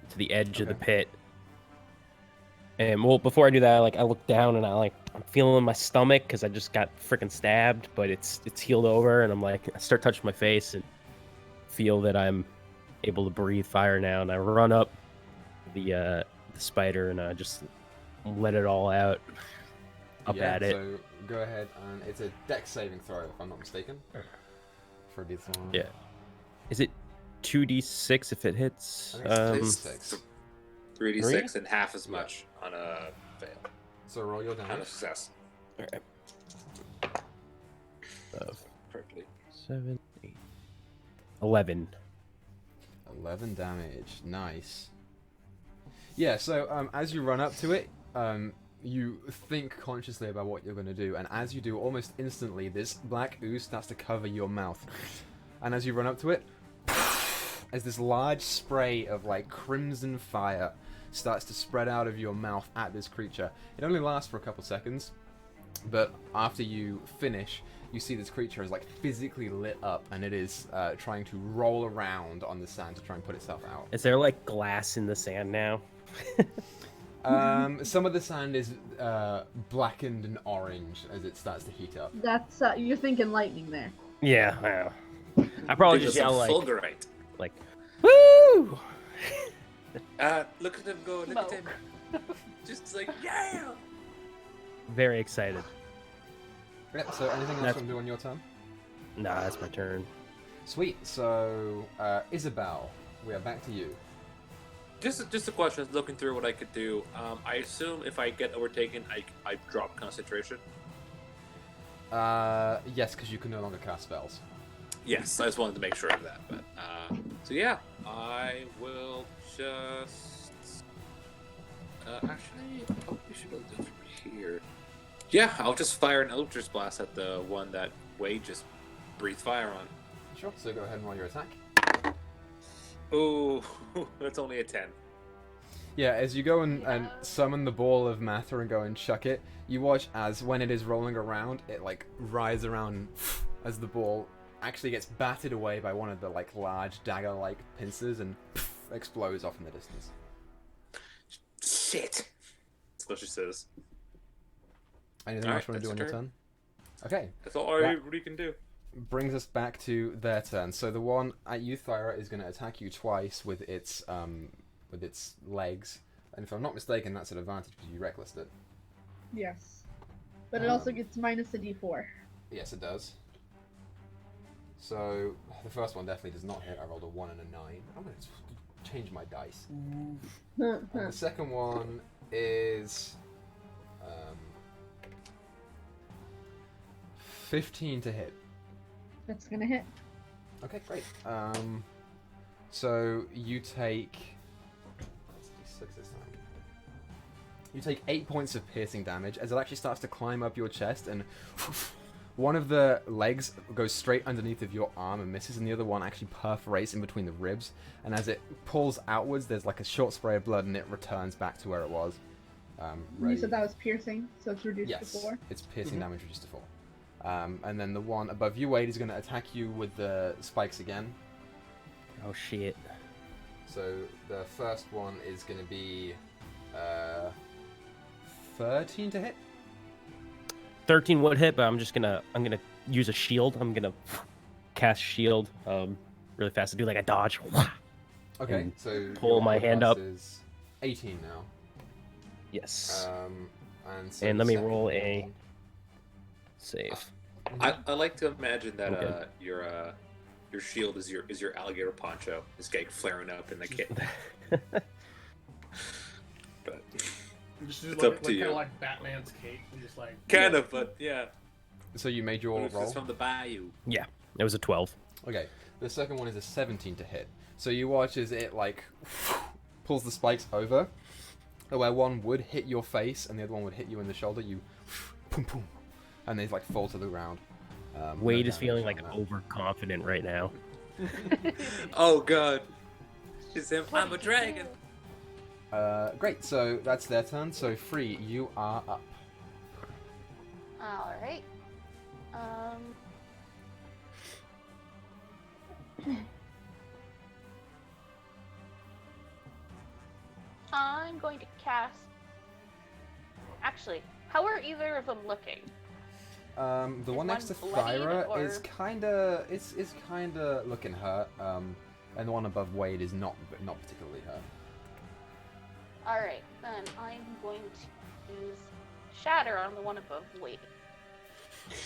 to the edge of the pit. And well, before I do that, I look down and I'm feeling my stomach because I just got freaking stabbed, but it's healed over, and I start touching my face and feel that I'm able to breathe fire now, and I run up the spider and I just let it all out at it. So go ahead and it's a dex saving throw if I'm not mistaken. For a D1. Yeah. Is it 2d6 if it hits? It's 3d6 and half as much on a fail. So roll your On a damage. success. Okay. Perfectly. 7, 8, 11. 11 damage. Nice. Yeah, so as you run up to it, you think consciously about what you're going to do, and as you do, almost instantly, this black ooze starts to cover your mouth. And as you run up to it, as this large spray of crimson fire starts to spread out of your mouth at this creature. It only lasts for a couple seconds, but after you finish, you see this creature is physically lit up, and it is trying to roll around on the sand to try and put itself out. Is there glass in the sand now? Some of the sand is blackened and orange as it starts to heat up. That's you're thinking lightning there. Yeah, wow. I probably Give just us some yell fulgurite. woo! Look at him go, look at him. Just yeah! Very excited. Yep, so anything else you want to do on your turn? Nah, that's my turn. Sweet, so Isabel, we are back to you. Just a question, I was looking through what I could do. I assume if I get overtaken, I drop concentration. Yes, because you can no longer cast spells. Yes, I just wanted to make sure of that. But so yeah, I will just actually we should go do it from here. Yeah, I'll just fire an Eldritch Blast at the one that Wade just breathe fire on. Sure. So go ahead and roll your attack. Oh, that's only a 10. Yeah, as you go and summon the ball of matter and go and chuck it, you watch as when it is rolling around, it like writhes around as the ball actually gets batted away by one of the like large dagger-like pincers and explodes off in the distance. Shit. That's what she says. Anything else you want to do on your turn? Okay. That's all I really can do. Brings us back to their turn. So the one at you, Thyra, is going to attack you twice with its legs, and if I'm not mistaken, that's an advantage because you recklessed it. Yes. But it also gets minus a d4. Yes, it does. So the first one definitely does not hit. I rolled a 1 and a 9. I'm going to change my dice. And the second one is 15 to hit. That's gonna hit. Okay, great. So you take... Let's do 6 this time. You take 8 points of piercing damage as it actually starts to climb up your chest, and one of the legs goes straight underneath of your arm and misses, and the other one actually perforates in between the ribs, and as it pulls outwards, there's like a short spray of blood, and it returns back to where it was. You said that was piercing, so it's reduced yes, to 4? it's piercing damage reduced to 4. And then the one above you, Wade, is going to attack you with the spikes again. Oh shit. So the first one is going to be 13 to hit. 13 would hit, but I'm gonna use a shield. I'm gonna cast shield really fast to do like a dodge. Okay, And so pull your my hand armor up. class is 18 now. Yes. And let me second roll one- a save. I like to imagine that Okay. your shield is your alligator poncho. This guy flaring up in the kit. But Just It's like, up to kind you. of like Batman's cape, and just like kind of, but yeah. So you made your What if roll. it's from the bayou? Yeah, it was a 12. Okay, the second one is a 17 to hit. So you watch as it like pulls the spikes over, where one would hit your face and the other one would hit you in the shoulder. You boom boom, and they like fall to the ground. Wade no is feeling damage like on that. overconfident right now. Oh god. She's saying, I'm a dragon. Great, so that's their turn. So Free, you are up. All right. I'm going to cast. Actually, how are either of them looking? The one next to one bloodied, Thyra is or- kinda looking hurt. And the one above Wade is not particularly hurt. All right, then I'm going to use Shatter on the one above Wade.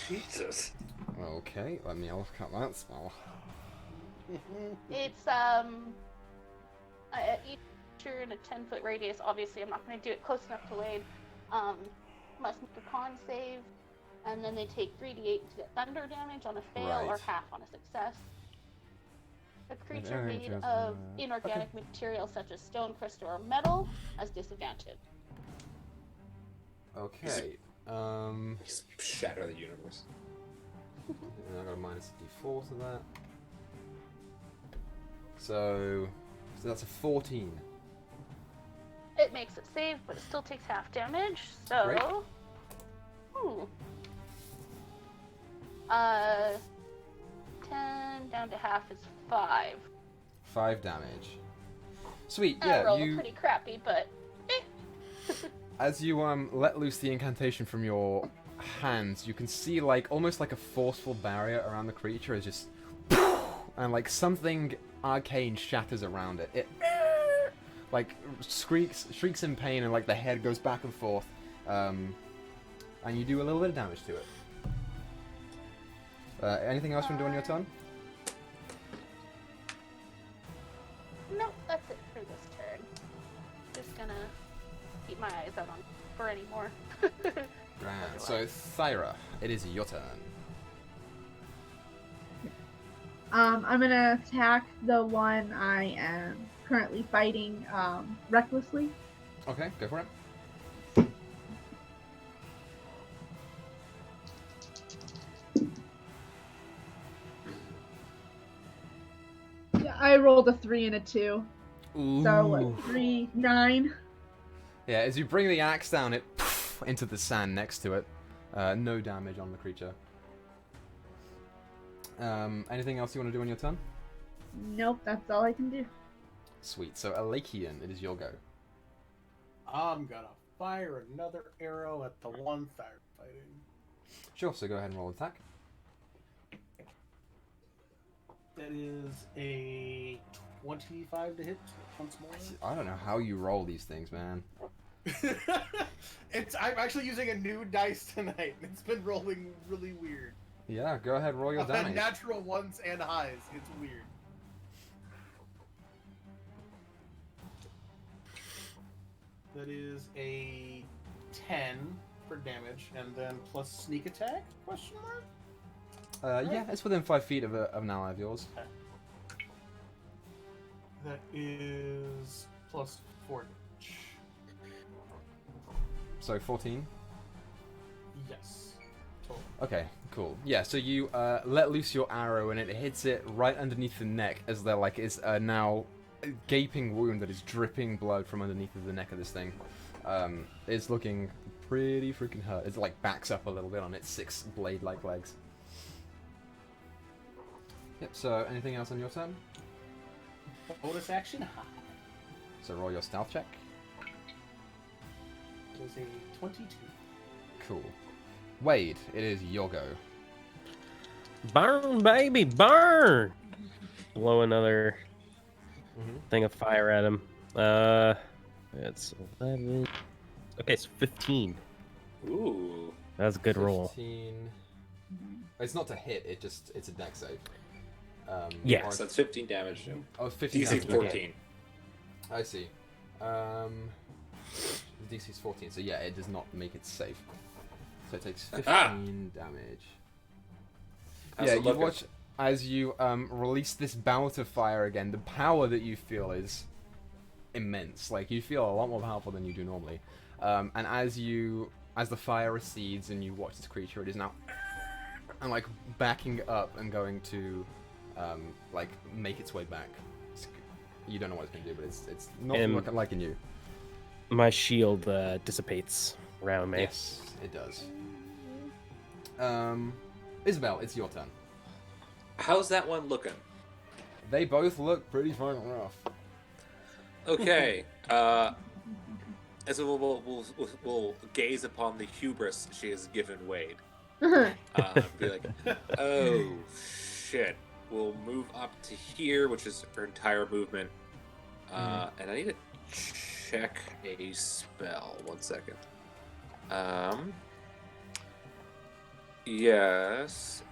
Jesus. Okay, let me look at that spell. It's each creature in a 10-foot radius. Obviously, I'm not going to do it close enough to Wade. Must make a con save, and then they take 3d8 to get thunder damage on a fail or Right. half on a success. A creature Very made interesting. of inorganic material such as stone, crystal, or metal has disadvantage. Okay. Just shatter the universe. And I got a minus d4 to that. So that's a 14. It makes it save, but it still takes half damage. So, Great. ooh. 10 down to half is 5. 5 damage. Sweet, I yeah, rolled you pretty crappy, but as you let loose the incantation from your hands, you can see like almost like a forceful barrier around the creature is just and like something arcane shatters around it. It like shrieks in pain, and like the head goes back and forth. And you do a little bit of damage to it. Anything else you want to do on your turn? nope, that's it for this turn. Just gonna keep my eyes out on for any more. Grand. So Thyra, it is your turn. I'm gonna attack the one I am currently fighting recklessly. Okay, go for it. I rolled a 3 and a 2. Ooh. So what, 3, 9. Yeah, as you bring the axe down, it into the sand next to it. No damage on the creature. Anything else you want to do on your turn? Nope, that's all I can do. Sweet. So Alakian, it is your go. I'm gonna fire another arrow at the one firefighting. Sure. So go ahead and roll attack. That is a 25 to hit once more. I don't know how you roll these things, man. I'm actually using a new dice tonight, and it's been rolling really weird. Yeah, go ahead, roll your I've had damage. natural ones and highs. It's weird. That is a 10 for damage, and then plus sneak attack? Question mark? Yeah, it's within 5 feet of an ally of yours. Okay. That is plus 4 damage. So 14. Yes. Total. Okay, cool. Yeah, so you let loose your arrow and it hits it right underneath the neck as there is a now gaping wound that is dripping blood from underneath of the neck of this thing. It's looking pretty freaking hurt. It backs up a little bit on its 6 blade-like legs. Yep, so anything else on your turn? Bonus action? So roll your stealth check. It is a 22. Cool. Wade, it is your go. Burn, baby, burn! Blow another thing of fire at him. That's 11. Okay, so 15. Ooh. That's a good roll. 15. It's not to hit, it's a dex save. Yeah. or- So that's 15 damage. Oh, 15 DC damage. 14. I see. The DC's 14, so yeah, it does not make it safe. So it takes 15 damage. How's Yeah, it you looking? watch as you release this bout of fire again. The power that you feel is immense. You feel a lot more powerful than you do normally. And as the fire recedes and you watch this creature, it is now and backing up and going to make its way back. You don't know what it's going to do, but it's not liking you. My shield dissipates around me. Yes, it does. Isabel, it's your turn. How's that one looking? They both look pretty fucking rough. Okay. And so we'll gaze upon the hubris she has given Wade. Be like, oh shit. We'll move up to here, which is her entire movement. And I need to check a spell. 1 second. Yes.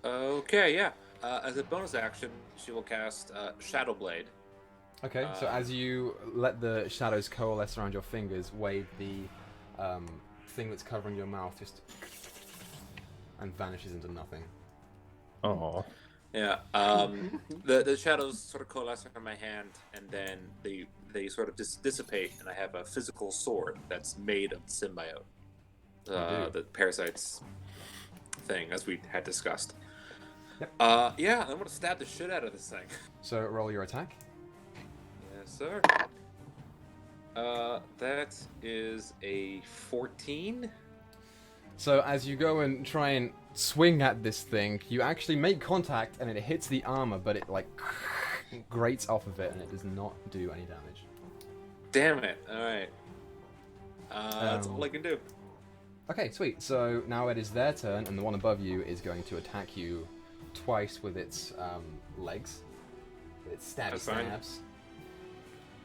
Okay, yeah. As a bonus action, she will cast Shadow Blade. Okay, so as you let the shadows coalesce around your fingers, Wade, the thing that's covering your mouth just and vanishes into nothing. Oh. Yeah. The shadows sort of coalesce around my hand, and then they sort of dissipate, and I have a physical sword that's made of the symbiote, the parasites thing, as we had discussed. Yep. Yeah, I'm gonna stab the shit out of this thing. So roll your attack. Yes, sir. That is a 14. So as you go and try and swing at this thing, you actually make contact and it hits the armor, but it grates off of it and it does not do any damage. Damn it! All right. That's all I can do. Okay, sweet. So now it is their turn, and the one above you is going to attack you twice with its legs. Its stabby That's fine. stabs.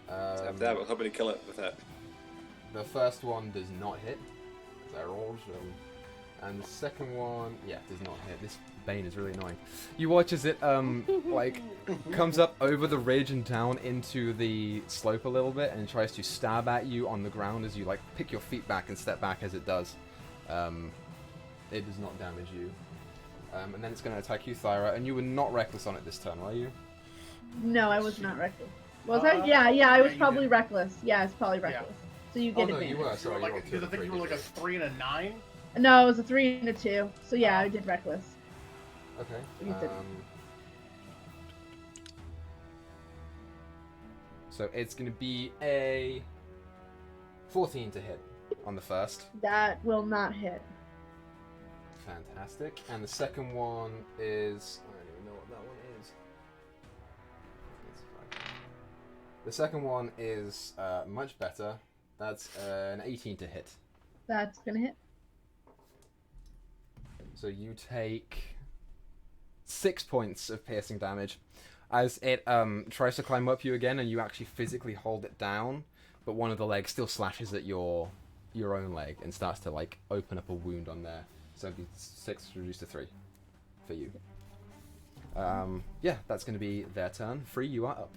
After that, we're hoping to kill it with that. The first one does not hit. So I rolled, and the second one, yeah, does not hit. This Bane is really annoying. You watch as it comes up over the ridge and down into the slope a little bit, and tries to stab at you on the ground as you pick your feet back and step back as it does. It does not damage you. And then it's going to attack you, Thyra, and you were not reckless on it this turn, were you? No, I was not reckless. Was I? Yeah, I was you probably did. reckless. Yeah, it's probably reckless. So you get no, advantage. you were. Sorry, you rolled Because I think you were like a 3 and a 9. No, it was a 3 and a 2. So yeah, I did reckless. Okay. You did. So it's going to be a 14 to hit on the first. That will not hit. Fantastic. And the second one is... I don't even know what that one is. The second one is much better. That's an 18 to hit. That's gonna hit. So you take 6 points of piercing damage as it tries to climb up you again, and you actually physically hold it down, but one of the legs still slashes at your own leg and starts to like open up a wound on there. So it'd be 6 reduced to 3 for you. Yeah, that's going to be their turn. Free, you are up.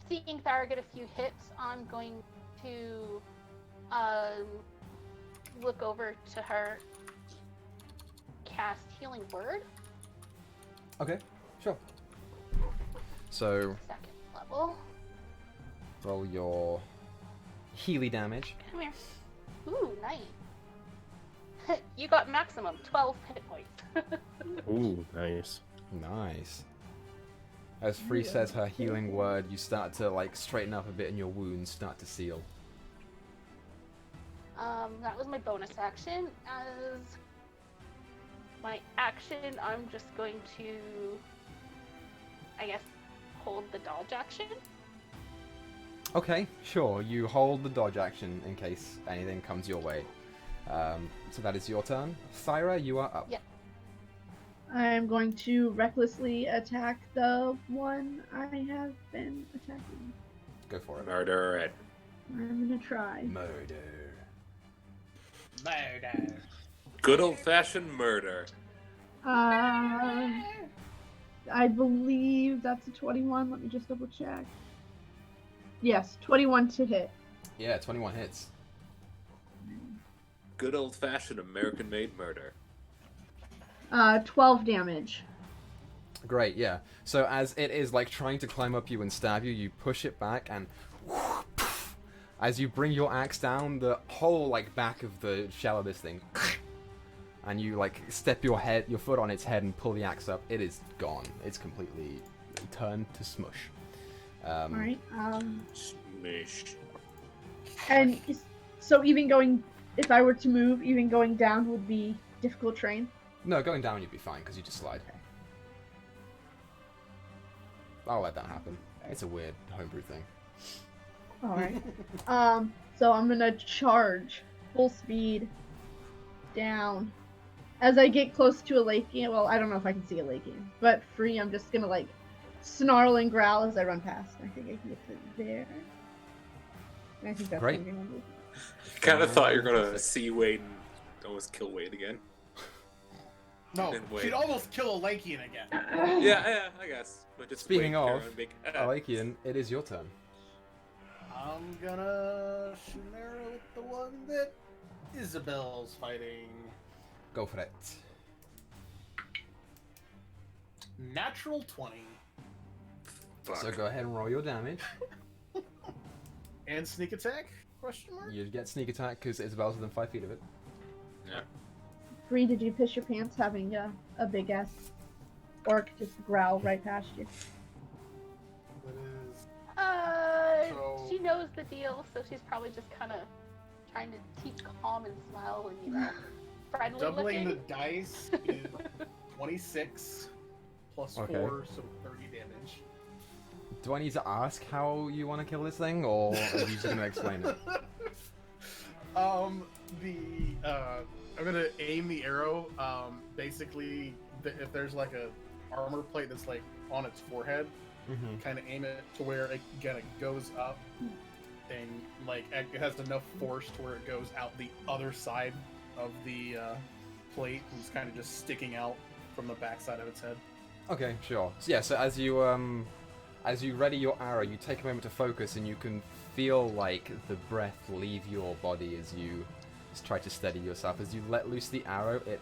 Seeing Thara get a few hits, I'm going to look over to her, cast Healing Word. Okay, sure. So Second level. roll your Healy damage. Come here. Ooh, nice. You got maximum 12 hit points. Ooh, nice. Nice. As Free says her healing word, you start to like straighten up a bit and your wounds start to seal. That was my bonus action. As my action, I'm just going to, I guess, hold the dodge action. Okay, sure. You hold the dodge action in case anything comes your way. So that is your turn. Thyra, you are up. Yep. I'm going to recklessly attack the one I have been attacking. Go for it. Murder it. I'm gonna try. Murder. Murder. Good old-fashioned murder. I believe that's a 21. Let me just double check. Yes, 21 to hit. Yeah, 21 hits. Good old-fashioned American-made murder. 12 damage. Great, yeah. So as it is like trying to climb up you and stab you, you push it back and as you bring your axe down, the whole like back of the shell of this thing, and you like step your foot on its head and pull the axe up, it is gone. It's completely turned to smush. Alright, Smish. and so even going, if I were to move, even going down would be difficult terrain. No, going down you'd be fine because you just slide. I'll let that happen. It's a weird homebrew thing. Alright. So I'm gonna charge full speed down. As I get close to a Lakian, well, I don't know if I can see a Lakian, but Free, I'm just gonna like snarl and growl as I run past. I think I can get to there. And I think that's Great. gonna be my move. Kind of thought you were gonna see Wade and almost kill Wade again. No, Then wait. she'd almost kill a Lakian again. Yeah, I guess. But just Speaking Wade of, Karen, big, Alakian, it is your turn. I'm gonna shoot an arrow at the one that Isabel's fighting. Go for it. Natural 20. Fuck. So go ahead and roll your damage. And sneak attack? Question mark? You get sneak attack because Isabel's within 5 feet of it. Yeah. Free, did you piss your pants having a big ass orc just growl right past you? That is... So- She knows the deal, so she's probably just kind of trying to keep calm and smile and, you know, friendly Doubling the looking. dice is 26 plus Okay. 4, so 30 damage. Do I need to ask how you want to kill this thing, or are you just going to explain it? I'm gonna aim the arrow. Basically, if there's like a armor plate that's like on its forehead, Mm-hmm. kind of aim it to where it kind of goes up, and like it has enough force to where it goes out the other side of the plate, and it's kind of just sticking out from the backside of its head. Okay, sure. So yeah, so as you ready your arrow, you take a moment to focus, and you can feel like the breath leave your body as you just try to steady yourself. As you let loose the arrow, it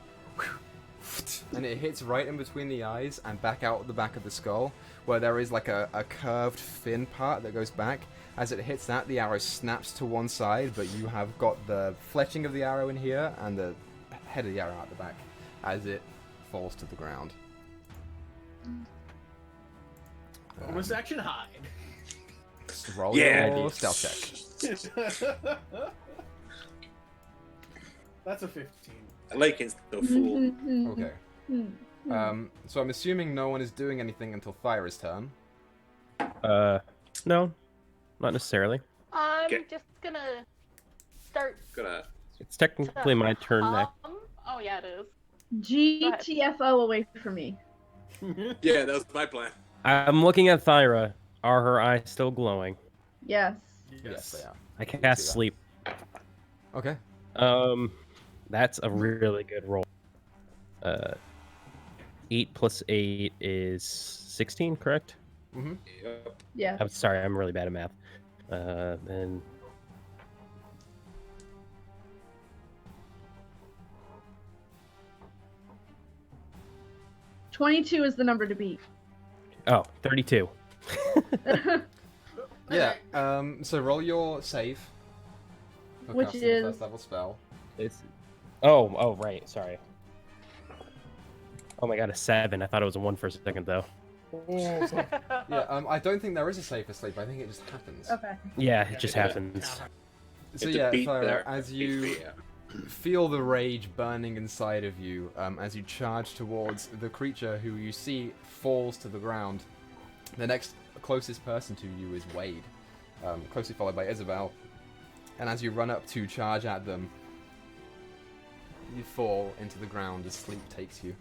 and it hits right in between the eyes and back out the back of the skull, where there is like a curved fin part that goes back. As it hits that, the arrow snaps to one side, but you have got the fletching of the arrow in here and the head of the arrow out the back as it falls to the ground. Bonus action hide. Roll Yeah, your dude. stealth check. That's a 15. Lycan's the fool. Okay. Hmm. So I'm assuming no one is doing anything until Thyra's turn. No, not necessarily. I'm Okay. just gonna start. Gonna It's technically my turn next. Oh yeah, it is. GTFO away from me. yeah, that was my plan. I'm looking at Thyra. Are her eyes still glowing? Yes. Yes, they are. I see that. cast sleep. Okay. That's a really good roll. 8 plus 8 is 16, correct? Mm-hmm. Yep. Yeah. I'm sorry, I'm really bad at math. Then 22 is the number to beat. 32. Yeah. So roll your save. For Which casting the is- first level spell. It's oh right, sorry. Oh my god, a 7. I thought it was a 1 for a second though. Yeah. I don't think there is a save for sleep. I think it just happens. Okay. Yeah, it just Yeah. happens. So It's a yeah, beat Thyra, there. as you feel the rage burning inside of you, as you charge towards the creature who you see falls to the ground, the next closest person to you is Wade, closely followed by Isabel. And as you run up to charge at them, you fall into the ground as sleep takes you.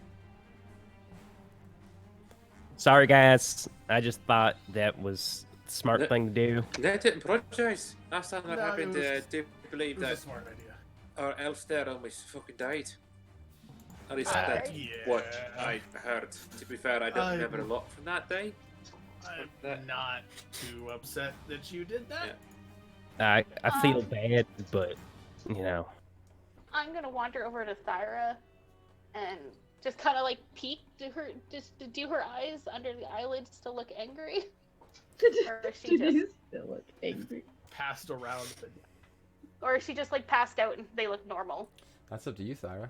Sorry guys, I just thought that was the smart No. thing to do. I didn't apologise. Last time that No, happened, it was- do believe It was a that smart idea. our elf there almost fucking died. At least Ah, that's yeah. what I heard. To be fair, I don't I- remember a lot from that day. I'm not too upset that you did that. I feel bad, but you know. I'm gonna wander over to Thyra and just kind of like peek to her, just to do her eyes under the eyelids to look angry. Or is she Do just, you still look angry? Passed around. or is she just like passed out and they look normal? That's up to you, Thyra.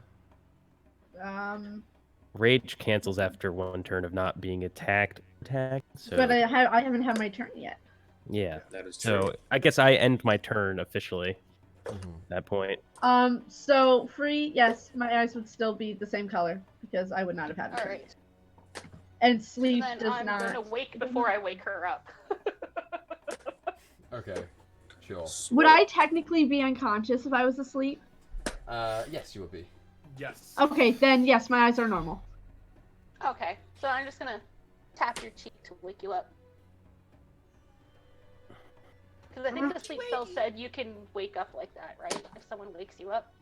Rage cancels after one turn of not being attacked. So But I haven't had my turn yet. yeah. That is true. So I guess I end my turn officially Mhm. at that point. So free, yes, my eyes would still be the same color because I would not have had a All turn. right. And sleep And then does I'm not. gonna wake before I wake her up. Okay. Sure. Would I technically be unconscious if I was asleep? Yes, you would be. Yes. Okay, then yes, my eyes are normal. Okay, so I'm just gonna tap your cheek to wake you up. Because I think the sleep spell said you can wake up like that, right? If someone wakes you up.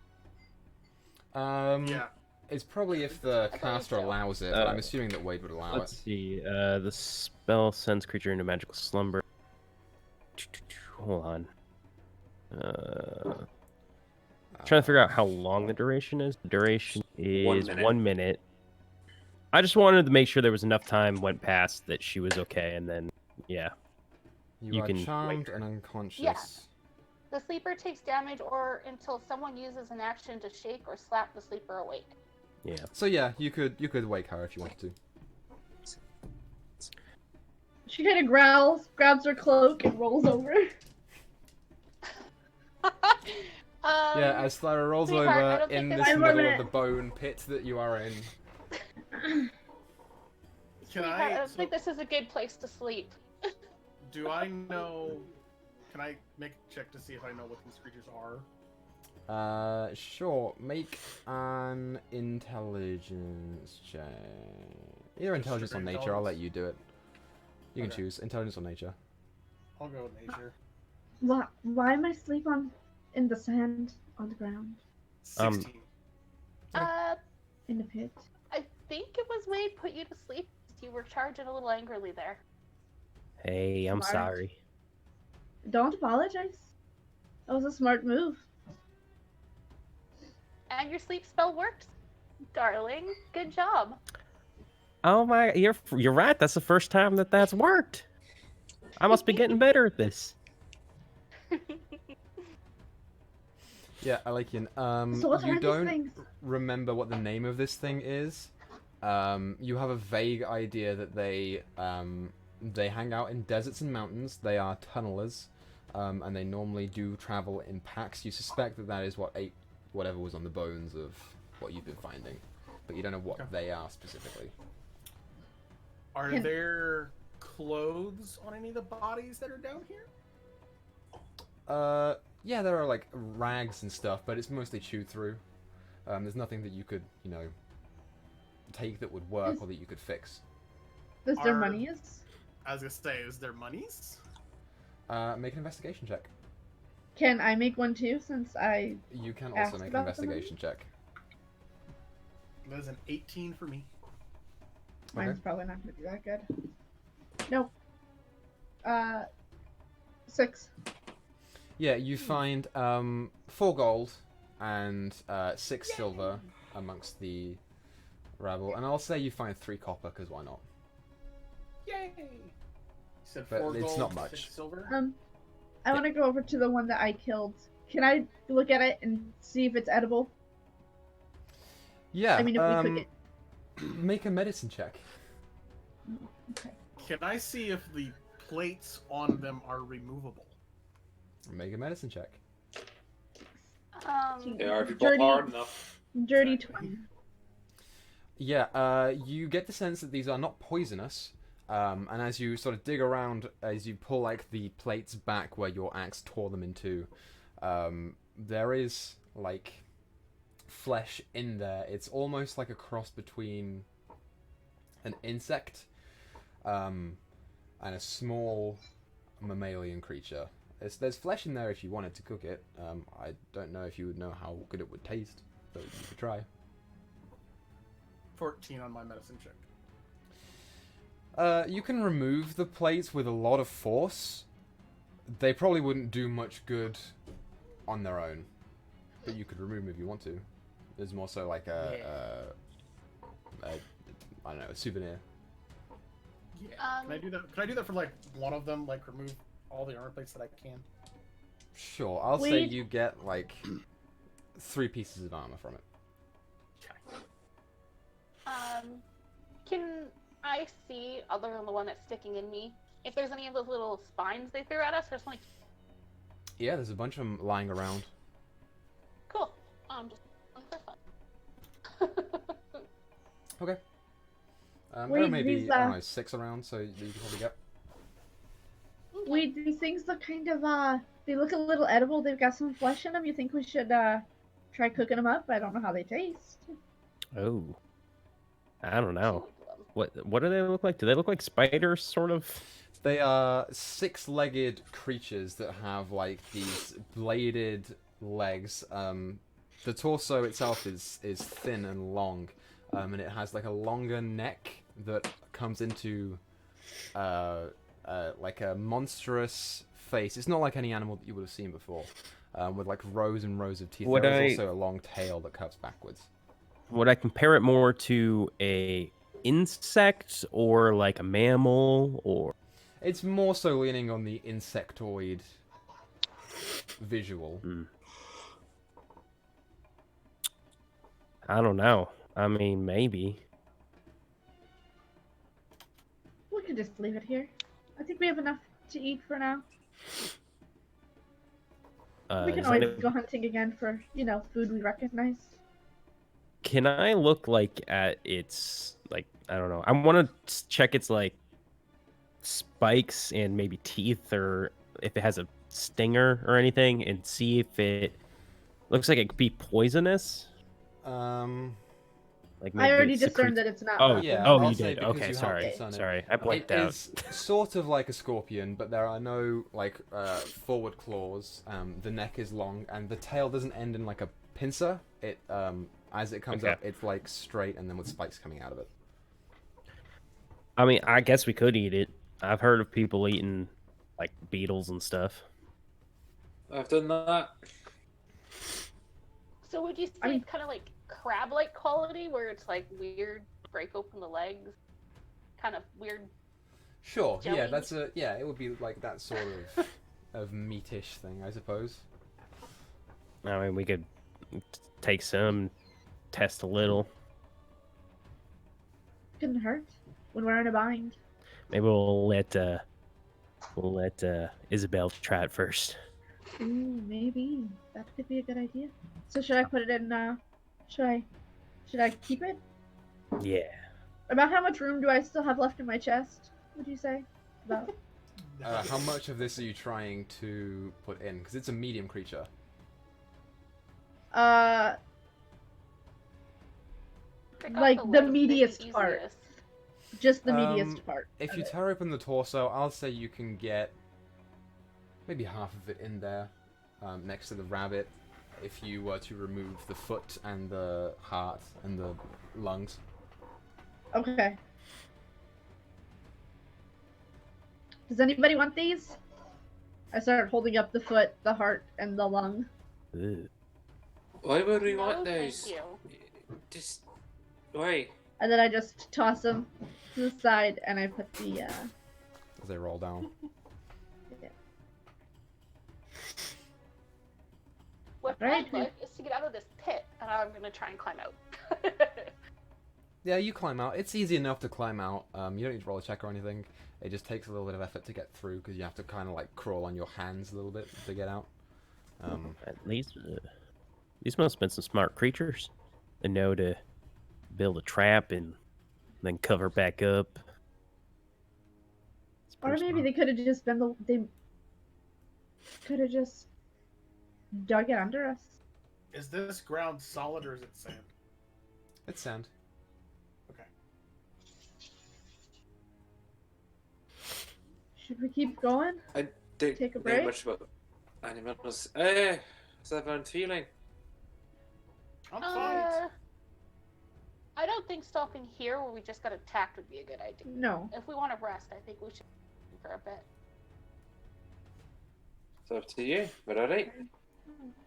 Yeah. It's probably if the believe caster so. allows it, but I'm assuming that Wade would allow Let's it. see. The spell sends creature into magical slumber. Hold on. Trying to figure out how long the duration is. The duration is 1 minute. 1 minute. I just wanted to make sure there was enough time went past that she was okay, and then yeah. You, You are can charmed wake her. and unconscious. Yeah. The sleeper takes damage or until someone uses an action to shake or slap the sleeper awake. Yeah. So yeah, you could wake her if you wanted to. She kind of growls, grabs her cloak, and rolls over. Yeah, as Thyra rolls sweetheart, I over don't think in this this is- middle of Minute. the bone pit that you are in. Can Sweetheart, I don't think this is a good place to sleep. Do I know? Can I make a check to see if I know what these creatures are? Sure. Make an intelligence check. Either intelligence or Sugar nature. I'll let intelligence? you do it. You can Okay. choose intelligence or nature. I'll go with nature. Why am I asleep in the sand on the ground 16. in the pit? I think it was Wade put you to sleep. You were charging a little angrily there. Hey, I'm Smart. sorry. Don't apologize. That was a smart move. And your sleep spell works, darling. Good job. Oh my, you're right. That's the first time that's worked. I must be getting better at this. Yeah, Alekian. So what are You these don't things? remember what the name of this thing is. You have a vague idea that they They hang out in deserts and mountains. They are tunnelers, and they normally do travel in packs. You suspect that that is what ate whatever was on the bones of what you've been finding, but you don't know what they are specifically. Are there clothes on any of the bodies that are down here? Yeah, there are like rags and stuff, but it's mostly chewed through. There's nothing that you could, take that would work or that you could fix. Is there monies? I was gonna say, is there monies? Make an investigation check. Can I make one too, since I You can asked also make an about the money? investigation check. That is an 18 for me. Mine's probably not going to be that good. Nope. 6. Yeah, you find 4 gold and 6 silver amongst the rabble, and I'll say you find 3 copper, because why not? Yay! You said But 4 it's gold, not much. 6 silver. I want to go over to the one that I killed. Can I look at it and see if it's edible? Yeah, I mean, if we cook it. make a medicine check. Okay. Can I see if the plates on them are removable? Make a medicine check. Yeah, if you got hard enough. Dirty 20. Yeah, you get the sense that these are not poisonous, and as you sort of dig around, as you pull like the plates back where your axe tore them into, there is like flesh in there. It's almost like a cross between an insect and a small mammalian creature. There's flesh in there if you wanted to cook it. I don't know if you would know how good it would taste, but you could try. 14 on my medicine check. You can remove the plates with a lot of force. They probably wouldn't do much good on their own, but you could remove them if you want to. There's more so like a I don't know, a souvenir. Yeah. Can I do that? Can I do that for like one of them? Like remove all the armor plates that I can. Sure, I'll say you get like 3 pieces of armor from it. Can I see, other than the one that's sticking in me, if there's any of those little spines they threw at us, or something? Yeah, there's a bunch of them lying around. Cool. Just for fun. Okay. There Wait, are maybe, these, I don't know, 6 around, so you can probably get. Wait, these things look kind of, they look a little edible. They've got some flesh in them. You think we should, try cooking them up? I don't know how they taste. Oh. I don't know. What do they look like? Do they look like spiders, sort of? They are 6-legged creatures that have like these bladed legs. The torso itself is thin and long, and it has like a longer neck that comes into like a monstrous face. It's not like any animal that you would have seen before, with like rows and rows of teeth. There's also a long tail that curves backwards. Would I compare it more to a insect or like a mammal, or? It's more so leaning on the insectoid visual. I don't know. I mean, maybe. We could just leave it here. I think we have enough to eat for now. We can always go hunting again for, food we recognize. Can I look like at its, like, I don't know. I want to check its like spikes and maybe teeth, or if it has a stinger or anything, and see if it looks like it could be poisonous. Like I already discerned that it's not. Oh, yeah. Oh, I'll you say did. because Okay, you sorry. helped discern it. Sorry, I blanked It out. is sort of like a scorpion, but there are no like forward claws. The neck is long, and the tail doesn't end in like a pincer. It as it comes up, it's like straight, and then with spikes coming out of it. I mean, I guess we could eat it. I've heard of people eating like beetles and stuff. I've done that. So would you say it's kind of like crab-like quality, where it's like weird, break open the legs, kind of weird? Sure. Jelly? Yeah, it would be like that sort of meatish thing, I suppose. I mean, we could take some, test a little. Couldn't hurt when we're in a bind. Maybe we'll let Isabel try it first. Ooh, maybe that could be a good idea. So should I put it in? Should I keep it? Yeah. About how much room do I still have left in my chest? Would you say? About. How much of this are you trying to put in? Because it's a medium creature. Pick up Like the light, meatiest part. easiest. Just the meatiest part. If of you it. tear open the torso, I'll say you can get maybe half of it in there, next to the rabbit. If you were to remove the foot and the heart and the lungs. Okay. Does anybody want these? I started holding up the foot, the heart, and the lung. Ugh. Why would we No, want thank those? you. Just why? And then I just toss them to the side, and I put the. As they roll down. What Right. I'd like is to get out of this pit, and I'm gonna try and climb out. Yeah, you climb out. It's easy enough to climb out. You don't need to roll a check or anything. It just takes a little bit of effort to get through because you have to kind of like crawl on your hands a little bit to get out. These must have been some smart creatures. They know to build a trap and then cover back up. It's Or pretty maybe smart. they could have just been they could have just dug it under us. Is this ground solid or is it sand? It's sand. Okay. Should we keep going? Don't Take a know break? much about animals. How's everyone feeling? I'm fine. I don't think stopping here where we just got attacked would be a good idea. No. If we want to rest, I think we should for a bit. It's up to you. But alright.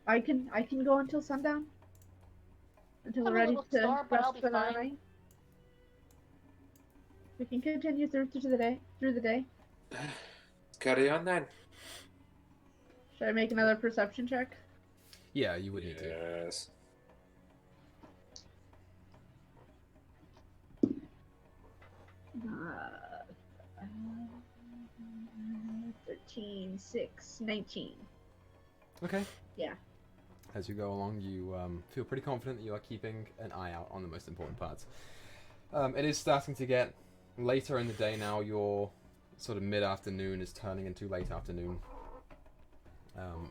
I can go until sundown. Until I'm we're a ready little to sore, but I'll rest be for the fine. night. We can continue through the day. Carry on then. Should I make another perception check? Yeah, you would need to. Yes. 13, 6, 19. Okay. Yeah. As you go along, you feel pretty confident that you are keeping an eye out on the most important parts. It is starting to get later in the day now. Your sort of mid-afternoon is turning into late afternoon.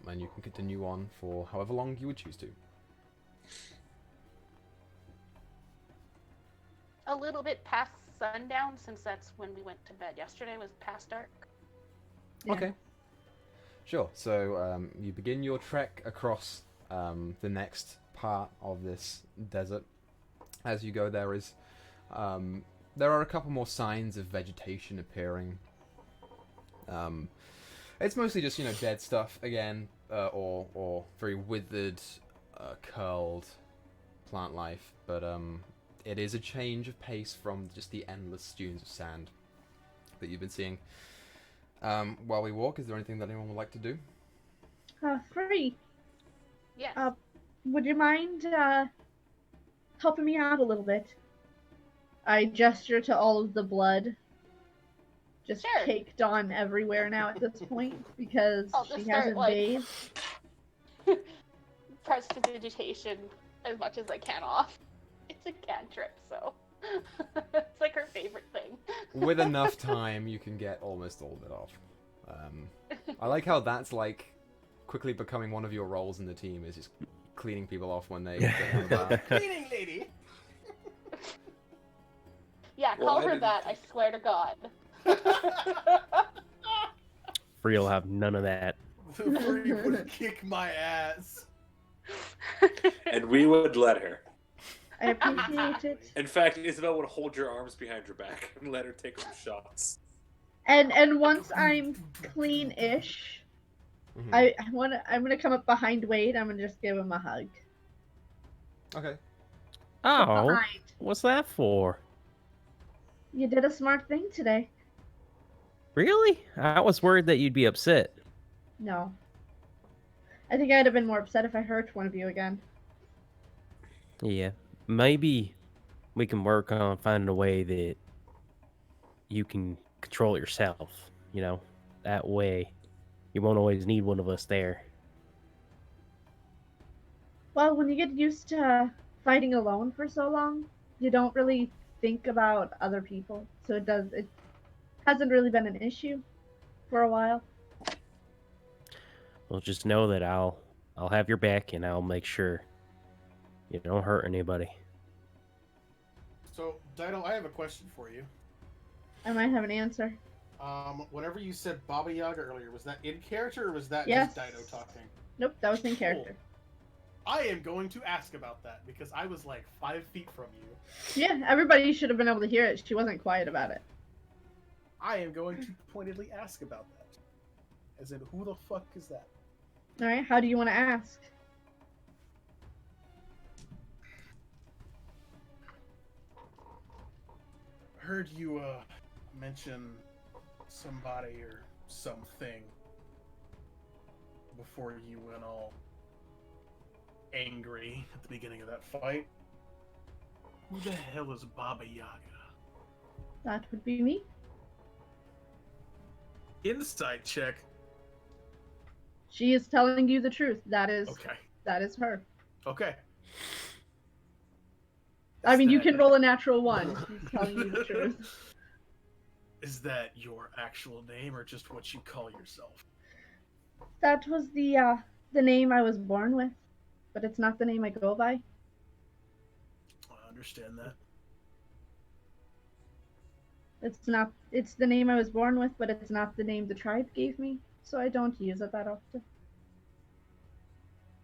And you can continue on for however long you would choose to. A little bit past sundown, since that's when we went to bed yesterday, was past dark. Yeah. Okay. Sure. So you begin your trek across the next part of this desert. As you go, there are a couple more signs of vegetation appearing. It's mostly just dead stuff again, or very withered, curled plant life. But it is a change of pace from just the endless dunes of sand that you've been seeing. While we walk, is there anything that anyone would like to do? Free. Yes. Would you mind helping me out a little bit? I gesture to all of the blood just Sure. caked on everywhere now at this point because I'll just she start, hasn't like- bathed. Prestidigitation as much as I can off. It's a cantrip, so it's like her favorite thing. With enough time, you can get almost all of it off. I like how that's like quickly becoming one of your roles in the team is just cleaning people off when they get out of the bath. Cleaning lady. Yeah, Well, call I her didn't- that, I swear to God. Free will have none of that. The free would kick my ass. And we would let her. I appreciate it. In fact, Isabel would hold your arms behind your back and let her take some shots. And once I'm clean-ish, Mhm. I'm gonna come up behind Wade. I'm gonna just give him a hug. Okay. Oh, Behind. what's that for? You did a smart thing today. Really? I was worried that you'd be upset. No. I think I'd have been more upset if I hurt one of you again. Yeah, maybe we can work on finding a way that you can control it yourself. You know, that way you won't always need one of us there. Well, when you get used to fighting alone for so long, you don't really think about other people. So it hasn't really been an issue for a while. Well, just know that I'll have your back, and I'll make sure you don't hurt anybody. So, Dido, I have a question for you. I might have an answer. Whenever you said Baba Yaga earlier, was that in character or was that Yes. just Dido talking? Nope, that was in character. I am going to ask about that because I was like 5 feet from you. Yeah, everybody should have been able to hear it. She wasn't quiet about it. I am going to pointedly ask about that. As in, who the fuck is that? Alright, how do you want to ask? Heard you mention somebody or something before you went all angry at the beginning of that fight. Who the hell is Baba Yaga? That would be me. Insight check. She is telling you the truth. That is her. Okay. I mean, you that- can roll a natural 1. She's telling you the truth. Is that your actual name or just what you call yourself? That was the name I was born with, but it's not the name I go by. I understand that. It's the name I was born with, but it's not the name the tribe gave me, so I don't use it that often.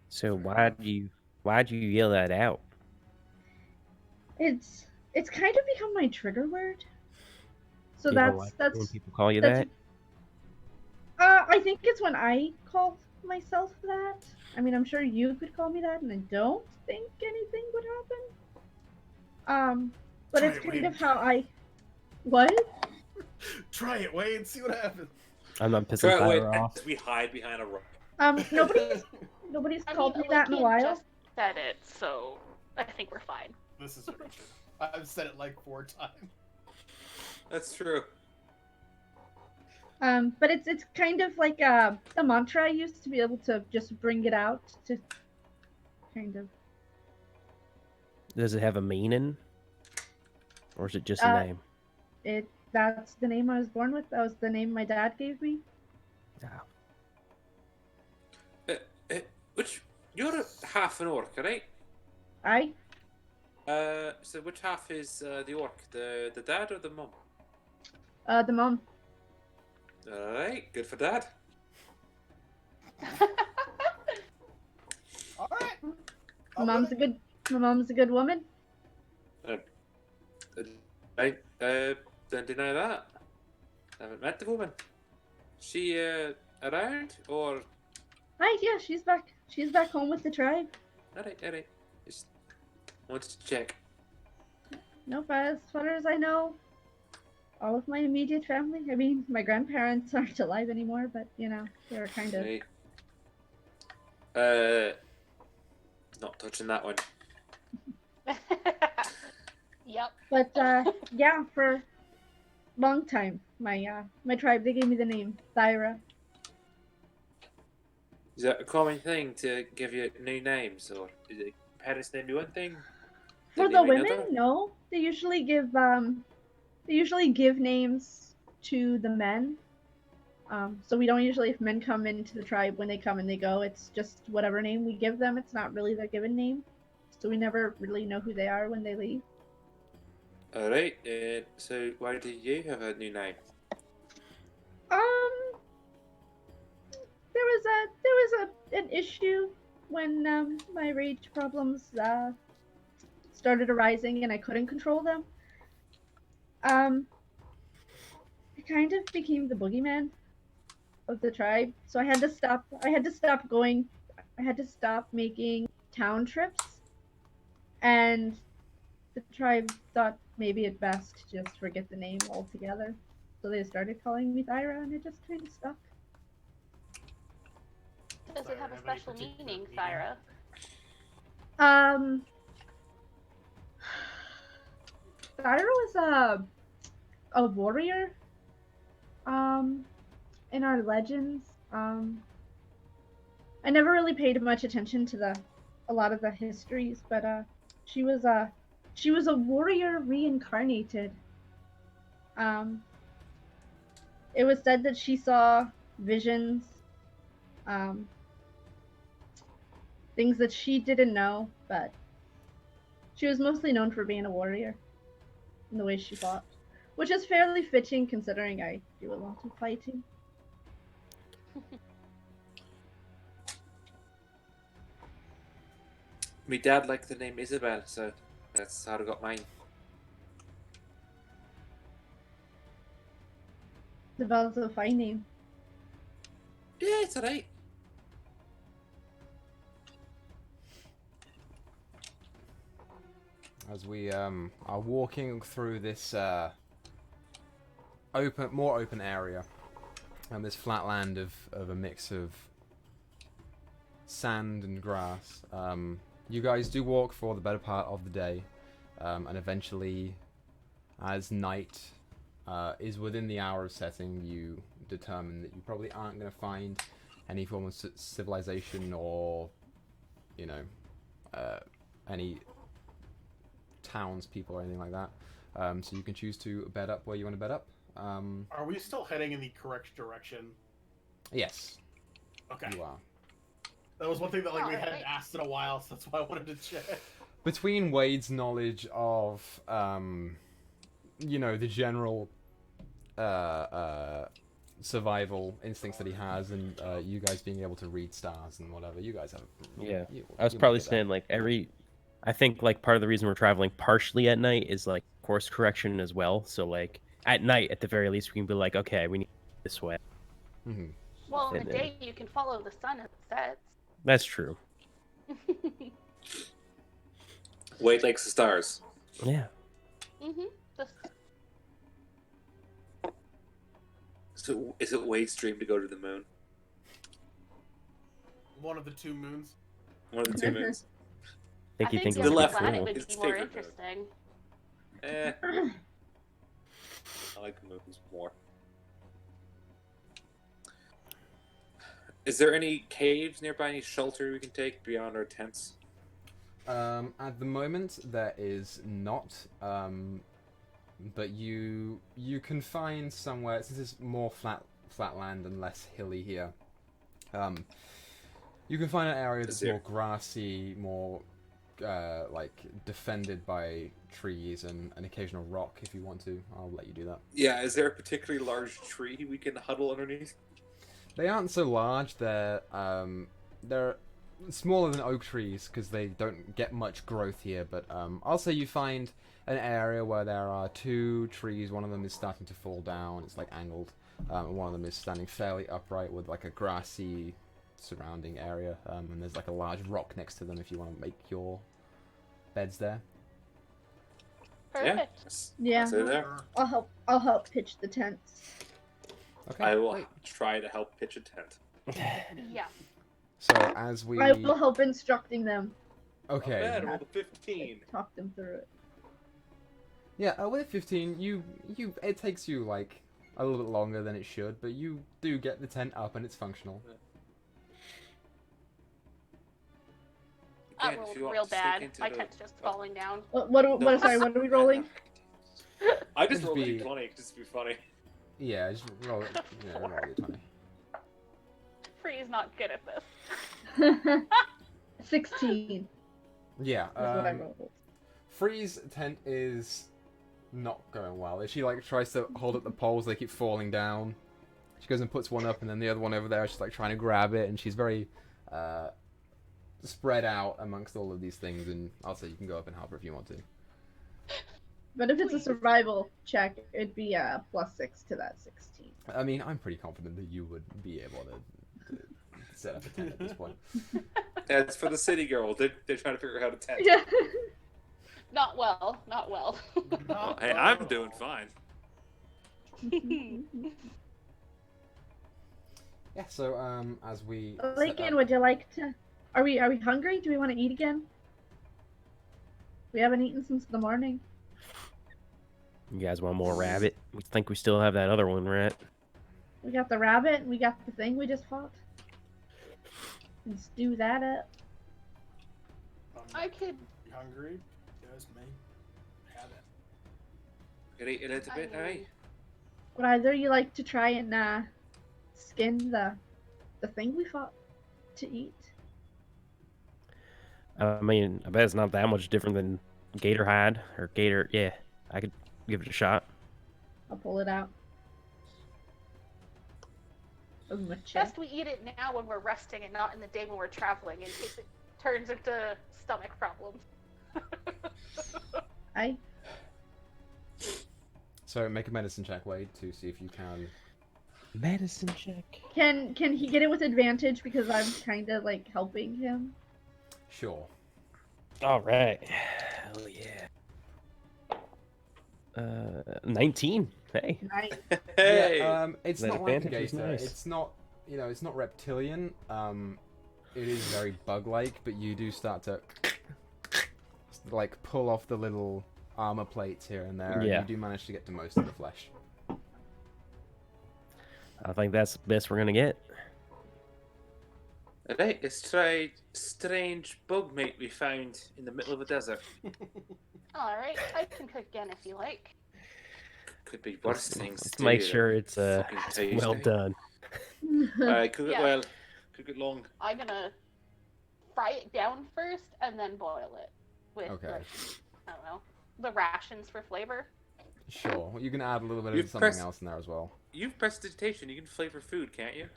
So why'd you yell that out? It's kind of become my trigger word. So You don't like it when people call you that? I think it's when I call myself that. I mean, I'm sure you could call me that, and I don't think anything would happen. But Try it's it, kind Wade. of how I. What? Try it, Wade, and see what happens. I'm not pissing Try it, wait, Tyler off. as we hide behind a rock. Nobody's I called mean, me that in a Olympian while. just said it, so I think we're fine. This is very true. I've said it like 4 times. That's true. But it's kind of like a mantra I used to be able to just bring it out to kind of. Does it have a meaning? Or is it just a name? That's the name I was born with. That was the name my dad gave me. Which you're half an orc, right? I So which half is the orc? The dad or the mum? the mom. All right, good for dad. All right. My mom's a good woman. I don't deny that. I haven't met the woman. She around or? Hi, yeah, she's back. She's back home with the tribe. All right. Just wanted to check. Nope, as far as I know, all of my immediate family. I mean, my grandparents aren't alive anymore, but you know, they were kind of. Right. Not touching that one. Yep. But yeah, for a long time, my tribe, they gave me the name Thyra. Is that a common thing to give you new names, or is it parents name you one thing? For they the name you women, another? no. They usually give names to the men. So we don't usually, if men come into the tribe, when they come and they go, it's just whatever name we give them. It's not really their given name. So we never really know who they are when they leave. All right. So why do you have a new name? There was an issue when my rage problems started arising and I couldn't control them. I kind of became the boogeyman of the tribe, so I had to stop making town trips, and the tribe thought maybe it best to just forget the name altogether. So they started calling me Thyra, and it just kind of stuck. Does it have a special meaning, Thyra? Thyra was a warrior in our legends, I never really paid much attention to a lot of the histories, but she was a warrior reincarnated. Um, it was said that she saw visions, um, things that she didn't know, but she was mostly known for being a warrior in the way she fought, which is fairly fitting considering I do a lot of fighting. My dad liked the name Isabel, so that's how I got mine. Isabel's a fine name. Yeah, it's alright. As we are walking through this more open area, and this flat land of a mix of sand and grass, you guys do walk for the better part of the day, and eventually, as night is within the hour of setting, you determine that you probably aren't going to find any form of civilization or, you know, any townspeople or anything like that. So you can choose to bed up where you want to bed up. Are we still heading in the correct direction? Yes, Okay. you are. That was one thing that we Alright. hadn't asked in a while, so that's why I wanted to check. Between Wade's knowledge of, you know, the general survival instincts that he has, and you guys being able to read stars and whatever, you guys have. Yeah. You I was might probably get that. saying like I think like part of the reason we're traveling partially at night is like course correction as well. So like at night, at the very least, we can be like, okay, we need this way. Mhm. Well, in And the then- day you can follow the sun as it sets. That's true. Wade likes the stars. Yeah. Just So is it Wade's dream to go to the moon? One of the two moons. One of the two moons. Think you think the it would the be other left planet cool. would It's be more favorite moon. interesting. I like the moons more. Is there any caves nearby, any shelter we can take beyond our tents? At the moment, there is not. But you can find somewhere, since it's more flat land and less hilly here. You can find an area that's more grassy, more like defended by trees and an occasional rock. If you want to, I'll let you do that. Yeah, is there a particularly large tree we can huddle underneath? They aren't so large. They're smaller than oak trees because they don't get much growth here. But I'll say you find an area where there are two trees. One of them is starting to fall down. It's like angled. And one of them is standing fairly upright with like a grassy surrounding area. And there's like a large rock next to them if you want to make your beds there. Perfect. Yeah. Stay there. I'll help pitch the tents. Okay. I will great. try to help pitch a tent. Yeah. So as we I will help instructing them. okay. Not bad, I rolled a 15. Talk them through it. Yeah, with 15, you it takes you like a little bit longer than it should, but you do get the tent up and it's functional. I Again, if you rolled want real to sneak bad. into My the- tent's just falling down. Sorry, what are we rolling? I just Just rolled a be- 20 just to be funny. Yeah, just roll it. Yeah, roll your 20. Free's not good at this. 16 Yeah. is what I rolled. Free's tent is not going well. She like tries to hold up the poles, they keep falling down. She goes and puts one up, and then the other one over there. She's like trying to grab it, and she's very spread out amongst all of these things. And I'll say you can go up and help her if you want to. But if it's a survival check, it'd be a +6 to that 16. I mean, I'm pretty confident that you would be able to set up a tent at this point. Yeah, it's for the city girl. They're trying to figure out how to tent. Yeah. Not well. Not well. Hey, I'm doing fine. Yeah. So as we set Lincoln, up- would you like to? Are we hungry? Do we want to eat again? We haven't eaten since the morning. You guys want more rabbit? We think we still have that other one, right? We got the rabbit, and we got the thing we just fought. Let's do that up. I could. You hungry? Yes, me. Have it. Could eat a little bit, I mean, aye? Would either you like to try and skin the thing we fought to eat? I mean, I bet it's not that much different than gator hide or gator. Yeah, I could give it a shot. I'll pull it out. Of my chest. Best we eat it now when we're resting and not in the day when we're traveling, in case it turns into stomach problems. I So make a medicine check, Wade, to see if you can. Medicine check. can he get it with advantage because I'm kind of like helping him? Sure. All right. Hell yeah. 19. Hey. Nice. Hey! Yeah, it's That not like a advantage is gator. nice. It's not, it's not reptilian. It is very bug-like, but you do start to like pull off the little armor plates here and there, Yeah. and you do manage to get to most of the flesh. I think that's the best we're gonna get. Right, let's try strange bug meat we found in the middle of a desert. Alright, I can cook again if you like. Could be worse things. Let's to make do sure than it's fucking tasty. well done. Alright, cook Yeah. it well. Cook it long. I'm gonna fry it down first and then boil it with, Okay. like, I don't know, the rations for flavor. Sure. You can add a little bit You've of something pressed- else in there as well. You've prestidigitation, you can flavor food, can't you?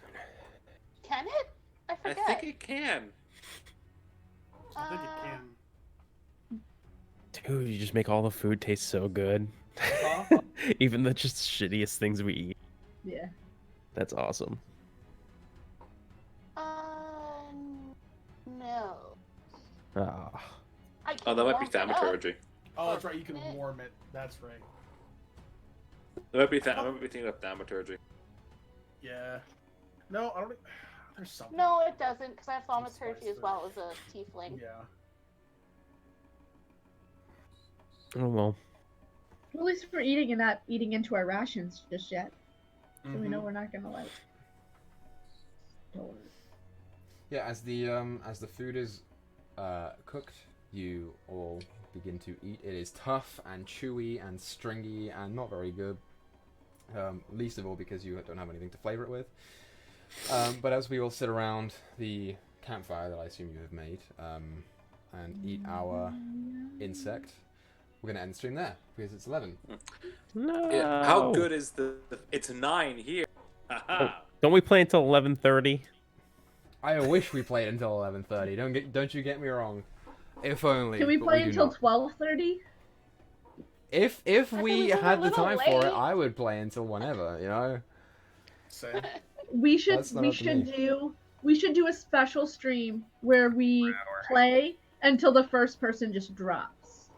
Can it? I I forget. think it can. I think it can. Dude, you just make all the food taste so good. Huh? Even the just shittiest things we eat. Yeah. That's awesome. No. Ah. I can Oh, that might be warm it up. thaumaturgy. Oh, that's right. You can warm it. That's right. That might be I might be thinking of thaumaturgy. Yeah. No, I don't. There's something. No, it doesn't, because I have Some thaumaturgy spice as well as a tiefling. Yeah. Oh well. At least we're eating and not eating into our rations just yet. So we know Mhm. we're not gonna like. Yeah, as the food is cooked, you all begin to eat. It is tough and chewy and stringy and not very good. Least of all because you don't have anything to flavor it with. But as we all sit around the campfire that I assume you have made and eat our insect, we're gonna end the stream there because it's 11. No. Yeah. How good is the? It's 9 here. Haha. Don't we play until 11:30? I wish we played until 11:30. Don't you get me wrong. If only. Can we but play do until not. 12:30? If I thought we we were a had the little time for it, late. I would play until whenever. Same. We should That's not we up to should me. do a special stream where we play until the first person just drops.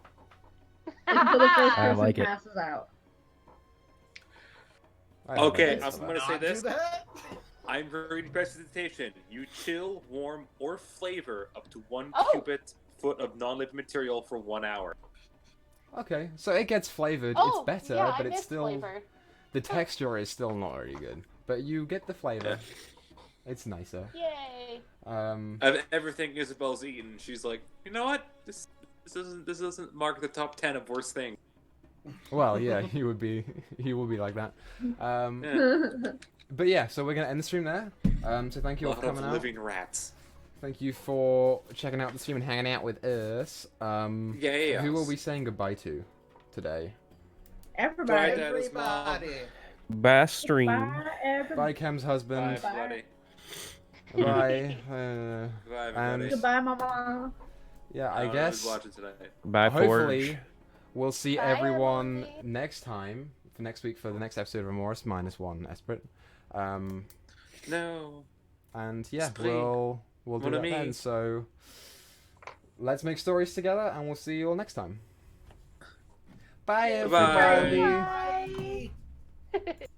Until the first I person like it. passes out. I don't Okay, know. I'm gonna say Not do this. that? I'm reading prestidigitation. You chill, warm, or flavor up to 1 Oh. cubic foot of non-living material for 1 hour. Okay, so it gets flavored. Oh, it's better, yeah, but I it's missed still flavor. the texture is still not very good. But you get the flavor. It's nicer. Yay. Everything Isabel's eaten, she's like, you know what? This doesn't mark the top 10 of worst things. Well, yeah, he will be like that. Yeah. But yeah, so we're gonna end the stream there. So thank you all Lot for of coming out. living rats. Thank you for checking out the stream and hanging out with us. Yeah. Who are we saying goodbye to today? Everybody. Bye, Dad. Everybody. Bye, stream. Bye, everybody. Bye, Cam's Bye, husband. everybody. Bye. Bye, everybody. Goodbye, Mama. Yeah, I was guess. watching tonight. Bye, Hopefully, Forge. we'll see Bye, everyone everybody. next time for next week for the next episode of Emoris -1 Esprit. No. And yeah, Split. we'll do Mon that ami. then. So let's make stories together, and we'll see you all next time. Bye, Bye. everybody. Bye.